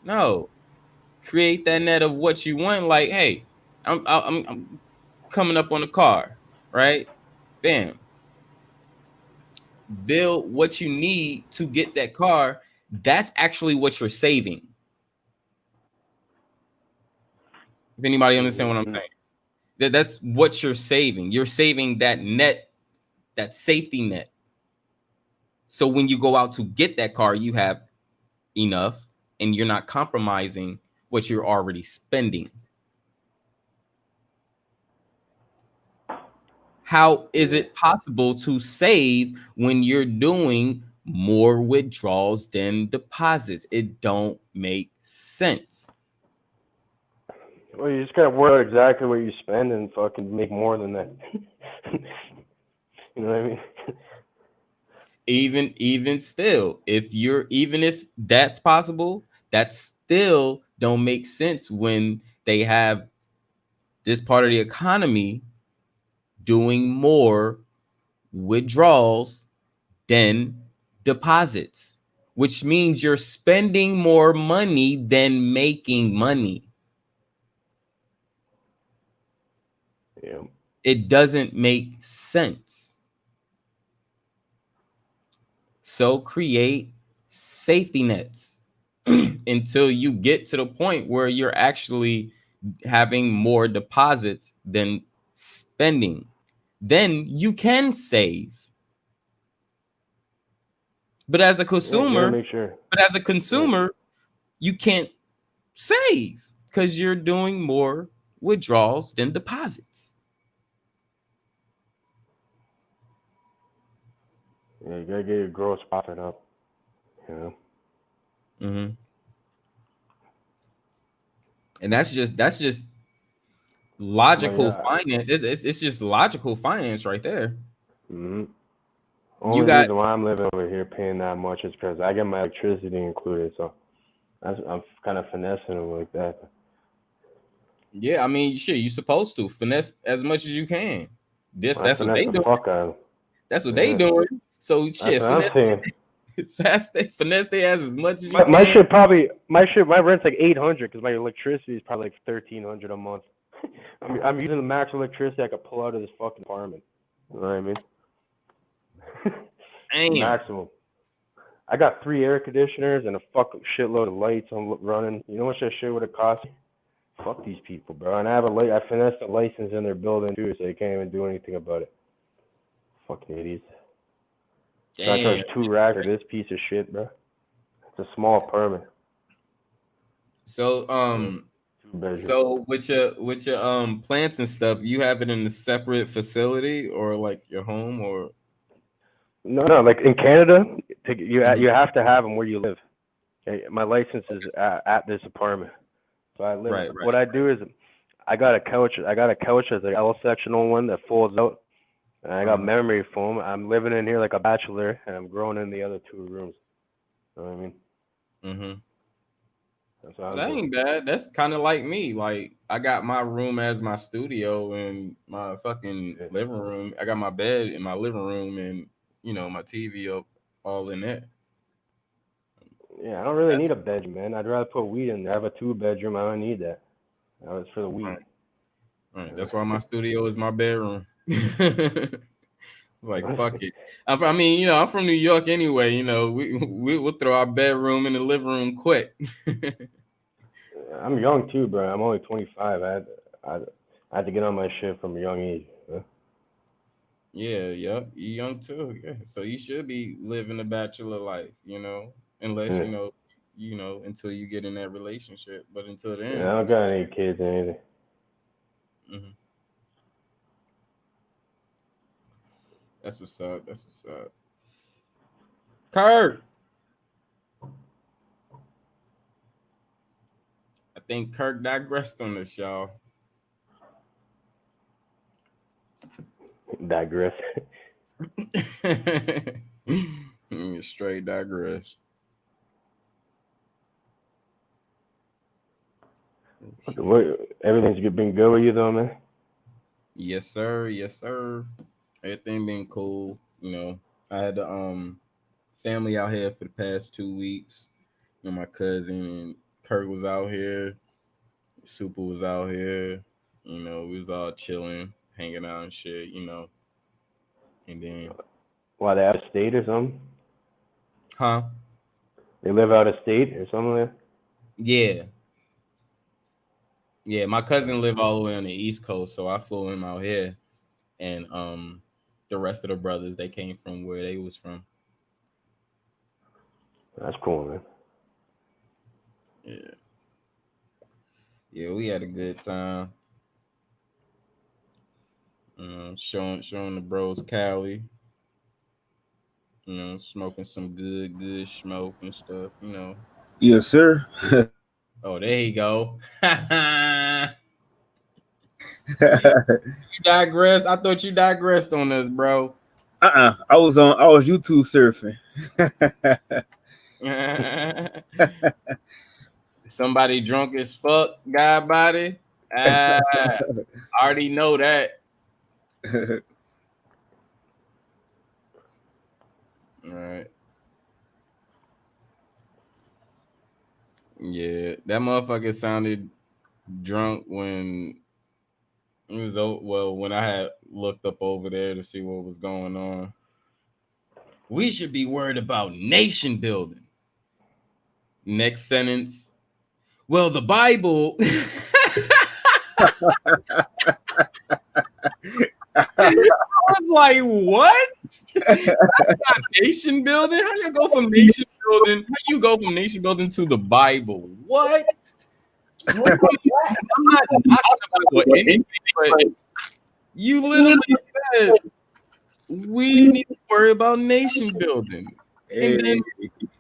No. Create that net of what you want. Like, hey, I'm coming up on the car, right? Bam. Build what you need to get that car. That's actually what you're saving. If anybody understand what I'm saying, that's what you're saving. You're saving that net, that safety net. So when you go out to get that car, you have enough, and you're not compromising what you're already spending. How is it possible to save when you're doing more withdrawals than deposits? It don't make sense. Well, you just gotta work out exactly what you spend and fucking make more than that. You know what I mean? Even still, even if that's possible, that still don't make sense when they have this part of the economy doing more withdrawals than deposits, which means you're spending more money than making money. Yeah. It doesn't make sense. So create safety nets until you get to the point where you're actually having more deposits than spending. Then you can save. But as a consumer, you can't save because you're doing more withdrawals than deposits. Yeah, you gotta get your gross profit up. You know. Mm-hmm. And that's just logical finance. It's just logical finance right there. Mm-hmm. Only reason why I'm living over here paying that much is because I get my electricity included, so I'm kind of finessing them like that. Yeah, I mean, shit, you're supposed to finesse as much as you can. That's what they do. That's what they doing. So shit, finesse they as much as you can. My rent's like $800 because my electricity is probably like $1,300 a month. I'm using the max electricity I could pull out of this fucking apartment. You know what I mean? Damn. Maximum. I got 3 air conditioners and a fucking shitload of lights on running. You know what that shit would have cost me? Fuck these people, bro. And I finessed the license in their building too, so they can't even do anything about it. Fucking idiots. So I charge $2 for this piece of shit, bro. It's a small permit. So so with your plants and stuff, you have it in a separate facility or like your home or? No, like in Canada, you have to have them where you live. Okay? My license is at this apartment, so I live. Right. What I do is, I got a couch as an L sectional one that folds out, and I got memory foam. I'm living in here like a bachelor, and I'm growing in the other 2 rooms. You know what I mean? Mm-hmm. Well, that ain't bad. That's kind of like me. Like I got my room as my studio and my fucking living room. I got my bed in my living room and my TV up all in there. Yeah, I don't really need a bedroom, man. I'd rather put weed in there. I have a 2-bedroom. I don't need that. That was for the weed. Right. That's why my studio is my bedroom. It's like fuck it. I mean, I'm from New York anyway. We'll throw our bedroom in the living room quick. I'm young too, bro. I'm only 25. I had to get on my shit from a young age. Huh? Yeah, you're young too. Yeah, so you should be living a bachelor life, unless until you get in that relationship. But until then, I don't got any kids or anything. Mm-hmm. That's what's up. Kurt. I think Kirk digressed on this, y'all. Digress. Straight digress. Everything's been good with you though, man? Yes, sir. Everything been cool. I had the family out here for the past 2 weeks. My cousin and Kurt was out here. Super was out here. We was all chilling, hanging out and shit. And then, why, they out of state or something? Huh? They live out of state or something like that? Yeah, my cousin lived all the way on the East Coast, so I flew him out here, and the rest of the brothers, they came from where they was from. That's cool, man. Yeah, we had a good time. Showing the bros Cali. Smoking some good smoke and stuff. Yes, sir. Oh, there you go. You digress. I thought you digressed on this, bro. I was YouTube surfing. Somebody drunk as fuck, guy body. I already know that. All right. Yeah, that motherfucker sounded drunk when it was when I had looked up over there to see what was going on. We should be worried about nation building. Next sentence. Well, the Bible. I was like, what? Nation building? How you go from nation building? How you go from nation building to the Bible? What? I'm not talking about anything, but you literally said we need to worry about nation building. And then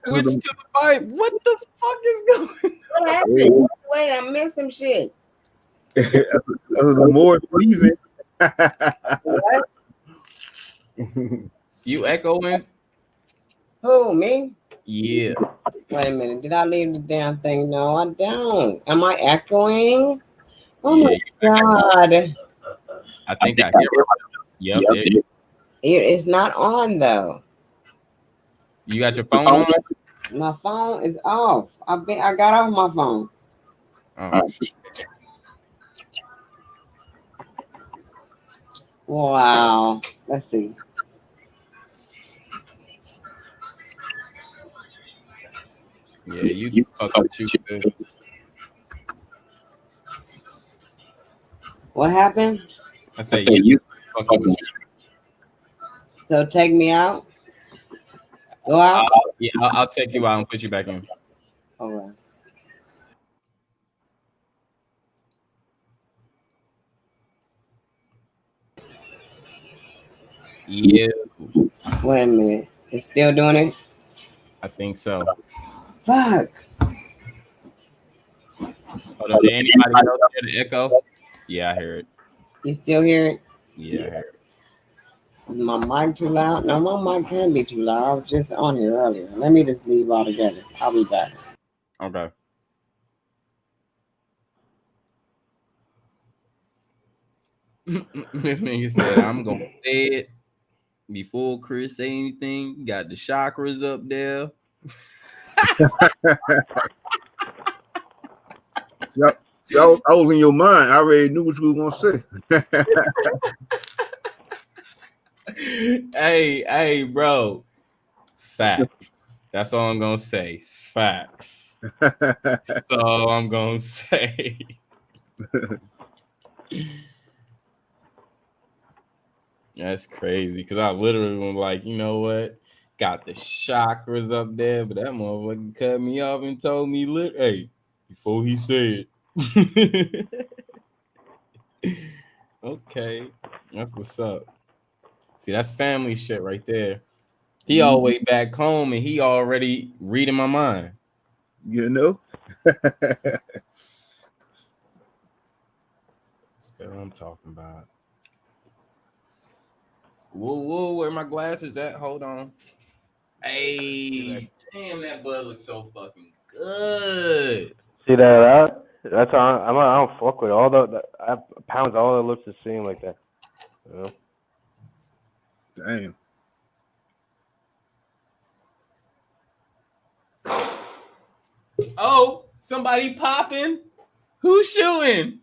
switch to the Bible. What the fuck is going on? What happened? Wait, I missed some shit. The more leaving. What? You echoing? Who, me? Yeah. Wait a minute. Did I leave the damn thing? No, I don't. Am I echoing? Oh my God. I think I hear it. Yep. It's not on though. You got your phone on? My phone is off. I got off my phone. Oh. Wow. Let's see. Yeah, you can fuck with you too. What happened? I say you fucking with you. So take me out. Go out. Yeah, I'll take you out and put you back in. Okay. Yeah, Wait a minute. It's still doing it? I think so. Fuck. Hold on, did anybody else hear the echo? Yeah, I hear it. You still hear it? Yeah, I hear it. Is my mic too loud? No, my mic can be too loud. I was just on here earlier. Let me just leave altogether. I'll be back. Okay. This nigga said, I'm gonna say it before Chris say anything. Got the chakras up there. See, I was in your mind. I already knew what you were gonna say. Hey, bro. Facts. That's all I'm gonna say. Facts. That's all I'm gonna say. That's crazy because I literally was like, you know what? Got the chakras up there, but that motherfucker cut me off and told me, hey, before he said. Okay, that's what's up. See, that's family shit right there. He all the way back home and he already reading my mind. You know? That's what I'm talking about. Whoa, where my glasses at? Hold on. Hey, damn, that bud looks so fucking good. See that? That's I don't fuck with all pounds. All that looks the same like that. You know? Damn. Oh, somebody popping? Who's shooting?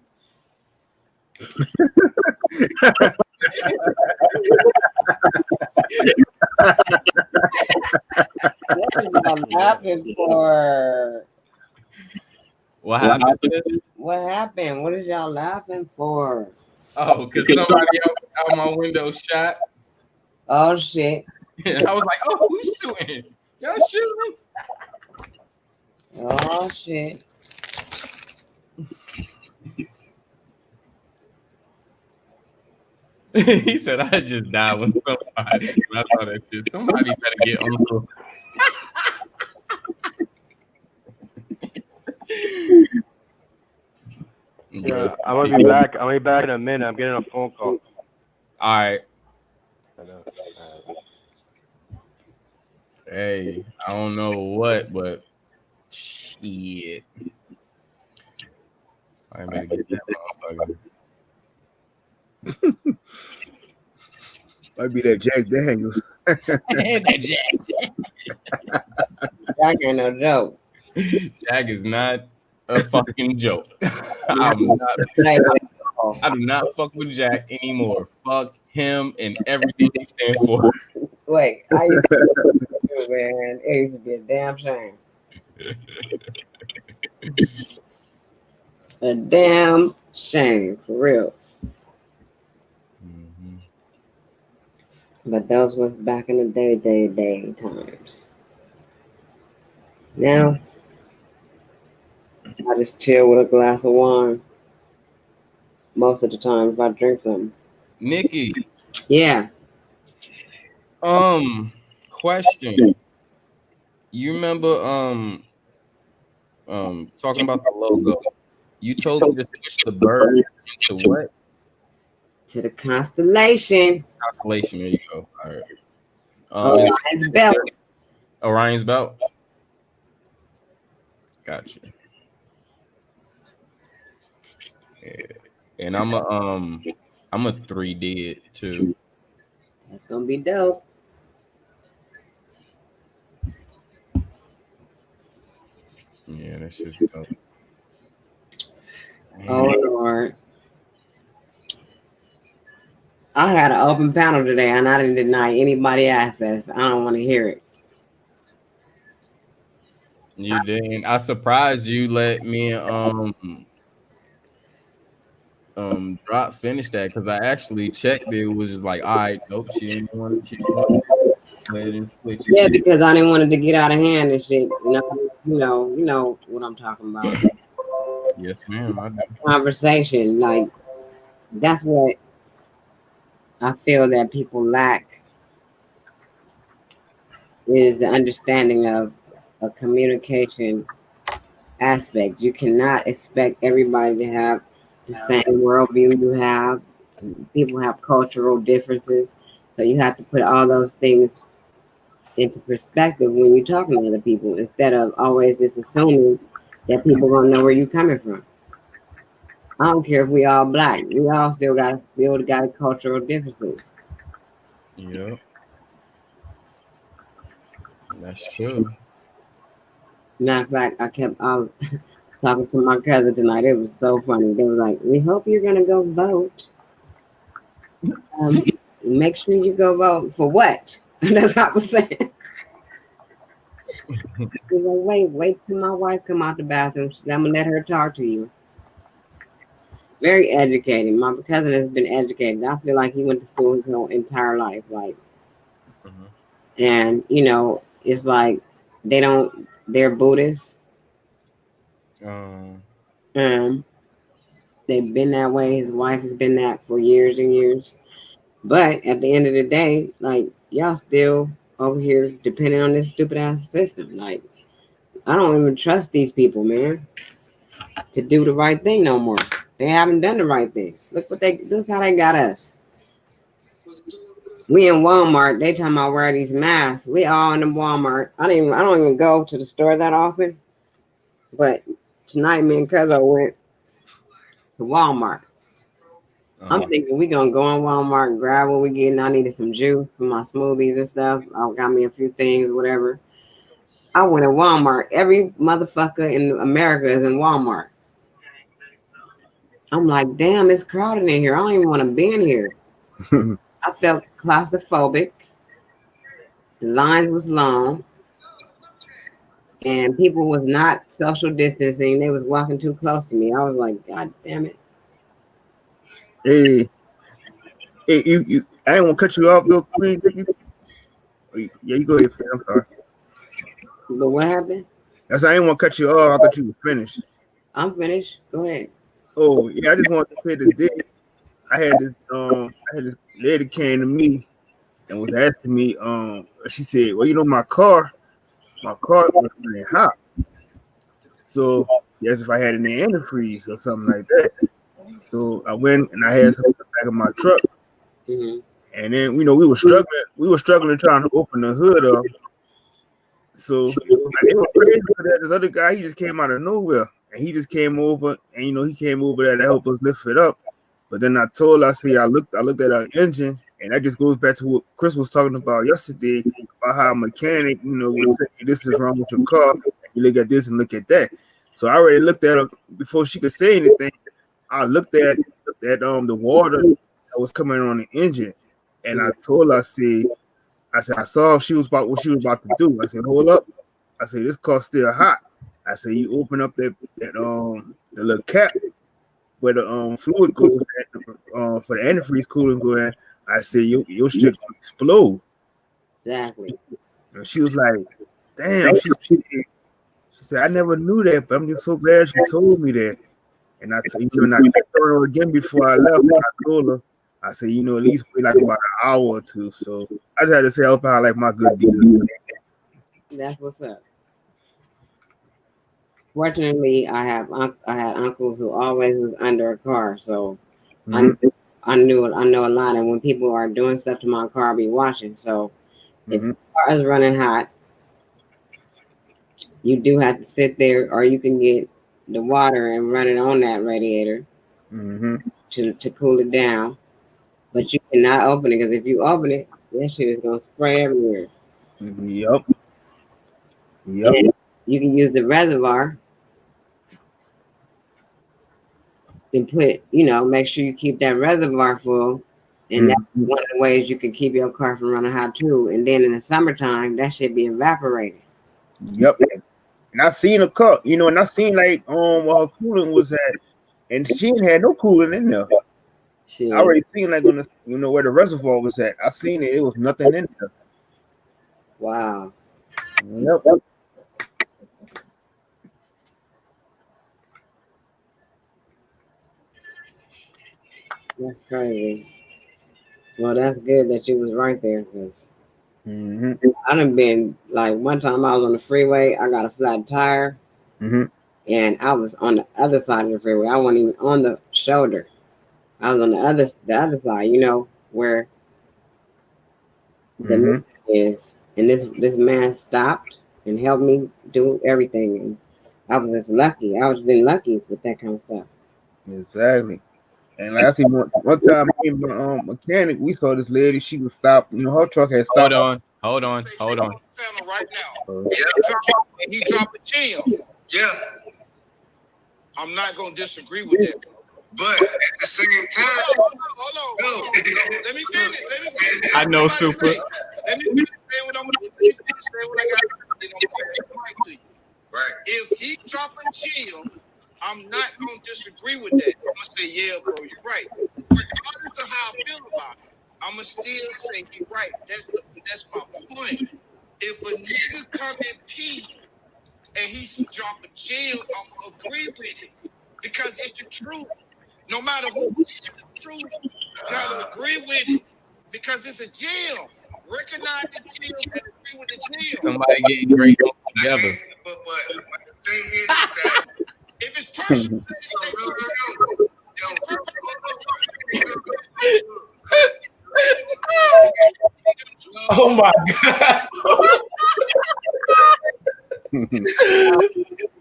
What are y'all laughing for? What happened? What happened? What is y'all laughing for? Oh, because somebody out my window shot. Oh shit. And I was like, oh, who's shooting? Y'all shooting? Oh shit. He said, I just died with somebody. I thought that shit. Somebody better get on. Yeah, I'm gonna be back. I'm gonna be back in a minute. I'm getting a phone call. All right. I know. Hey, I don't know what, but shit. I better get that motherfucker. Might be that Jack Daniels. That Jack. Jack ain't no joke. Jack is not a fucking joke. I do not fuck with Jack anymore. Fuck him and everything he stands for. Wait, I used to do, man. It used to be a damn shame. A damn shame, for real. Mm-hmm. But those was back in the day times. Now, I just chill with a glass of wine. Most of the time, if I drink something. Nikki. Yeah. Question. You remember talking about the logo? You told me to switch the bird into what? To the constellation. Constellation. There you go. All right. Orion's belt. Orion's belt. Gotcha. Yeah. And I'm a 3D it too. That's gonna be dope. Yeah, that's just dope. Oh Lord. I had an open panel today and I didn't deny anybody access. I don't want to hear it. You didn't. I surprised you let me drop finish that because I actually checked it. It was just like, all right, nope, she didn't want to go ahead and switch it. Yeah, because I didn't want it to get out of hand and shit. You know what I'm talking about. Yes, ma'am. I do. Conversation, like that's what I feel that people lack is the understanding of a communication aspect. You cannot expect everybody to have the same worldview you have. People have cultural differences, so you have to put all those things into perspective when you're talking to other people instead of always just assuming that people gonna know where you're coming from. I don't care if we all black, we all still got cultural differences. Yep, that's true. Matter of fact, I was talking to my cousin tonight. It was so funny. They were like, "We hope you're gonna go vote. Make sure you go vote for what?" And that's what I was saying. He was like, wait till my wife come out the bathroom. I'm gonna let her talk to you. Very educated. My cousin has been educated. I feel like he went to school his whole entire life. Like, and it's like they're Buddhists. They've been that way. His wife has been that for years and years. But at the end of the day, like y'all still over here depending on this stupid ass system. Like, I don't even trust these people, man, to do the right thing no more. They haven't done the right thing. Look how they got us. We in Walmart, they talking about wear these masks. We all in the Walmart. I don't even go to the store that often. But tonight me and Cuzzo went to Walmart. I'm thinking we gonna go in Walmart and grab what we getting. I needed some juice for my smoothies and stuff. I got me a few things, whatever. I went to Walmart. Every motherfucker in America is in Walmart. I'm like, damn, it's crowded in here. I don't even want to be in here. I felt claustrophobic. The lines was long. And people was not social distancing. They was walking too close to me. I was like, God damn it. Hey, you I ain't want to cut you off, real quick. Yeah, you go ahead, fam. I'm sorry. But what happened? I ain't want to cut you off. I thought you were finished. I'm finished. Go ahead. Oh, yeah, I just wanted to say this. I had this lady came to me and was asking me, she said, well, my car was running hot. So yes, if I had any antifreeze or something like that. So I went and I had some in the back of my truck. Mm-hmm. And then we were struggling trying to open the hood up. So they were crazy for that. This other guy, he just came out of nowhere. And he just came over and he came over there to help us lift it up. But then I looked at our engine, and that just goes back to what Chris was talking about yesterday about how a mechanic, would say this is wrong with your car. You look at this and look at that. So I already looked at her before she could say anything. I looked at the water that was coming on the engine, and I told her, I said I saw what she was about to do. I said, hold up. I said, this car's still hot. I said, you open up the little cap where the fluid goes for the antifreeze cooling going. I said, your shit gonna explode. Exactly. And she was like, damn. She said, I never knew that, but I'm just so glad she told me that. And I checked her again before I left. And I told her, I said, at least wait like about an hour or two. So I just had to say, help out like my good deal. That's what's up. Fortunately, I had uncles who always was under a car, so I know a lot. And when people are doing stuff to my car, I'll be watching. So if the car is running hot, you do have to sit there, or you can get the water and run it on that radiator to cool it down. But you cannot open it, because if you open it, that shit is gonna spray everywhere. Yep. And you can use the reservoir and put, make sure you keep that reservoir full. And that's one of the ways you can keep your car from running hot too. And then in the summertime, that should be evaporated. Yep. And I seen a cup, you know, and I seen like where her coolant was at, and she ain't had no coolant in there. Shit. I already seen like on the, you know, where the reservoir was at. I seen it. It was nothing in there. Wow. Yep. That's crazy. Well, that's good that you was right there, because I done been, like, one time I was on the freeway, I got a flat tire, and I was on the other side of the freeway. I wasn't even on the shoulder. I was on the other side, you know, where the lift is. And this man stopped and helped me do everything. And I was just lucky. I was been lucky with that kind of stuff. Exactly. And like I see one time, me and my mechanic, we saw this lady. She was stopped. You know, her truck had stopped. Hold on. Right now, he dropped a chill. Yeah, I'm not gonna disagree with that. but at the same time, Hold on. Let me finish. I know, Super. Let me finish saying what I'm gonna say. What I got to say. right? If he dropping chill, I'm not gonna disagree with that. I'm gonna say, yeah, bro, you're right. Regardless of how I feel about it, I'm gonna still say you're right. That's my point. If a nigga come in peace and he's dropping chill, I'm gonna agree with it because it's the truth. No matter who it's the truth, you gotta agree with it because it's a jail. Recognize the jail and agree with the jail. Somebody getting great together. But the thing is that if it's personal, Oh my god.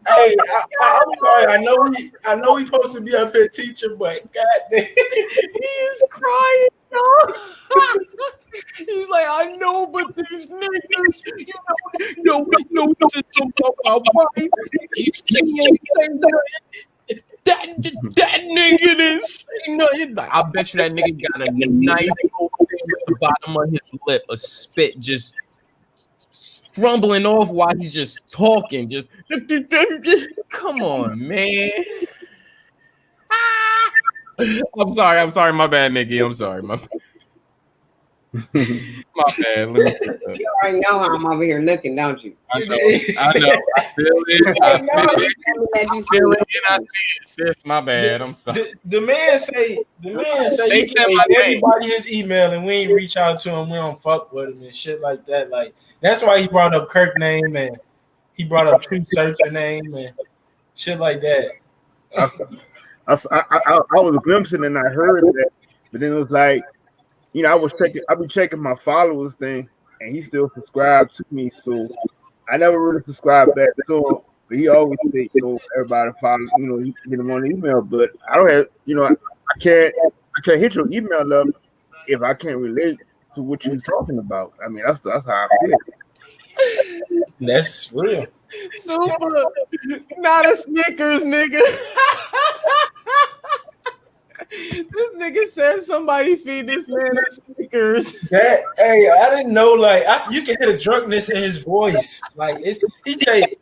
Hey, I'm sorry. I know we supposed to be up here teaching, but goddamn, He is crying, y'all. He's like, I know, but these niggas, no shit about my wife. He's that nigga didn't say nothing. Like, I bet you that nigga got a nice little thing at the bottom of his lip, a spit just strumbling off while he's just talking. Just come on, man. I'm sorry, my bad, Nikki. I'm sorry, my bad. My bad. Let me You already know how I'm over here looking, don't you? I know. I feel it. I feel it, and I see it. Sis, my bad. I'm sorry. The man say They he said gave my name. everybody his email and we ain't reach out to him. We don't fuck with him and shit like that. Like that's why he brought up Kirk name and he brought up Truth Searcher name and shit like that. I was glimpsing and I heard that, but then it was like, you know, I be checking my followers thing, and he still subscribed to me, so I never really subscribed back to him. But he always say, you know, everybody follow, you know, you get him on the email. But I don't have, you know, I can't hit your email up if I can't relate to what you're talking about. I mean, that's how I feel. That's real. Super, not a Snickers, nigga. This nigga said somebody feed this man a Snickers. Hey, I didn't know. Like, you can hear the drunkenness in his voice. Like, he said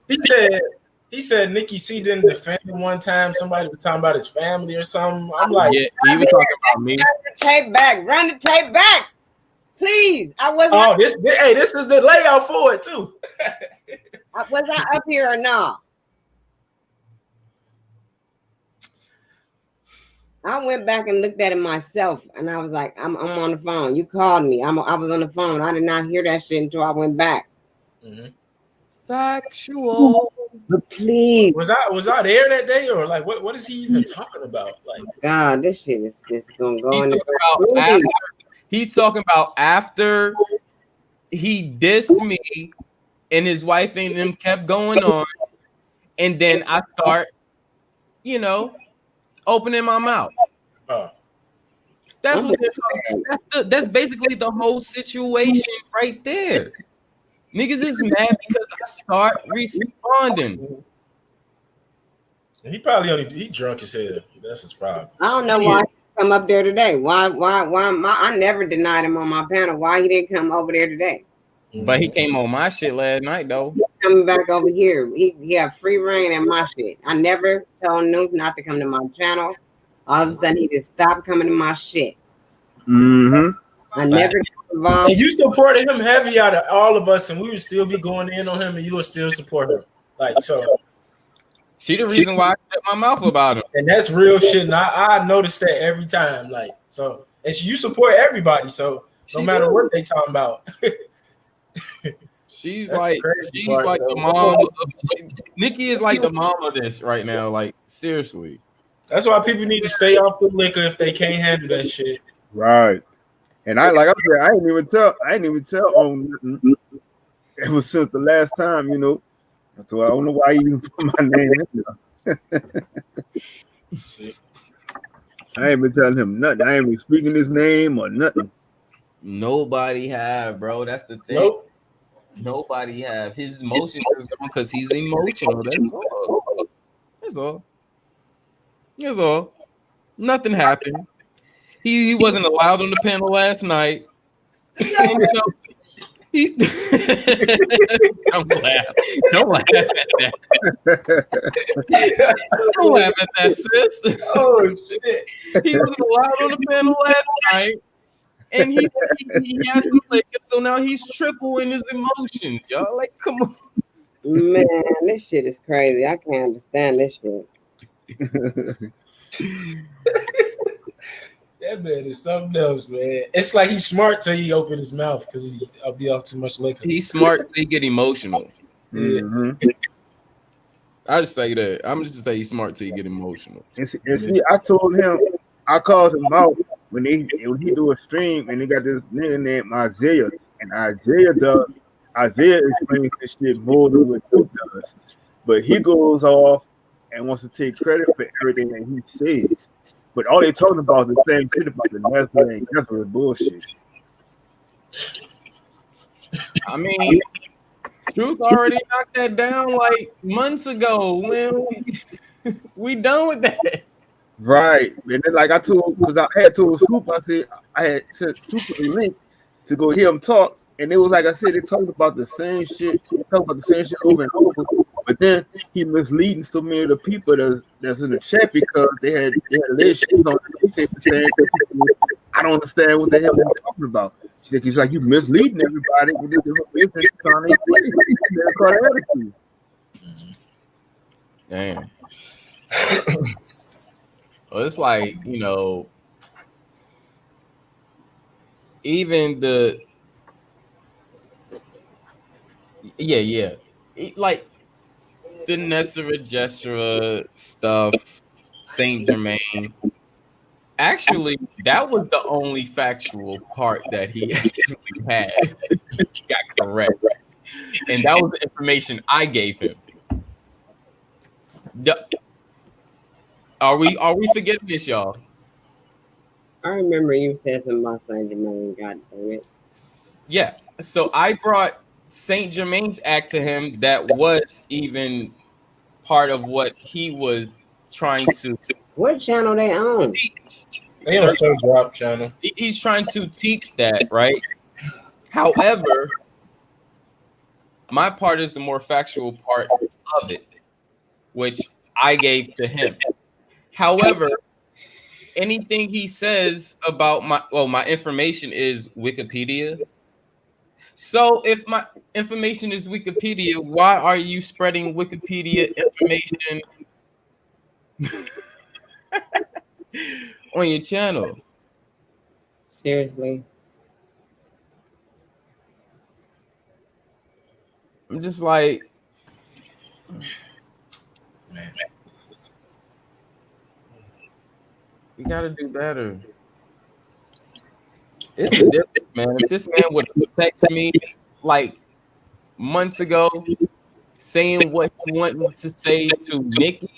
NickiC didn't defend him one time. Somebody was talking about his family or something. I'm like, yeah, he was talking about me. Run the tape back, please. I wasn't. Oh, this is the layout for it too. Was I up here or not? I went back and looked at it myself, and I was like, I'm on the phone. You called me. I was on the phone. I did not hear that shit until I went back. Mm-hmm. Factual. But please. Was I there that day, or like what is he even talking about? Like, God, this shit is just gonna go in He's talking about after he dissed me and his wife and them kept going on, and then I start, you know, opening my mouth. That's what they're talking about. That's basically the whole situation right there. Niggas is mad because I start responding. He probably he drunk as hell. That's his problem. I don't know why he come up there today. Why I never denied him on my panel. Why he didn't come over there today? But he came on my shit last night though. coming back over here. He have free reign in my shit. I never told Noob not to come to my channel. All of a sudden, he just stopped coming to my shit. Mm-hmm. I never got involved. And you supported him heavy out of all of us, and we would still be going in on him, and you would still support him. Like, so. She the reason why I shut my mouth about him. And that's real shit. And I notice that every time. Like, so, and you support everybody. So no matter what they talking about. She's That's like the crazy part, the though. mom. NickiC is like the mom of this right now. Like, seriously. That's why people need to stay off the liquor if they can't handle that shit. Right. And I said, I didn't even tell on nothing ever since the last time, you know. So I don't know why you even put my name in there. I ain't been telling him nothing. I ain't been speaking his name or nothing. Nobody have, bro. That's the thing. Nope. Nobody have. His emotions is gone because he's emotional. That's all. That's all. That's all. Nothing happened. He wasn't allowed on the panel last night. And, you know, he's don't laugh at that. Don't laugh at that, sis. Oh shit. He wasn't allowed on the panel last night. And he has to play it, so now he's triple in his emotions, y'all. Like, come on. Man, this shit is crazy. I can't understand this shit. That man is something else, man. It's like he's smart till he open his mouth because I'll be off too much liquor. He's smart till he get emotional. Mm-hmm. I just say that. I'm just say he's smart till he get emotional. And see, I told him, I called him out when he do a stream and he got this nigga named Isaiah. And Isaiah explains this shit more than what he does. But he goes off and wants to take credit for everything that he says. But all they talking about is the same shit about the Nazareth bullshit. I mean, Truth already knocked that down like months ago, man. We done with that. Right. And then like I told, because I had told Swoop, I said I had sent Swoop a link to go hear him talk. And it was like I said, they talked about the same shit, over and over. But then he misleading so many of the people that's in the chat because they had their shit on. He said the same thing. I don't understand what the hell they're talking about. She said, he's like, you misleading everybody with this business attitude. Damn. Well, it's like, you know, even the like the Nessera Jeshua stuff, Saint Germain. Actually, that was the only factual part that he actually had got correct, and that was the information I gave him. Are we forgetting this, y'all? I remember you said something about Saint Germain. God damn it. Yeah. So I brought Saint Germain's act to him that was even part of what he was trying to. What channel they on? They on some drop channel. He's trying to teach that, right? However, my part is the more factual part of it, which I gave to him. However, anything he says about my information is Wikipedia. So if my information is Wikipedia, why are you spreading Wikipedia information on your channel? Seriously. I'm just like, man, we gotta do better. It's a difference, man. If this man would text me like months ago saying what he wanted to say to NickiC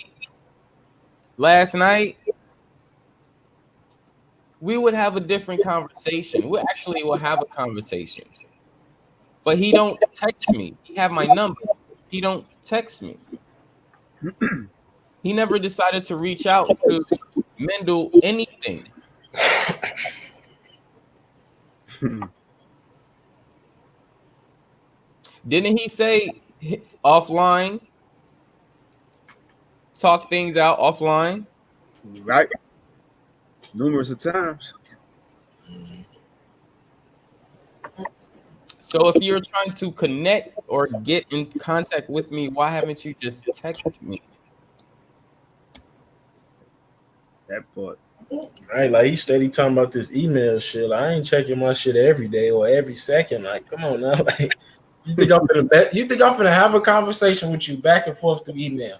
last night, we would have a different conversation. We actually will have a conversation. But he don't text me. He have my number. He don't text me. He never decided to reach out to Mendel anything. Didn't he say offline, talk things out offline. Right. Numerous of times. So if you're trying to connect or get in contact with me, why haven't you just texted me? That part. Right, like he steady talking about this email shit. Like, I ain't checking my shit every day or every second. Like, come on now. Like, you think I'm finna have a conversation with you back and forth through email?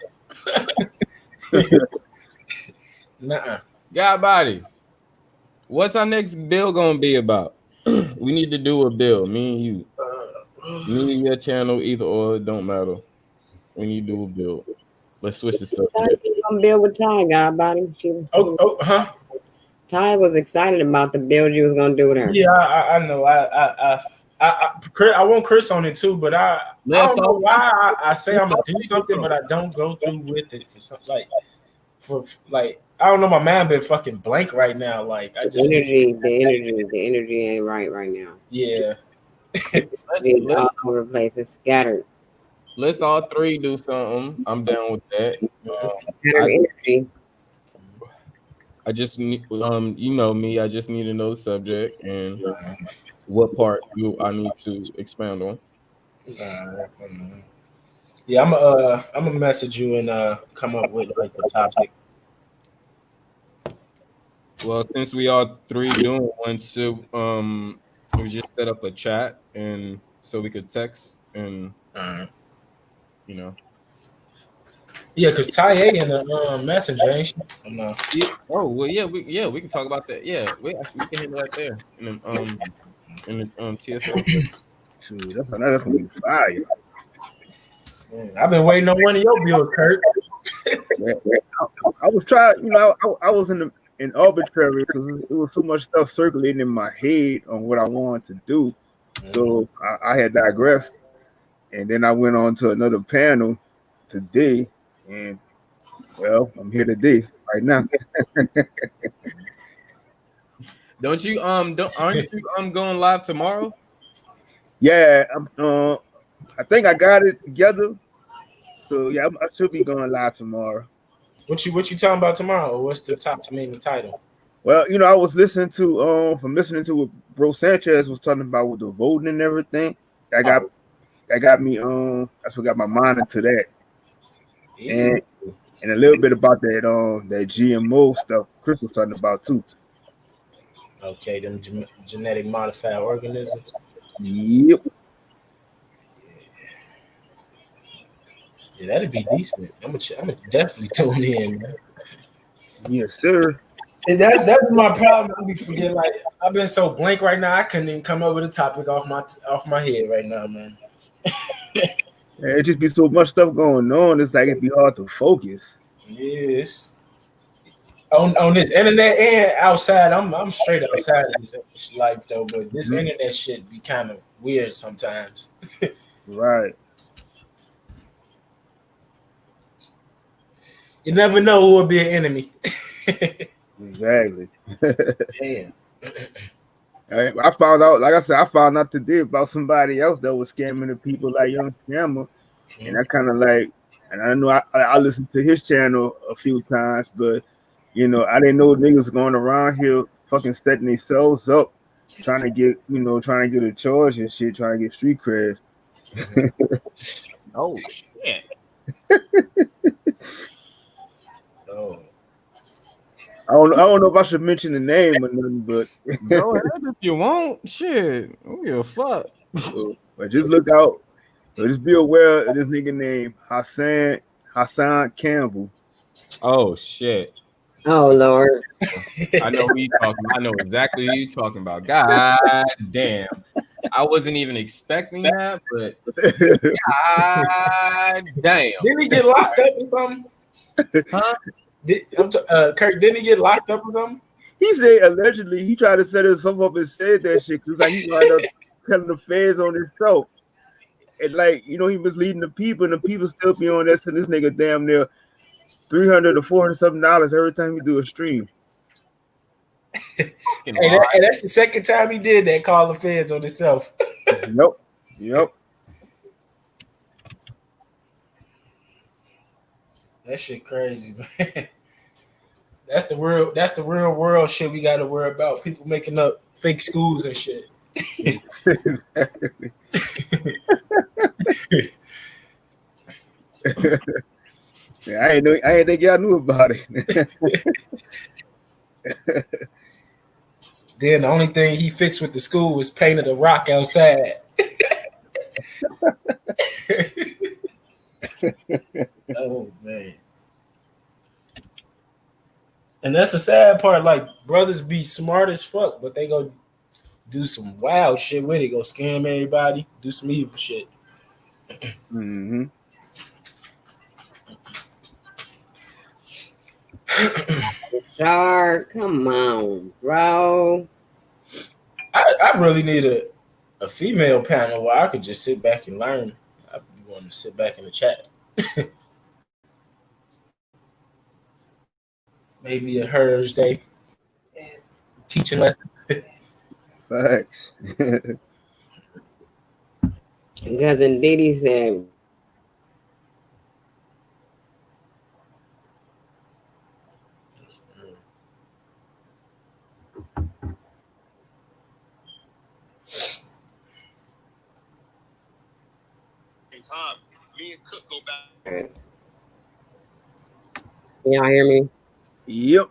Nuh-uh. God body. What's our next bill gonna be about? We need to do a bill, me and you. Me and your channel, either or, it don't matter. We need to do a bill. Let's switch the subject. I'm build with Ty, God body. Huh? Ty was excited about the build you was gonna do with her. Yeah, I know. I want Chris on it too, but I don't know why I say I'm gonna do something, but I don't go through with it for something like I don't know. My mind been fucking blank right now. Like I just the energy ain't right now. Yeah. It's all over the place. It's scattered. Let's all three do something. I'm down with that. Energy. I just need, you know me. I just need to know the subject and what part I need to expound on. Yeah, I'm gonna message you and come up with like the topic. Well, since we all three doing one, so we just set up a chat and so we could text and you know. Yeah, because Ty in the messenger, ain't she? No. Oh well, yeah, we can talk about that. Yeah, we can handle that there in the TSO. Shoot, that's gonna be fire. Man, I've been waiting on one of your bills, Kurt. I was trying, I was in arbitrary because it was so much stuff circulating in my head on what I wanted to do. So I had digressed, and then I went on to another panel today, and well, I'm here today right now. Aren't you going live tomorrow? Yeah, I think I got it together. So yeah, I should be going live tomorrow. What you talking about tomorrow? What's the the title? Well, I was listening to what Bro Sanchez was talking about with the voting and everything. That got me I forgot my mind into that. And a little bit about that GMO stuff Chris was talking about too. Okay, them genetic modified organisms. Yep. Yeah, that'd be decent. I'm gonna definitely tune in, man. Yes, sir. And that's my problem. I be forgetting. Like I've been so blank right now. I couldn't even come up with a topic off my head right now, man. It just be so much stuff going on. It's like it'd be hard to focus. Yes. On this internet and outside, I'm straight outside of this life though. But this internet shit be kind of weird sometimes. Right. You never know who will be an enemy. Exactly. Damn. I found out, like I said, today about somebody else that was scamming the people like Young Scammer. And I kind of like, and I know I listened to his channel a few times, but I didn't know niggas going around here fucking setting themselves up, trying to get a charge and shit, trying to get street cred. Oh shit. Oh. I don't know if I should mention the name or nothing, but go ahead if you want. Shit, I don't give a fuck. But just look out. So just be aware of this nigga named Hassan Campbell. Oh shit. Oh Lord. I know who you talking about. I know exactly who you talking about. God damn. I wasn't even expecting that, but God damn. Didn't he get locked up or something? Huh? Kurt, didn't he get locked up or something? He said allegedly he tried to set himself up and said that shit because like he wound up telling the feds on his show. And like, he misleading the people, and the people still be on that, sending this nigga damn near $300 to $400 something every time he do a stream. Hey, that's the second time he did that, call the feds on himself. Yep. That shit crazy, man. That's the real world shit we gotta worry about. People making up fake schools and shit. Yeah, I ain't think y'all knew about it. Then the only thing he fixed with the school was painted a rock outside. Oh man. And that's the sad part. Like, brothers be smart as fuck, but they go do some wild shit with it. Go scam everybody, do some evil shit. Mm-hmm. Shark, come on, bro. I really need a female panel where I could just sit back and learn. I want to sit back in the chat. Maybe a Thursday teaching lesson. Facts. Cousin Diddy said, Time, me and Cook go back. y'all hear me? Yep.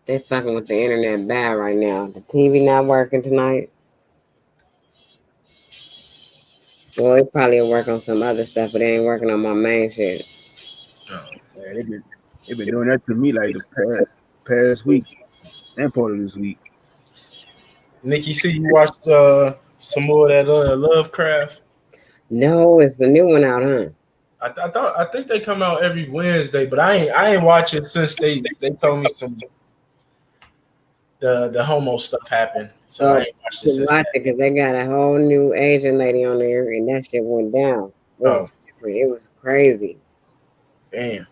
They fucking with the internet bad right now. The TV not working tonight. Well, it probably will work on some other stuff, but it ain't working on my main shit. Yeah, they been doing that to me like the past week and part of this week. NickiC, you watched some more of that Lovecraft? No, it's the new one out, huh? I think they come out every Wednesday, but I ain't watching since they told me some the homo stuff happened. So I ain't watched it since. Watch it because they got a whole new Asian lady on there, and that shit went down. It was crazy. Damn.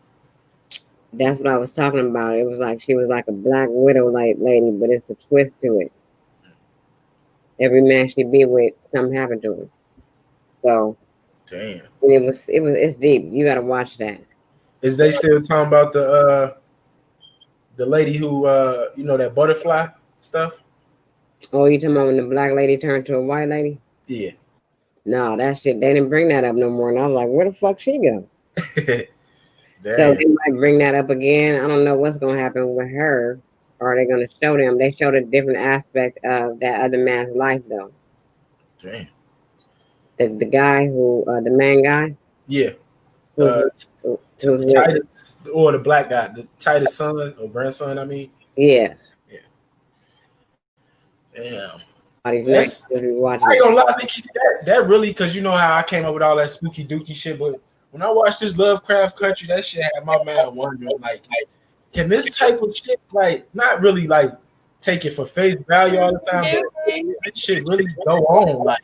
That's what I was talking about. It was like she was like a Black Widow like lady, but it's a twist to it. Every man she be with, something happened to him. So damn. And it's deep. You gotta watch that. Is they still talking about the lady who that butterfly stuff? Oh, you talking about when the black lady turned to a white lady? Yeah. No, that shit, they didn't bring that up no more. And I was like, where the fuck she go? So they might bring that up again. I don't know what's gonna happen with her. Or are they gonna show them? They showed a different aspect of that other man's life though. Damn. The guy who the main guy? Yeah. Who's Titus, or the black guy, the Titus son or grandson, I mean. Yeah. Damn. I ain't gonna lie, Nikki, that really, because you know how I came up with all that spooky dookie shit, but when I watched this Lovecraft Country, that shit had my man wondering, like, can this type of shit, like, not really, like, take it for face value all the time, but this shit really go on, like.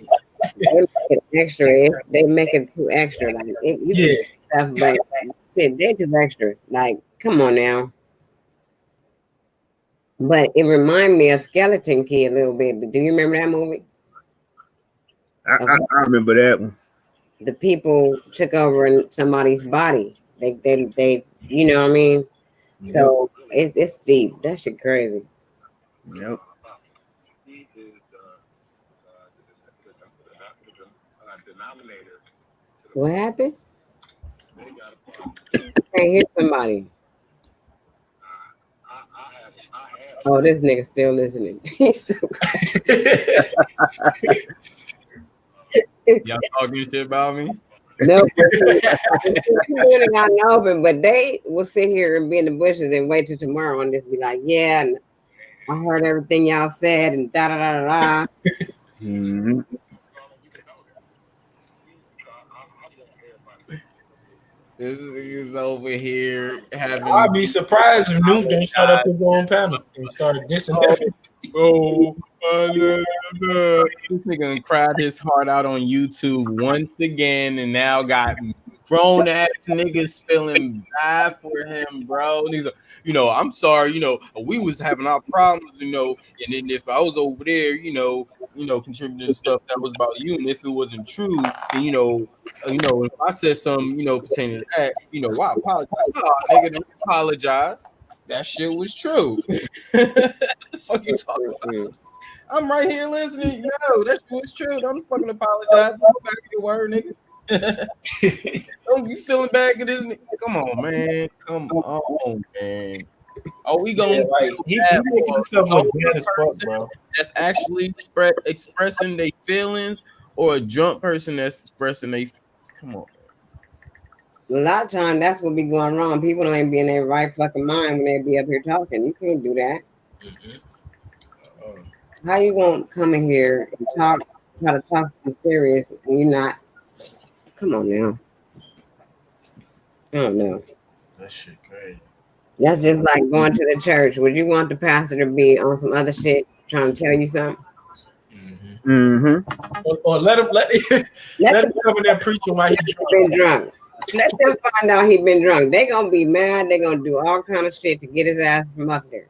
They make it extra. They make it too extra. Like, stuff, but they're too extra. Like, come on now. But it reminded me of Skeleton Key a little bit. But do you remember that movie? I remember that one. The people took over in somebody's body. They you know what I mean? Yep. So it's deep. That shit crazy. Yep. What happened? I can't hear somebody. Oh, this nigga still listening. He's still Y'all talking shit about me? No, I know, but they will sit here and be in the bushes and wait till tomorrow and just be like, yeah, and I heard everything y'all said and da da da da. Mm-hmm. This is over here having. I'd be surprised if Noof don't start up his own panel and start dissing everything. This nigga cried his heart out on YouTube once again, and now got grown ass niggas feeling bad for him, bro. And he's like, I'm sorry, we was having our problems, and then if I was over there, contributed to stuff that was about you. And if it wasn't true, then if I said something, pertaining to that, why apologize? No, nigga, don't apologize. That shit was true. The fuck you talking about? I'm right here listening. No, that shit was true. Don't fucking apologize. Go back to your word, nigga. Don't be feeling bad at this nigga. Come on, man. Come on, man. Are we gonna he making himself look bad as fuck, bro? That's actually expressing their feelings, or a drunk person that's expressing their? Come on. A lot of times that's what be going wrong. People don't even be in their right fucking mind when they be up here talking. You can't do that. How you gonna come in here and try to talk something serious and you're not? Come on now. I don't know. That shit crazy. That's just like going to the church. Would you want the pastor to be on some other shit trying to tell you something? Or let him come in there preaching while he's drunk. Let them find out he been drunk. They gonna be mad. They gonna do all kind of shit to get his ass from up there.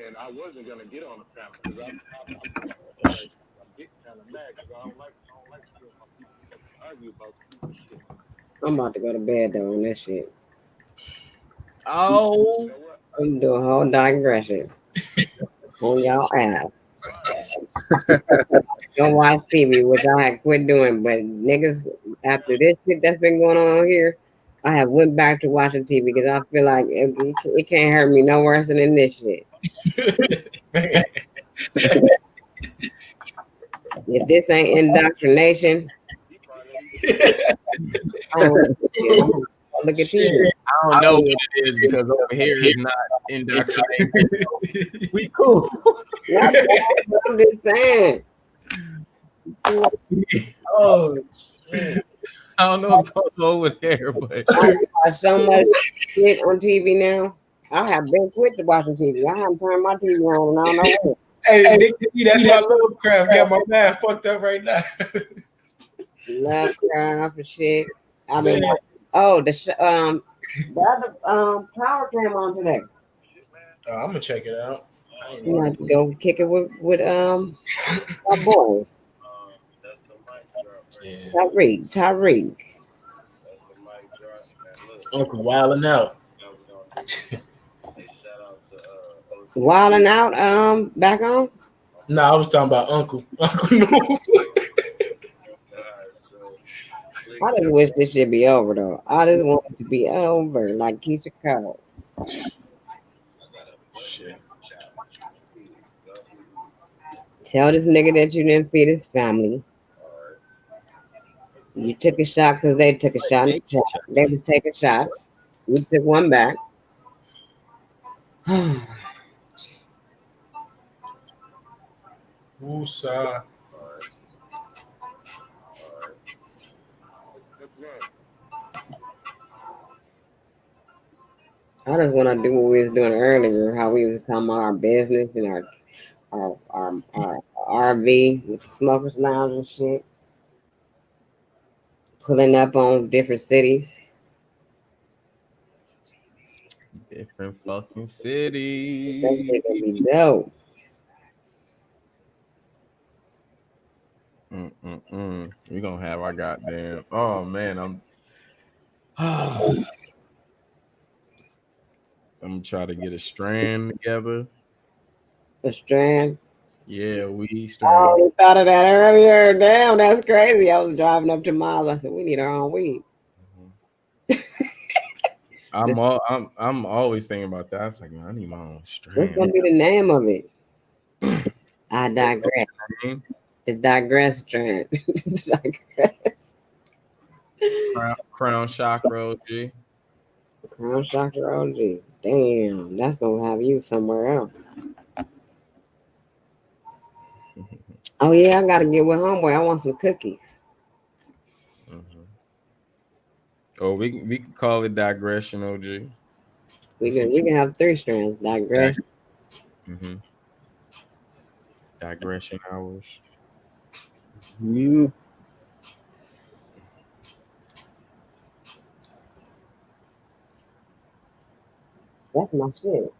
And I wasn't gonna get on the panel because I'm getting kind of mad because I don't like to hear my people argue about stupid shit. I'm about to go to bed though on that shit. Oh, I'm doing a whole digression on y'all ass. Don't watch TV, which I had quit doing, but niggas, after this shit that's been going on here, I have went back to watching TV because I feel like it can't hurt me no worse than this shit. If this ain't indoctrination, look at you. I don't know what it is because over here is not indoctrination. We cool. I'm just saying. Oh, shit. I don't know what's going on over there, but I watch so much shit on TV now. I have been quit to watching TV. I haven't turned my TV on and I don't know. Hey, NickiC, that's my Lovecraft. Got my man fucked up right now. Lovecraft and shit. I mean, the other Power came on today. I'm gonna check it out. You have to go kick it with my boys. Yeah. Tyreek. Uncle Wildin' Out. Wildin' Out, back on? No, I was talking about Uncle No. I just wish this should be over though. I just want it to be over, like Keisha Cole. Shit. Tell this nigga that you didn't feed his family. You took a shot because they took a shot. They were taking shots. You took one back. Woosah. I just want to do what we was doing earlier, how we was talking about our business and our RV with the smokers lounge and shit. Pulling up on different cities. different fucking cities. That shit gonna be dope. We're gonna have our goddamn. Oh man, I'm gonna try to get a strand together. A strand. Yeah, we strand. Oh, we thought of that earlier. Damn, that's crazy. I was driving up to Miles. I said, we need our own weed. I'm always thinking about that. I was like, man, I need my own strand. What's gonna be the name of it? I digress. The digress strand. Crown Chakra OG. Crown Chakra OG. Damn, that's gonna have you somewhere else. Oh yeah, I gotta get with homeboy. I want some cookies. Oh, we can call it digression, OG. We can have 3 strands. Digression. Digression hours. You. That's my shit.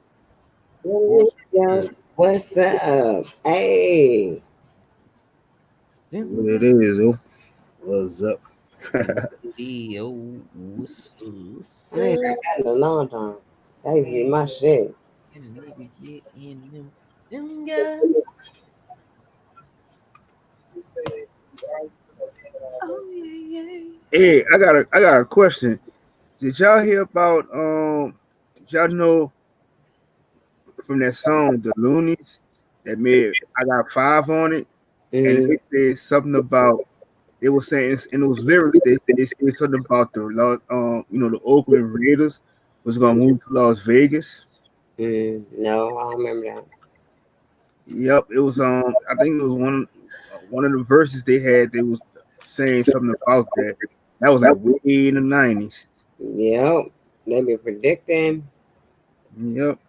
Yo, what's up? Hey, What it is, oh. What's up? I ain't heard that in a long time. That used to be my shit. Hey, I got a question. Did y'all hear about did y'all know from that song The Loonies that made I Got Five on it? And Mm, they said something about they were saying in those lyrics they said something about the Oakland Raiders was gonna move to Las Vegas. no, I don't remember that. Yep, it was I think it was one of the verses they had. They was saying something about that. That was like way in the 90s. Yep, they be predicting. Yep.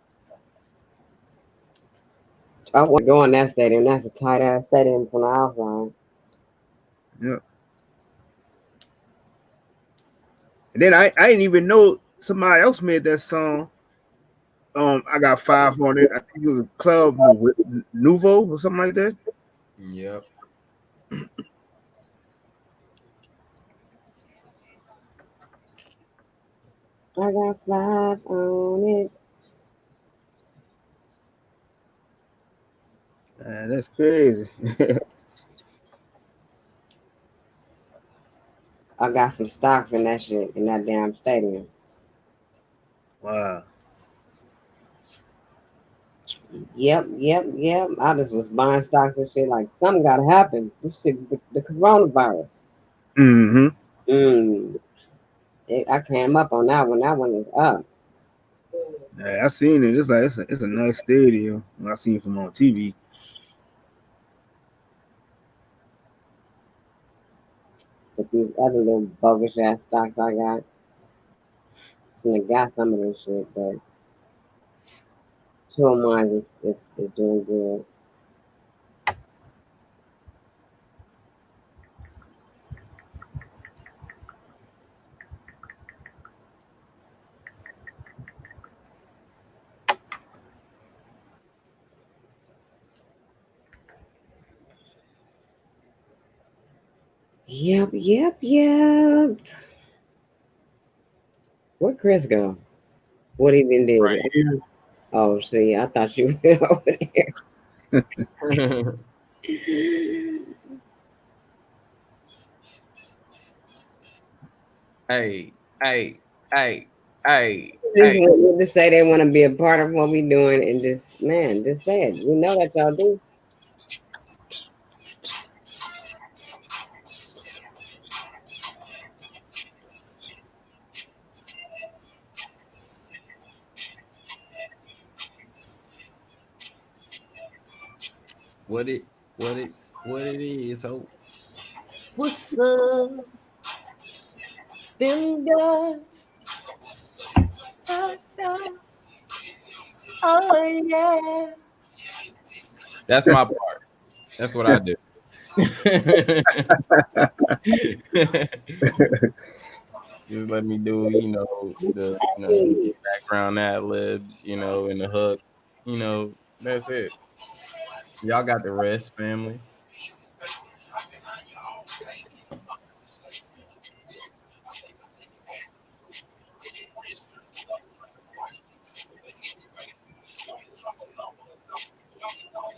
I want to go in that stadium. That's a tight ass stadium from the outside. Yep. And then I didn't even know somebody else made that song. I got five on it. I think it was a Club Nouveau or something like that. Yep. I got five on it. That's crazy. I got some stocks in that shit in that damn stadium. Wow. Yep. I just was buying stocks and shit like something gotta happen. This shit, the coronavirus. Mm-hmm. I came up on that one. That one is up. Yeah, I seen it. It's like it's a nice stadium. I seen it from on TV. But these other little bogus ass stocks I got, and I got some of this shit, but two of mine is doing good. Yep. Where'd Chris go? What he been Right. did? Oh, see, I thought you went over there. Hey. Just want to say they want to be a part of what we doing and just say it. We know that y'all do. What it is? Oh, what's up? Them guys. Oh yeah. That's my part. That's what I do. Just let me do, the background ad libs, and the hook, that's it. Y'all got the rest, family.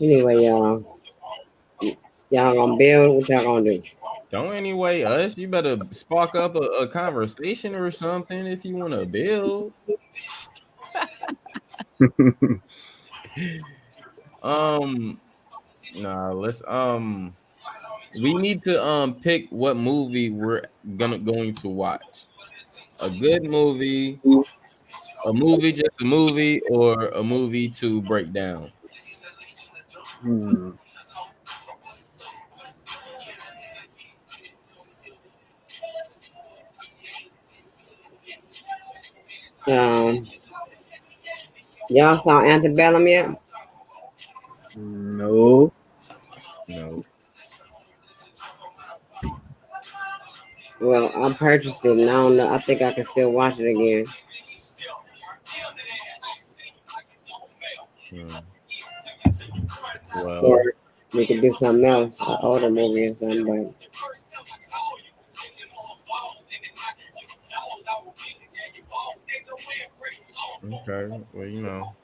Anyway, y'all gonna build. What y'all gonna do? Don't anyway us. You better spark up a conversation or something if you want to build. Nah, let's we need to pick what movie we're going to watch. A good movie, just a movie, or a movie to break down. Hmm. Um, y'all saw Antebellum yet? No. No. Well, I purchased it and I don't know. I think I can still watch it again. Hmm. Well, Or we could do something else, an older movie or something. But okay. Well, you know.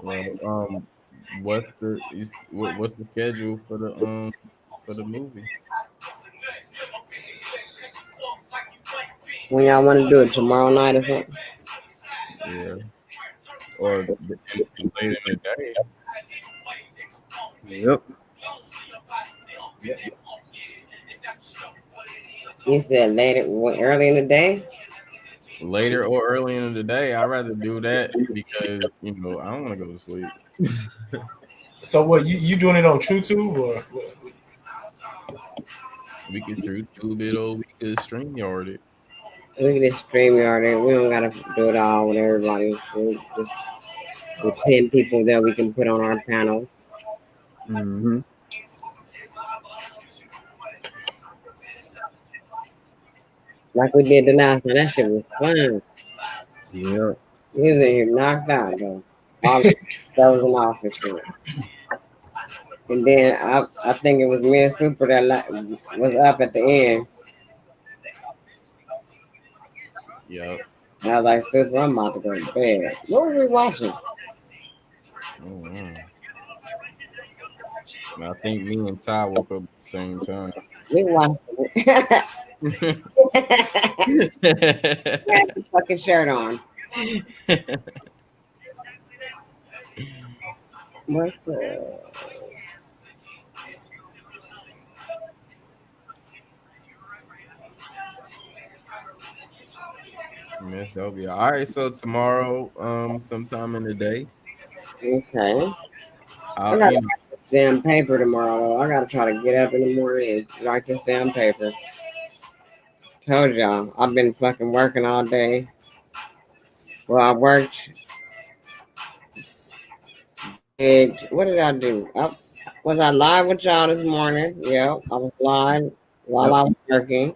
Well, what's the schedule for the movie? when y'all want to do it tomorrow night or something? Yeah, or later in the day. Yep. You said later, early in the day? Later or early in the day. I'd rather do that because I don't want to go to sleep. So what you doing it on TrueTube or what? We could true tube it or we could stream yard it. We can just stream it. We don't gotta do it all with everybody. With 10 people that we can put on our panel. Mm-hmm. Like we did the last one. That shit was fun. Yeah. We was in here knocked out though. All those in office shit. And then I think it was me and Super that was up at the end. Yep. And I was like, Super, I'm about to go to bed. What were we watching? Mm-hmm. I think me and Ty woke up at the same time. We watched had the fucking shirt on. What's Yes, that'll be all right. So tomorrow, sometime in the day, okay? I I'll gotta write this damn paper tomorrow. Though. I gotta try to get up in the morning and write this damn paper. Told y'all, I've been fucking working all day. Well, I worked. What did I do? Was I live with y'all this morning? Yep, I was live while Yep. I was working.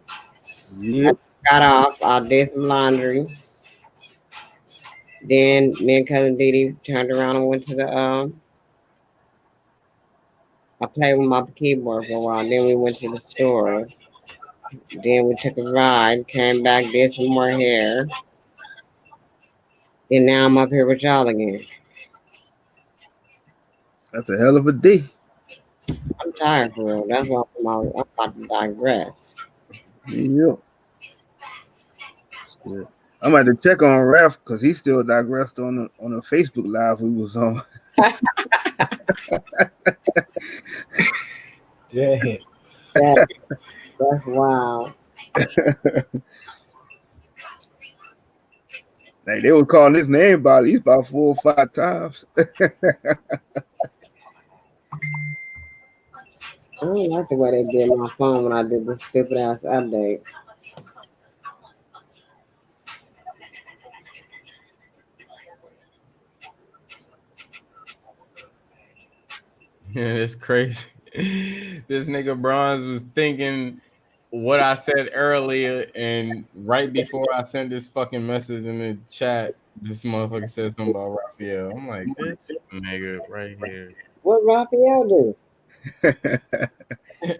Yep. Got off. I did some laundry. Then me and cousin Didi turned around and went to the I played with my keyboard for a while. Then we went to the store. Then we took a ride, came back, did some more hair. And now I'm up here with y'all again. That's a hell of a day. I'm tired for real. That's why I'm about to digress. Yep. Shit. I'm about to check on Raf because he still digressed on the Facebook live we was on. Damn. That's wild. Like they were calling his name about at least about 4 or 5 times. I don't like the way they did my phone when I did this stupid ass update. Yeah, it's crazy. This nigga Bronze was thinking what I said earlier, and right before I sent this fucking message in the chat, this motherfucker said something about Raphael. I'm like, this nigga right here. What Raphael do?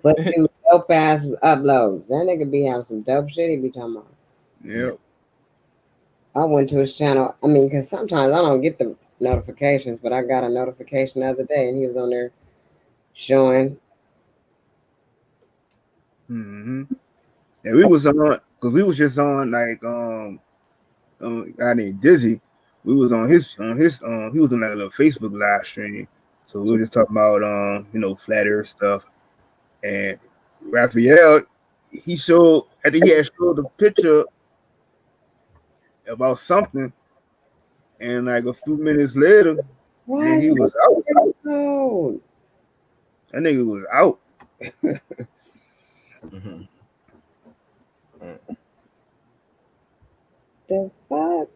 But do dope ass uploads. That nigga be having some dope shit he be talking about. Yep. I went to his channel. I mean, because sometimes I don't get the notifications, but I got a notification the other day, and he was on there showing. Mm-hmm. And we was on because we was just on like guy named Dizzy. We was on his he was on like a little Facebook live stream. So we were just talking about flat earth stuff. And Raphael, he showed after he had showed the picture about something, and like a few minutes later, then he was out. Oh, That nigga was out. Mm-hmm. the fuck?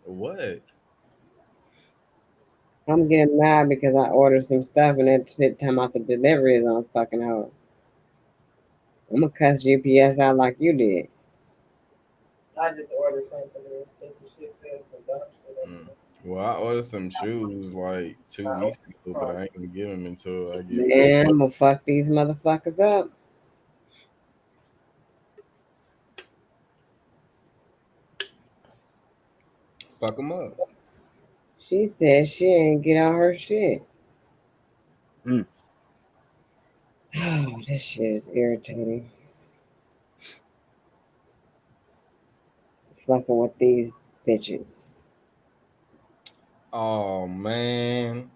What? I'm getting mad because I ordered some stuff and that shit time out the delivery is on fucking hold. I'm gonna cuss UPS out like you did. I just ordered something and stupid shit fell some dumb shit. Well, I ordered some shoes like 2 weeks ago, but I ain't gonna get them until I get. Man, I'm gonna fuck these motherfuckers up. Fuck them up. She said she ain't get all her shit. Mm. Oh, this shit is irritating. Fucking with these bitches. Oh man,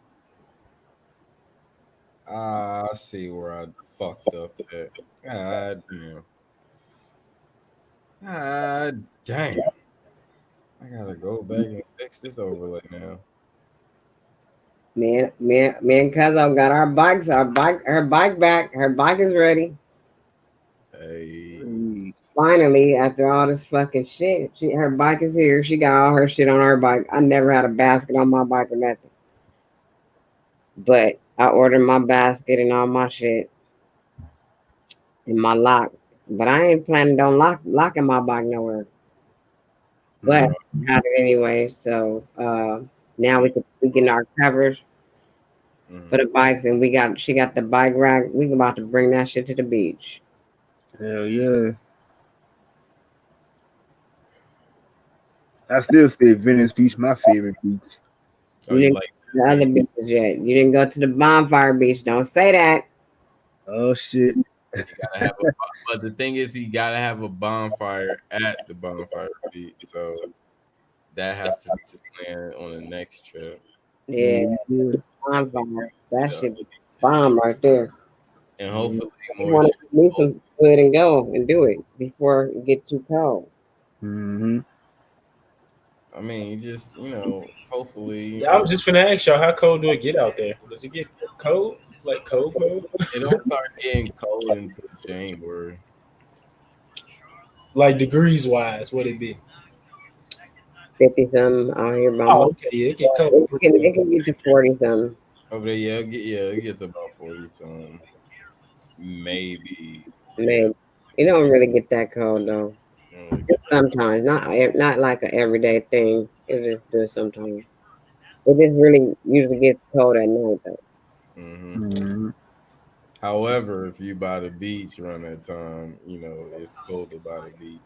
I see where I fucked up at. God damn. God damn. I gotta go back and fix this overlay now. Me and Cuzzo got our bikes, her bike back. Her bike is ready. Hey. Finally, after all this fucking shit, her bike is here. She got all her shit on her bike. I never had a basket on my bike or nothing. But I ordered my basket and all my shit and my lock. But I ain't planning on locking my bike nowhere. But I got it anyway. So now we getting our covers for the bikes, and she got the bike rack. We about to bring that shit to the beach. Hell yeah. I still say Venice Beach, my favorite beach. Oh, You you didn't like go to the other beaches yet. You didn't go to the bonfire beach. Don't say that. Oh shit. you gotta have but the thing is, you gotta have a bonfire at the bonfire beach. So that has to be planned on the next trip. Yeah, bonfire. That shit is bomb right there. And hopefully You more want shit. to do some good and go and do it before it get too cold. Mm-hmm. I mean, just hopefully, Yeah, I was just gonna ask y'all, how cold do it get out there? Does it get cold? Like cold? it don't start getting cold until January. Like degrees wise, what it be? 50 something out here by Oh, okay, yeah, it get cold. It can get to 40 something. Over there, it gets about 40 some, maybe. Maybe it don't really get that cold though. Just sometimes, not like an everyday thing. It just does sometimes. It just really usually gets cold at night though. Mm-hmm. However, if you by the beach around that time, it's colder by the beach.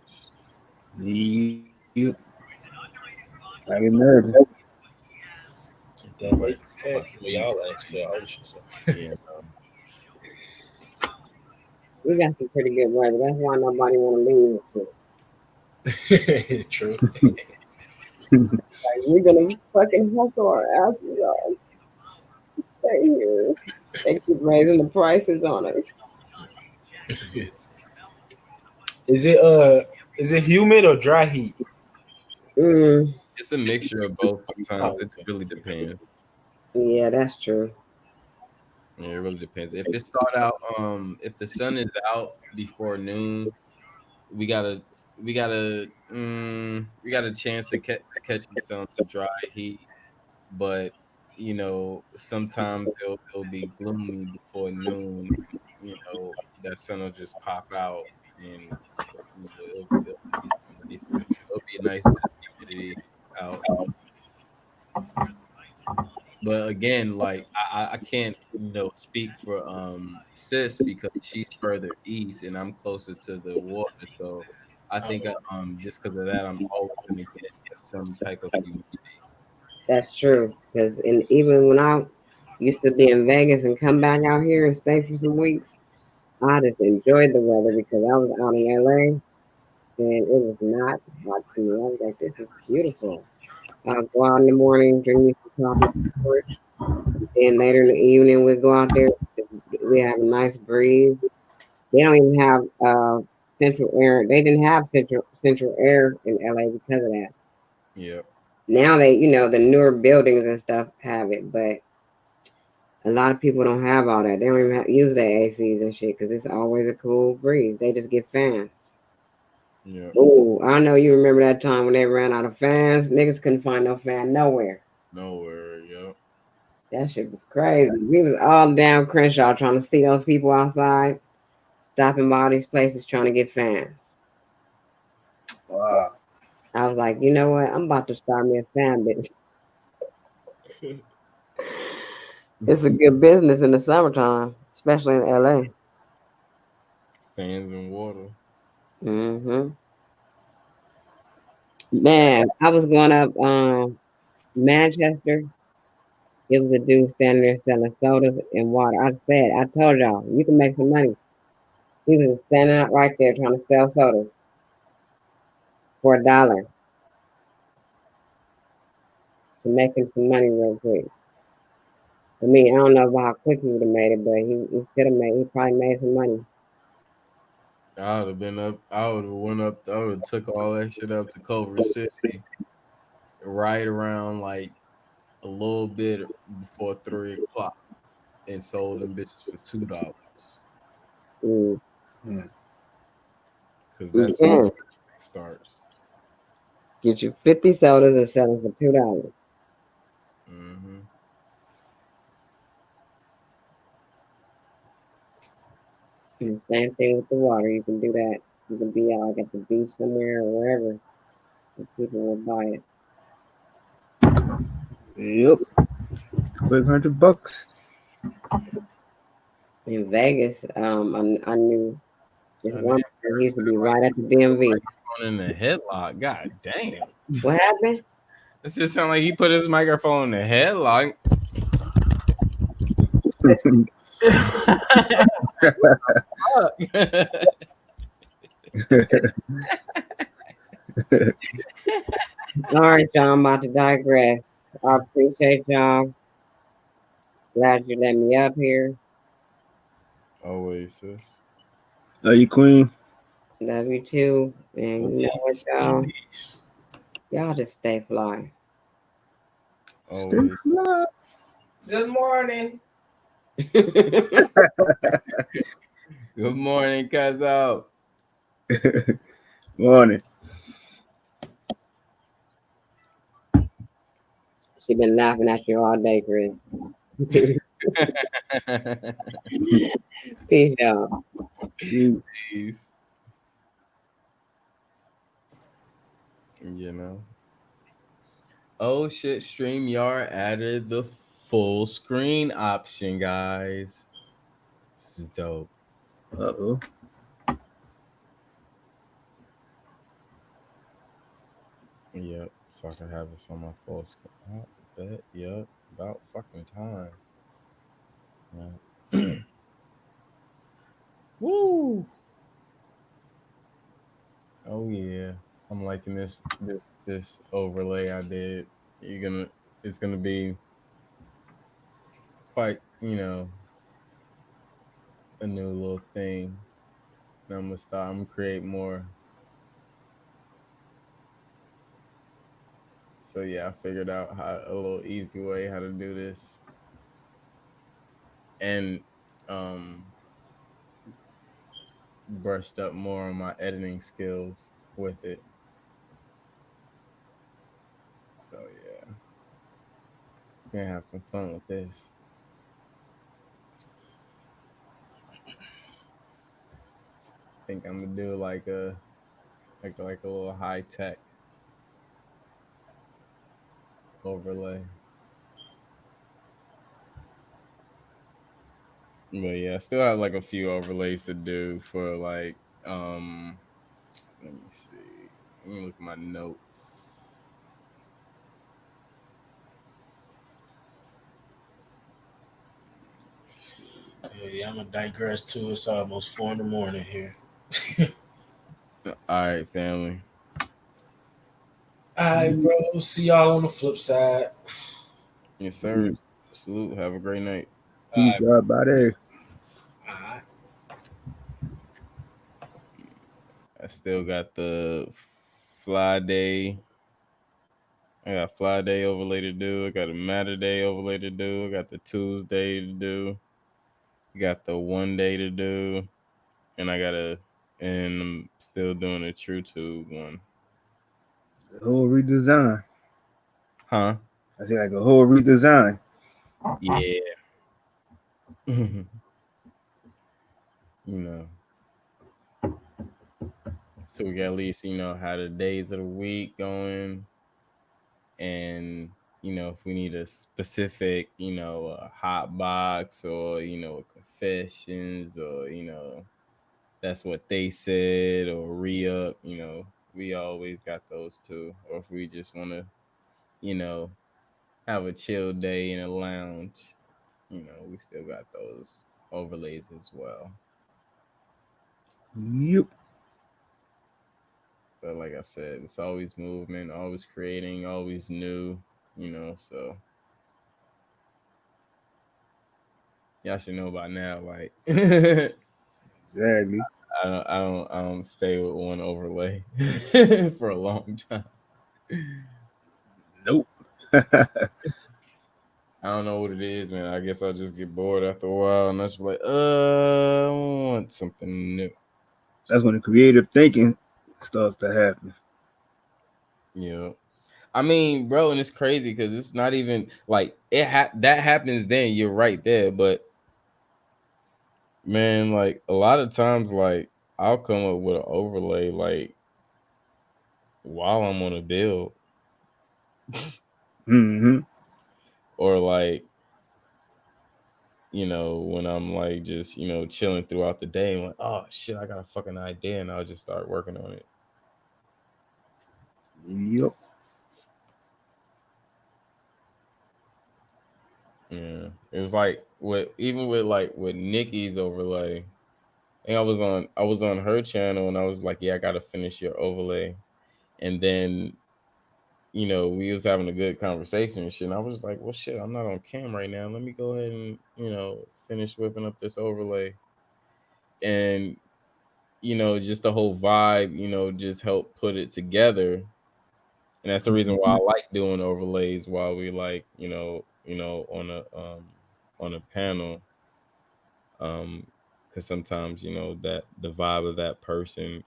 Yep. I can imagine. That lazy fat where y'all at to the ocean. So. Yeah. We got some pretty good weather. That's why nobody want to leave. True. Like we're gonna fucking hustle our asses off to stay here. They keep raising the prices on us. Is it humid or dry heat? Mm, It's a mixture of both. Sometimes Oh, it really depends. yeah, that's true. Yeah, it really depends. If it start out, if the sun is out before noon, we got a chance of catching some dry heat, but sometimes it'll be gloomy before noon. That sun will just pop out, and it'll be nice. It'll be a nice bit of humidity out. But again, like I can't speak for sis because she's further east and I'm closer to the water. So I think just because of that, I'm always gonna get some type of humidity. That's true. Because even when I used to be in Vegas and come back out here and stay for some weeks, I just enjoyed the weather because I was out in LA and it was not hot to me. I was like, this is beautiful. I'll go out in the morning, drink me some coffee, porch, and later in the evening we go out there. We have a nice breeze. They don't even have central air. They didn't have central air in LA because of that. Yep. Now the newer buildings and stuff have it, but a lot of people don't have all that. They don't even use their ACs and shit because it's always a cool breeze. They just get fans. Yeah. Oh, I know you remember that time when they ran out of fans. Niggas couldn't find no fan nowhere. Nowhere. Yep. That shit was crazy. We was all down Crenshaw trying to see those people outside, stopping by all these places trying to get fans. Wow. I was like, you know what? I'm about to start me a fan business. It's a good business in the summertime, especially in LA. Fans and water. Mm-hmm. Man, I was going up Manchester. It was a dude standing there selling sodas and water. I told y'all, you can make some money. He was standing out right there trying to sell sodas for $1. Making some money real quick. I mean, I don't know how quick he would have made it, but he probably made some money. I would have been up. I would have went up. I would have took all that shit up to Culver City, right around like a little bit before 3 o'clock, and sold them bitches for $2. Mm. Because You that's when can it starts. get you 50 sodas and sell them for $2. Mm-hmm. And same thing with the water. You can do that. You can be out like at the beach somewhere or wherever, and people will buy it. Yep. Quick $100. In Vegas, I knew this I one did. person. He used to be right at the DMV. In the headlock. God damn. What happened? It just sound like he put his microphone in the headlock. All right, y'all. I'm about to digress. I appreciate y'all. Glad you let me up here. Always, sis. Love you, Queen. Love you too. And you know what, y'all? Peace. Y'all just stay fly. Always. Good morning. Good morning, cuz out. Morning. She been laughing at you all day, Chris. Peace, y'all. Peace. You know. Oh shit, StreamYard added the full screen option, guys. This is dope. Uh-oh. Yep, so I can have this on my full screen. Yep, about fucking time. Yeah. Woo! Oh yeah, I'm liking this overlay I did. It's gonna be quite, a new little thing. And I'm gonna create more. So yeah, I figured out a little easy way how to do this, and brushed up more on my editing skills with it. So yeah, gonna have some fun with this. I think I'm gonna do like a little high tech overlay. But yeah, I still have like a few overlays to do for like let me see. Let me look at my notes. Yeah, I'm gonna digress too. It's almost 4 a.m. here. All right, family. All right, bro. See y'all on the flip side. Yes, sir. Salute. Have a great night. Peace, God, body. All right. I still got the fly day. I got fly day overlay to do. I got a Matterday overlay to do. I got the Tuesday to do. I got the one day to do. And I'm still doing a True Tube one. The whole redesign. Huh? I said like a whole redesign. Yeah. You know. so we can at least how the days of the week going, and if we need a specific a hot box, or confessions, or that's what they said, or re-up, we always got those too. Or if we just want to you know have a chill day in a lounge, we still got those overlays as well. Yep. But like I said, it's always movement, always creating, always new, so y'all should know by now, like Exactly. I don't stay with one overlay for a long time. Nope. I don't know what it is, man. I guess I'll just get bored after a while, and I just be like, I want something new. That's when the creative thinking starts to happen. Yeah. I mean, bro, and it's crazy because it's not even like that happens then. You're right there, but man, like a lot of times, like I'll come up with an overlay like while I'm on a build, Mm-hmm. or like when I'm like just chilling throughout the day. I'm like, oh shit, I got a fucking idea, and I'll just start working on it. Yep. Yeah, it was like even with NickiC's overlay. And I was on her channel, and I was like, yeah, I gotta finish your overlay. And then we was having a good conversation and shit. And I was like, well, shit, I'm not on cam right now. Let me go ahead and finish whipping up this overlay. And just the whole vibe, just help put it together. And that's the reason why I like doing overlays while we like on a panel. Because sometimes that the vibe of that person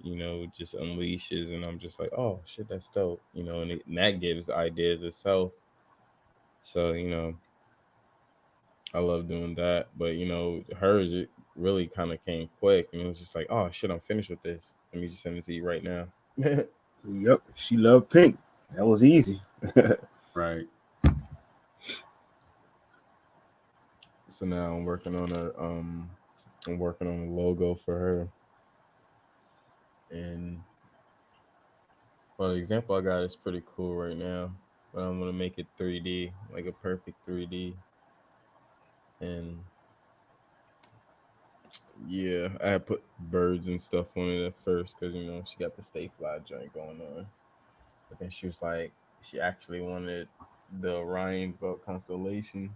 just unleashes, and I'm just like, oh shit, that's dope, and that gives ideas itself. So I love doing that. But hers, it really kind of came quick, and it was just like, oh shit, I'm finished with this, let me just send it to you right now. Yep. She loved pink. That was easy. Right. So now I'm working on a logo for her. And well, the example I got is pretty cool right now, but I'm gonna make it 3D, like a perfect 3D. And yeah, I had put birds and stuff on it at first because she got the stay fly joint going on. But then she was like, she actually wanted the Orion's belt constellation.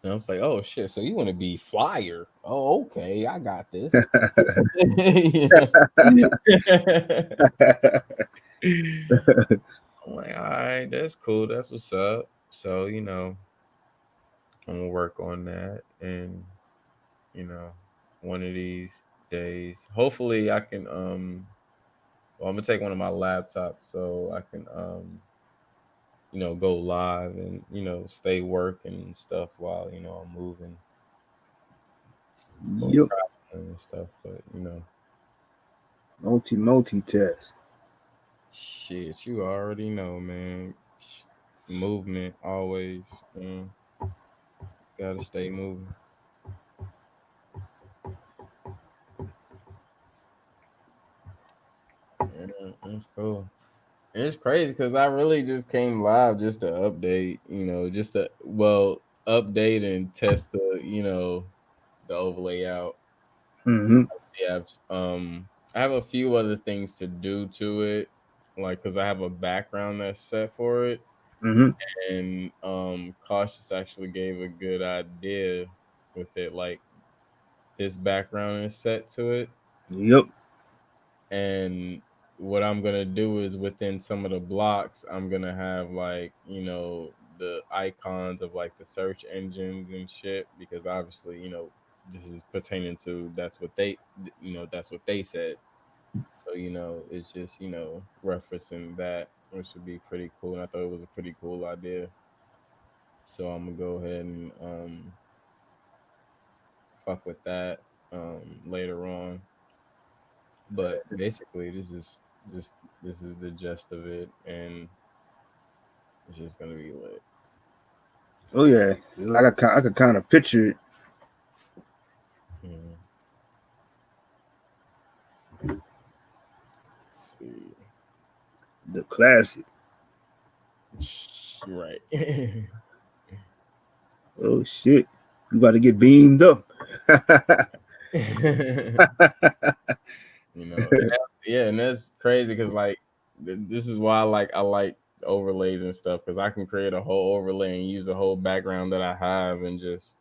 And I was like, oh shit, so you want to be flyer? Oh, okay, I got this. I'm like, all right, that's cool. That's what's up. So, I'm gonna work on that, and you know, one of these days, hopefully I can well, I'm gonna take one of my laptops so I can go live and stay working and stuff while I'm moving or Yep. traveling and stuff. But Multitask. shit, you already know, man. Movement always, man. Gotta stay moving. Yeah, that's cool. And it's crazy because I really just came live just to update, just to update and test the overlay out. Mm-hmm. Yeah, I have a few other things to do to it, like because I have a background that's set for it, Mm-hmm. and Cautious actually gave a good idea with it, like this background is set to it. Yep. And what I'm gonna do is within some of the blocks, I'm gonna have like the icons of like the search engines and shit, because obviously this is pertaining to that's what they said. So it's just referencing that, which would be pretty cool. And I thought it was a pretty cool idea. So I'm gonna go ahead and fuck with that later on. But basically, this is the gist of it, and it's just gonna be lit. Oh yeah, like I could kind of picture it. Hmm. Let's see. The classic. Right. Oh shit, you about to get beamed up. You know, and yeah, and that's crazy because like this is why I like overlays and stuff because I can create a whole overlay and use the whole background that I have and just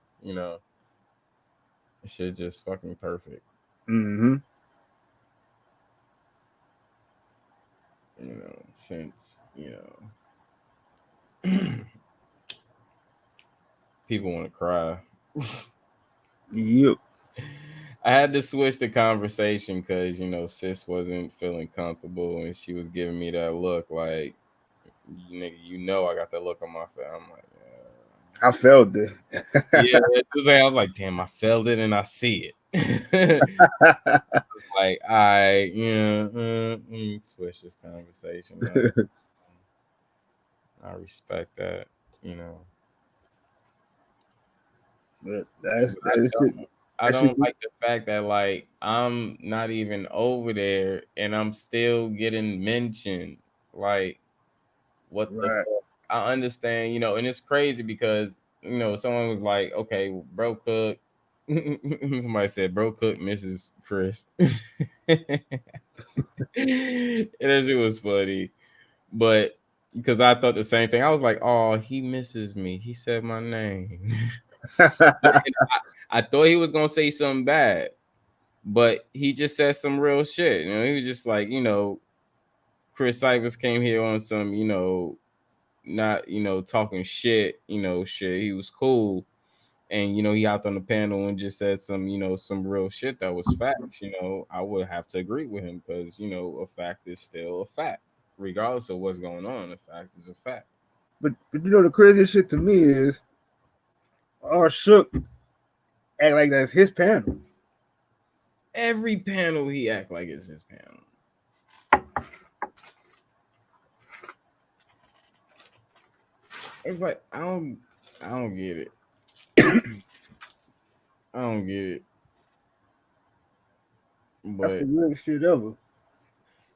shit just fucking perfect. Mm-hmm. Since people want to cry. Yep. I had to switch the conversation because sis wasn't feeling comfortable and she was giving me that look like, nigga, I got that look on my face. I'm like, I felt it. yeah. I was like, damn, I felt it and I see it. It's like, switch this conversation. I respect that, But that I should don't like the fact that like I'm not even over there and I'm still getting mentioned. Like, what the right. fuck? I understand, and it's crazy because someone was like, okay, bro Cook. Somebody said bro Cook misses Chris. And that shit was funny. But because I thought the same thing. I was like, oh, he misses me. He said my name. I thought he was gonna say something bad, but he just said some real shit. He was just like, Chris Cyphers came here on some, not, talking shit, shit. He was cool. And, he hopped on the panel and just said some, some real shit that was facts. I would have to agree with him because, a fact is still a fact. Regardless of what's going on, a fact is a fact. But the craziest shit to me is all Shook act like that's his panel. Every panel he act like it's his panel. It's like I don't get it. I don't get it. That's the But weirdest shit ever.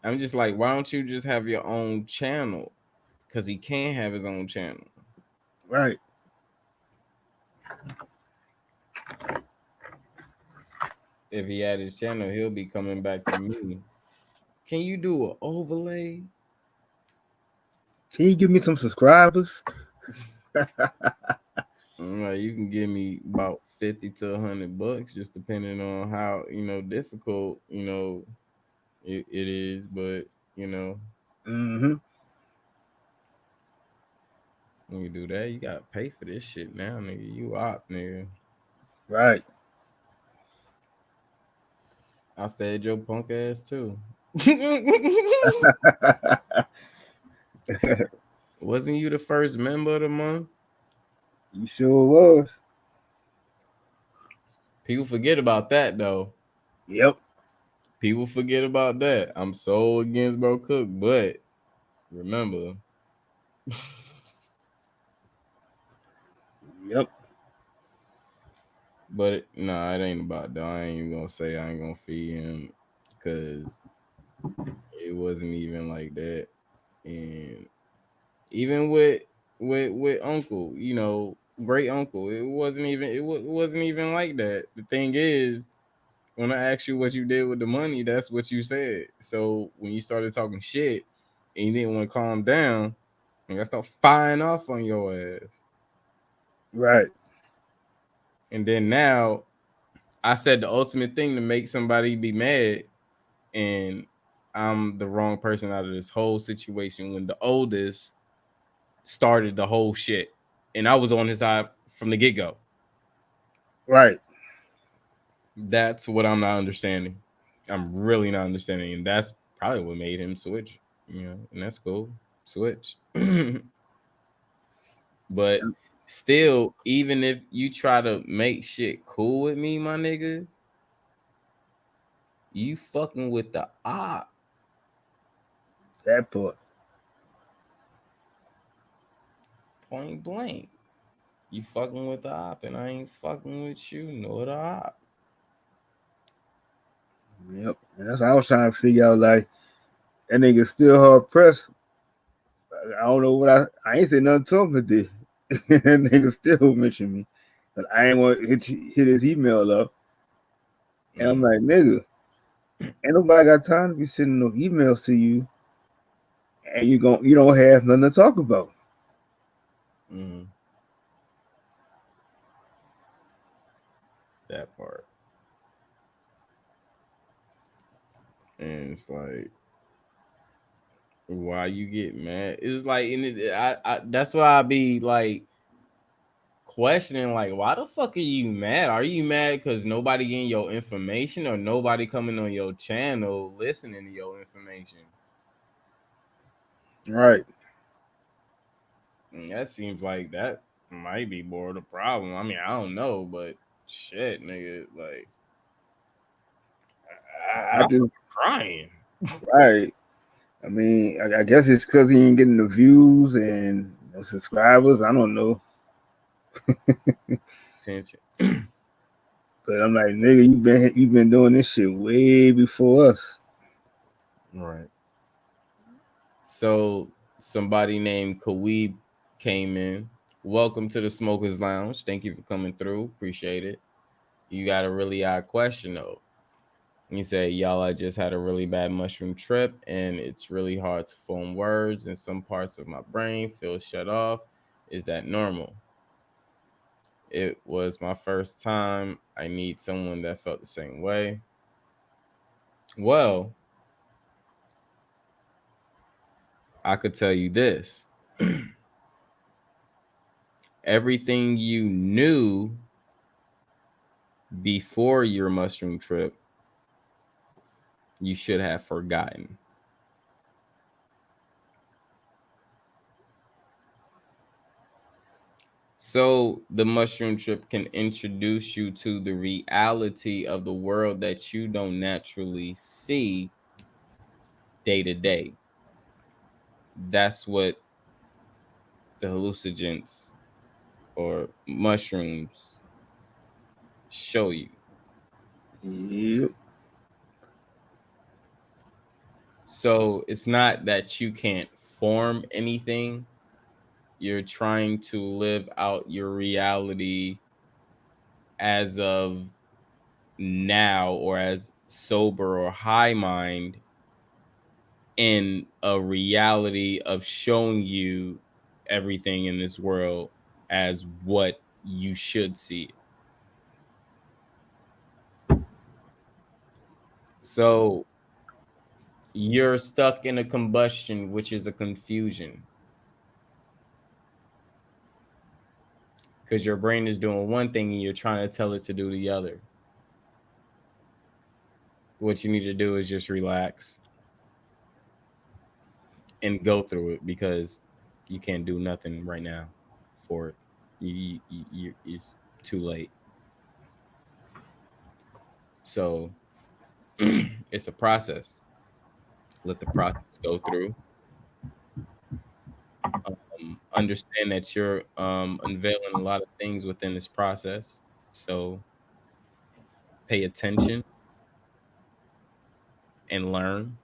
I'm just like, why don't you just have your own channel? Because he can't have his own channel. Right. If he had his channel, he'll be coming back to me. Can you do an overlay? Can you give me some subscribers? I'm like, you can give me about $50 to $100, just depending on how difficult it is. But Mm-hmm. when you do that, you gotta pay for this shit now, nigga. You out, nigga. Right. I fed your punk ass too. Wasn't you the first member of the month? You sure was. People forget about that though. Yep. People forget about that. I'm so against Bro Cook, but remember. Yep. But it ain't about that. I ain't even gonna say I ain't gonna feed him because it wasn't even like that. And even with uncle, great uncle, it wasn't even like that. The thing is, when I asked you what you did with the money, that's what you said. So when you started talking shit and you didn't want to calm down, and I start firing off on your ass. Right. And then now I said the ultimate thing to make somebody be mad, and I'm the wrong person out of this whole situation when the oldest started the whole shit. And I was on his side from the get-go. Right. That's what I'm not understanding. I'm really not understanding. And that's probably what made him switch, and that's cool. Switch. But still, even if you try to make shit cool with me, my nigga, You fucking with the op. That part. Point blank. You fucking with the op, and I ain't fucking with you nor the op. Yep. And that's what I was trying to figure out. Like, that nigga still hard pressed. I don't know what I ain't say nothing to him today. That nigga still mentioned me. But I ain't want to hit his email up. And I'm like, nigga, ain't nobody got time to be sending no emails to you. And you don't have nothing to talk about. Mm-hmm. That part. And it's like, why you get mad? It's like, I that's why I be like questioning, like, why the fuck are you mad? Are you mad because nobody getting your information, or nobody coming on your channel listening to your information? Right. And that seems like that might be more of the problem. I mean, I don't know, but shit, nigga, like, I just crying. right. I mean, I guess it's because he ain't getting the views and the subscribers. I don't know. Attention. But I'm like, nigga, you've been doing this shit way before us. Right. So somebody named Kawib came in. Welcome to the Smokers Lounge. Thank you for coming through. Appreciate it. You got a really odd question though. You say, y'all, I just had a really bad mushroom trip and it's really hard to form words and some parts of my brain feel shut off. Is that normal? It was my first time. I need someone that felt the same way. Well, I could tell you this. Everything you knew before your mushroom trip, you should have forgotten. So the mushroom trip can introduce you to the reality of the world that you don't naturally see day to day. That's what the hallucinogens or mushrooms show you. Yep. So it's not that you can't form anything. You're trying to live out your reality as of now, or as sober or high mind, in a reality of showing you everything in this world as what you should see it. So you're stuck in a combustion, which is a confusion, because your brain is doing one thing and you're trying to tell it to do the other. What you need to do is just relax and go through it, because you can't do nothing right now for it. It's too late. So it's a process. Let the process go through. Understand that you're unveiling a lot of things within this process. So pay attention and learn,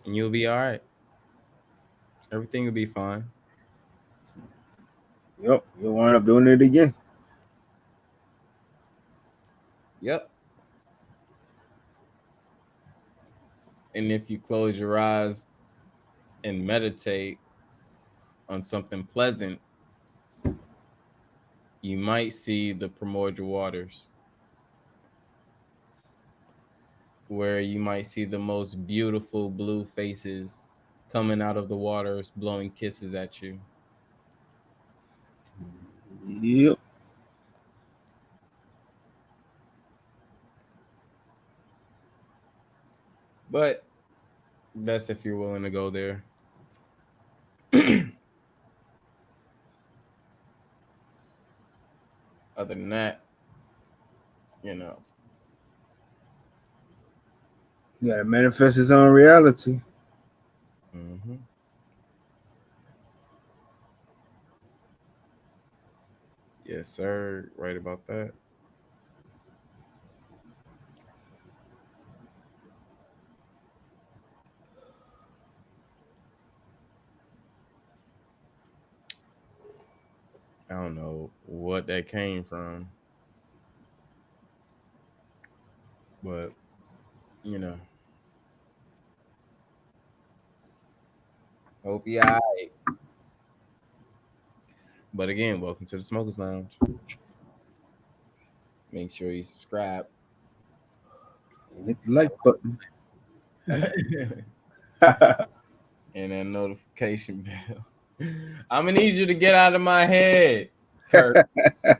and you'll be all right. Everything will be fine. Yep. You'll wind up doing it again. Yep. And if you close your eyes and meditate on something pleasant, you might see the primordial waters, where you might see the most beautiful blue faces coming out of the waters, blowing kisses at you. Yep. But that's if you're willing to go there. Other than that, You know. You gotta manifest his own reality. Mm-hmm. Yes, sir. Right about that. I don't know what that came from, but you know, hope you all right. But again, welcome to the Smokers Lounge. Make sure you subscribe. Hit the like button. And that notification bell. I'm gonna need you to get out of my head, Kurt. Man,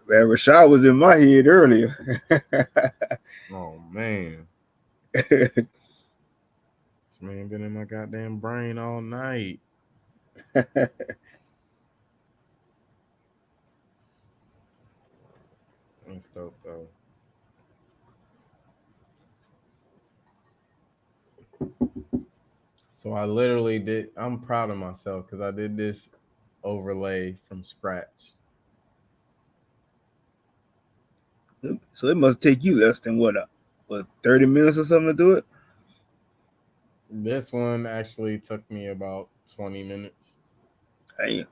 Rashad was in my head earlier. Oh man, this man been in my goddamn brain all night. That's dope though. So I literally did. I'm proud of myself because I did this overlay from scratch. So it must take you less than what 30 minutes or something to do it? This one actually took me about 20 minutes. Damn.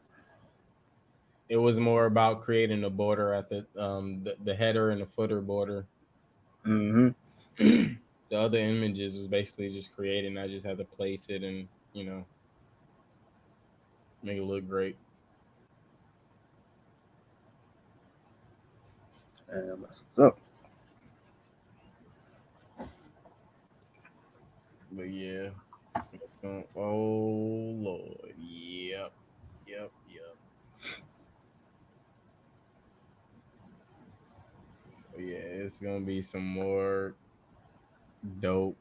It was more about creating a border at the header and the footer border. Mm-hmm. The other images was basically just creating. I just had to place it and make it look great. Damn, that's what's up. But yeah, it's going. Oh Lord, yep, yep, yep. So yeah, it's gonna be some more dope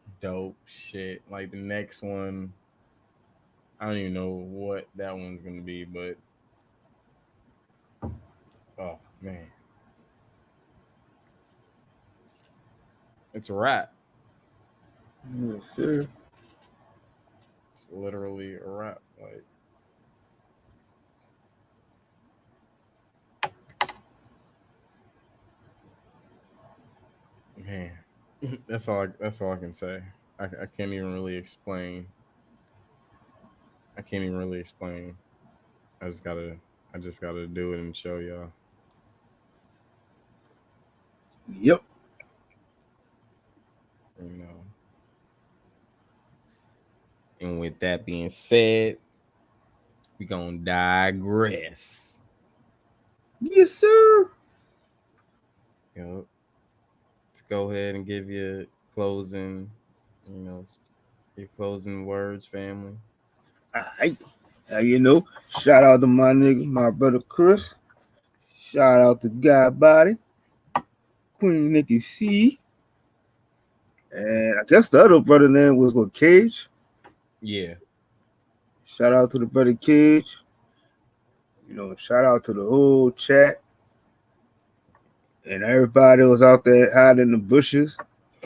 shit. Like the next one, I don't even know what that one's gonna be, but oh man, it's a wrap. Yes, sir. It's literally a wrap. Like man, that's all I can say. I can't even really explain. I can't even really explain. I just gotta I just gotta do it and show y'all. Yep. You know. And with that being said, we gonna digress. Yes, sir. You know, let's go ahead and give your closing, you know, your closing words, family. Alright. Shout out to my nigga, my brother Chris. Shout out to God Body, Queen NickiC. And I guess the other brother name was what, Cage? Yeah. Shout out to the brother Cage. Shout out to the whole chat and everybody was out there hiding in the bushes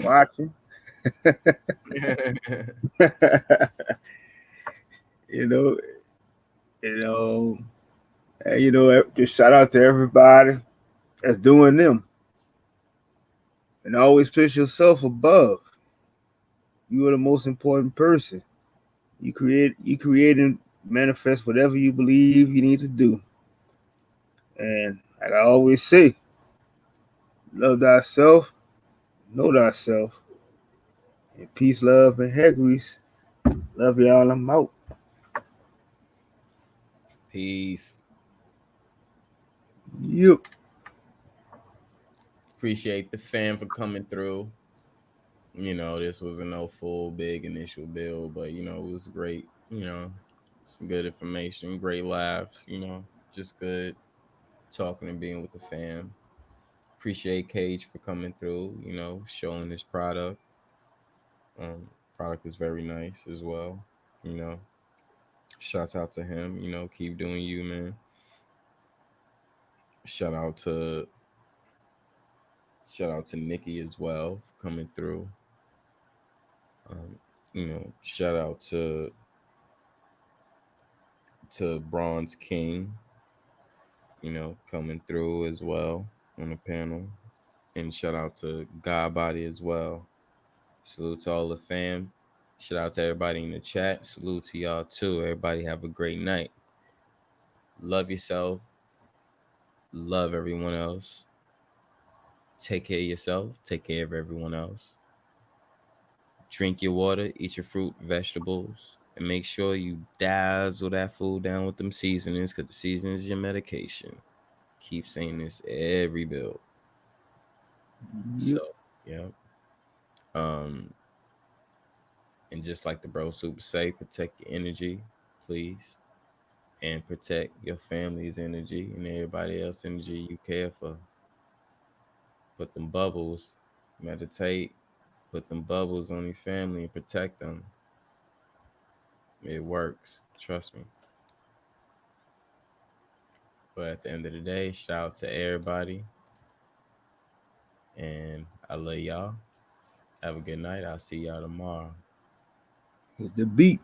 watching. you know, you know, just shout out to everybody that's doing them. And always place yourself above. You are the most important person. You create and manifest whatever you believe you need to do. And like I always say, love thyself, know thyself. And peace, love, and hair grease. Love y'all. I'm out. Peace. Yep. Appreciate the fam for coming through. This was a no full big initial build, but it was great. Some good information, great laughs, just good talking and being with the fam. Appreciate Cage for coming through, showing his product. Product is very nice as well. You know, Shouts out to him. Keep doing you, man. Shout out to Shout out to Nikki as well for coming through. Shout out to Bronze King, coming through as well on the panel. And shout out to Godbody as well. Salute to all the fam. Shout out to everybody in the chat. Salute to y'all too. Everybody have a great night. Love yourself. Love everyone else. Take care of yourself. Take care of everyone else. Drink your water. Eat your fruit, vegetables. And make sure you dazzle that food down with them seasonings, because the seasonings is your medication. Keep saying this every build. Yep. So, yeah. And just like the bro super say, protect your energy, please. And protect your family's energy and everybody else's energy you care for. Put them bubbles, meditate, put them bubbles on your family and protect them. It works. Trust me. But at the end of the day, shout out to everybody. And I love y'all. Have a good night. I'll see y'all tomorrow. Hit the beat.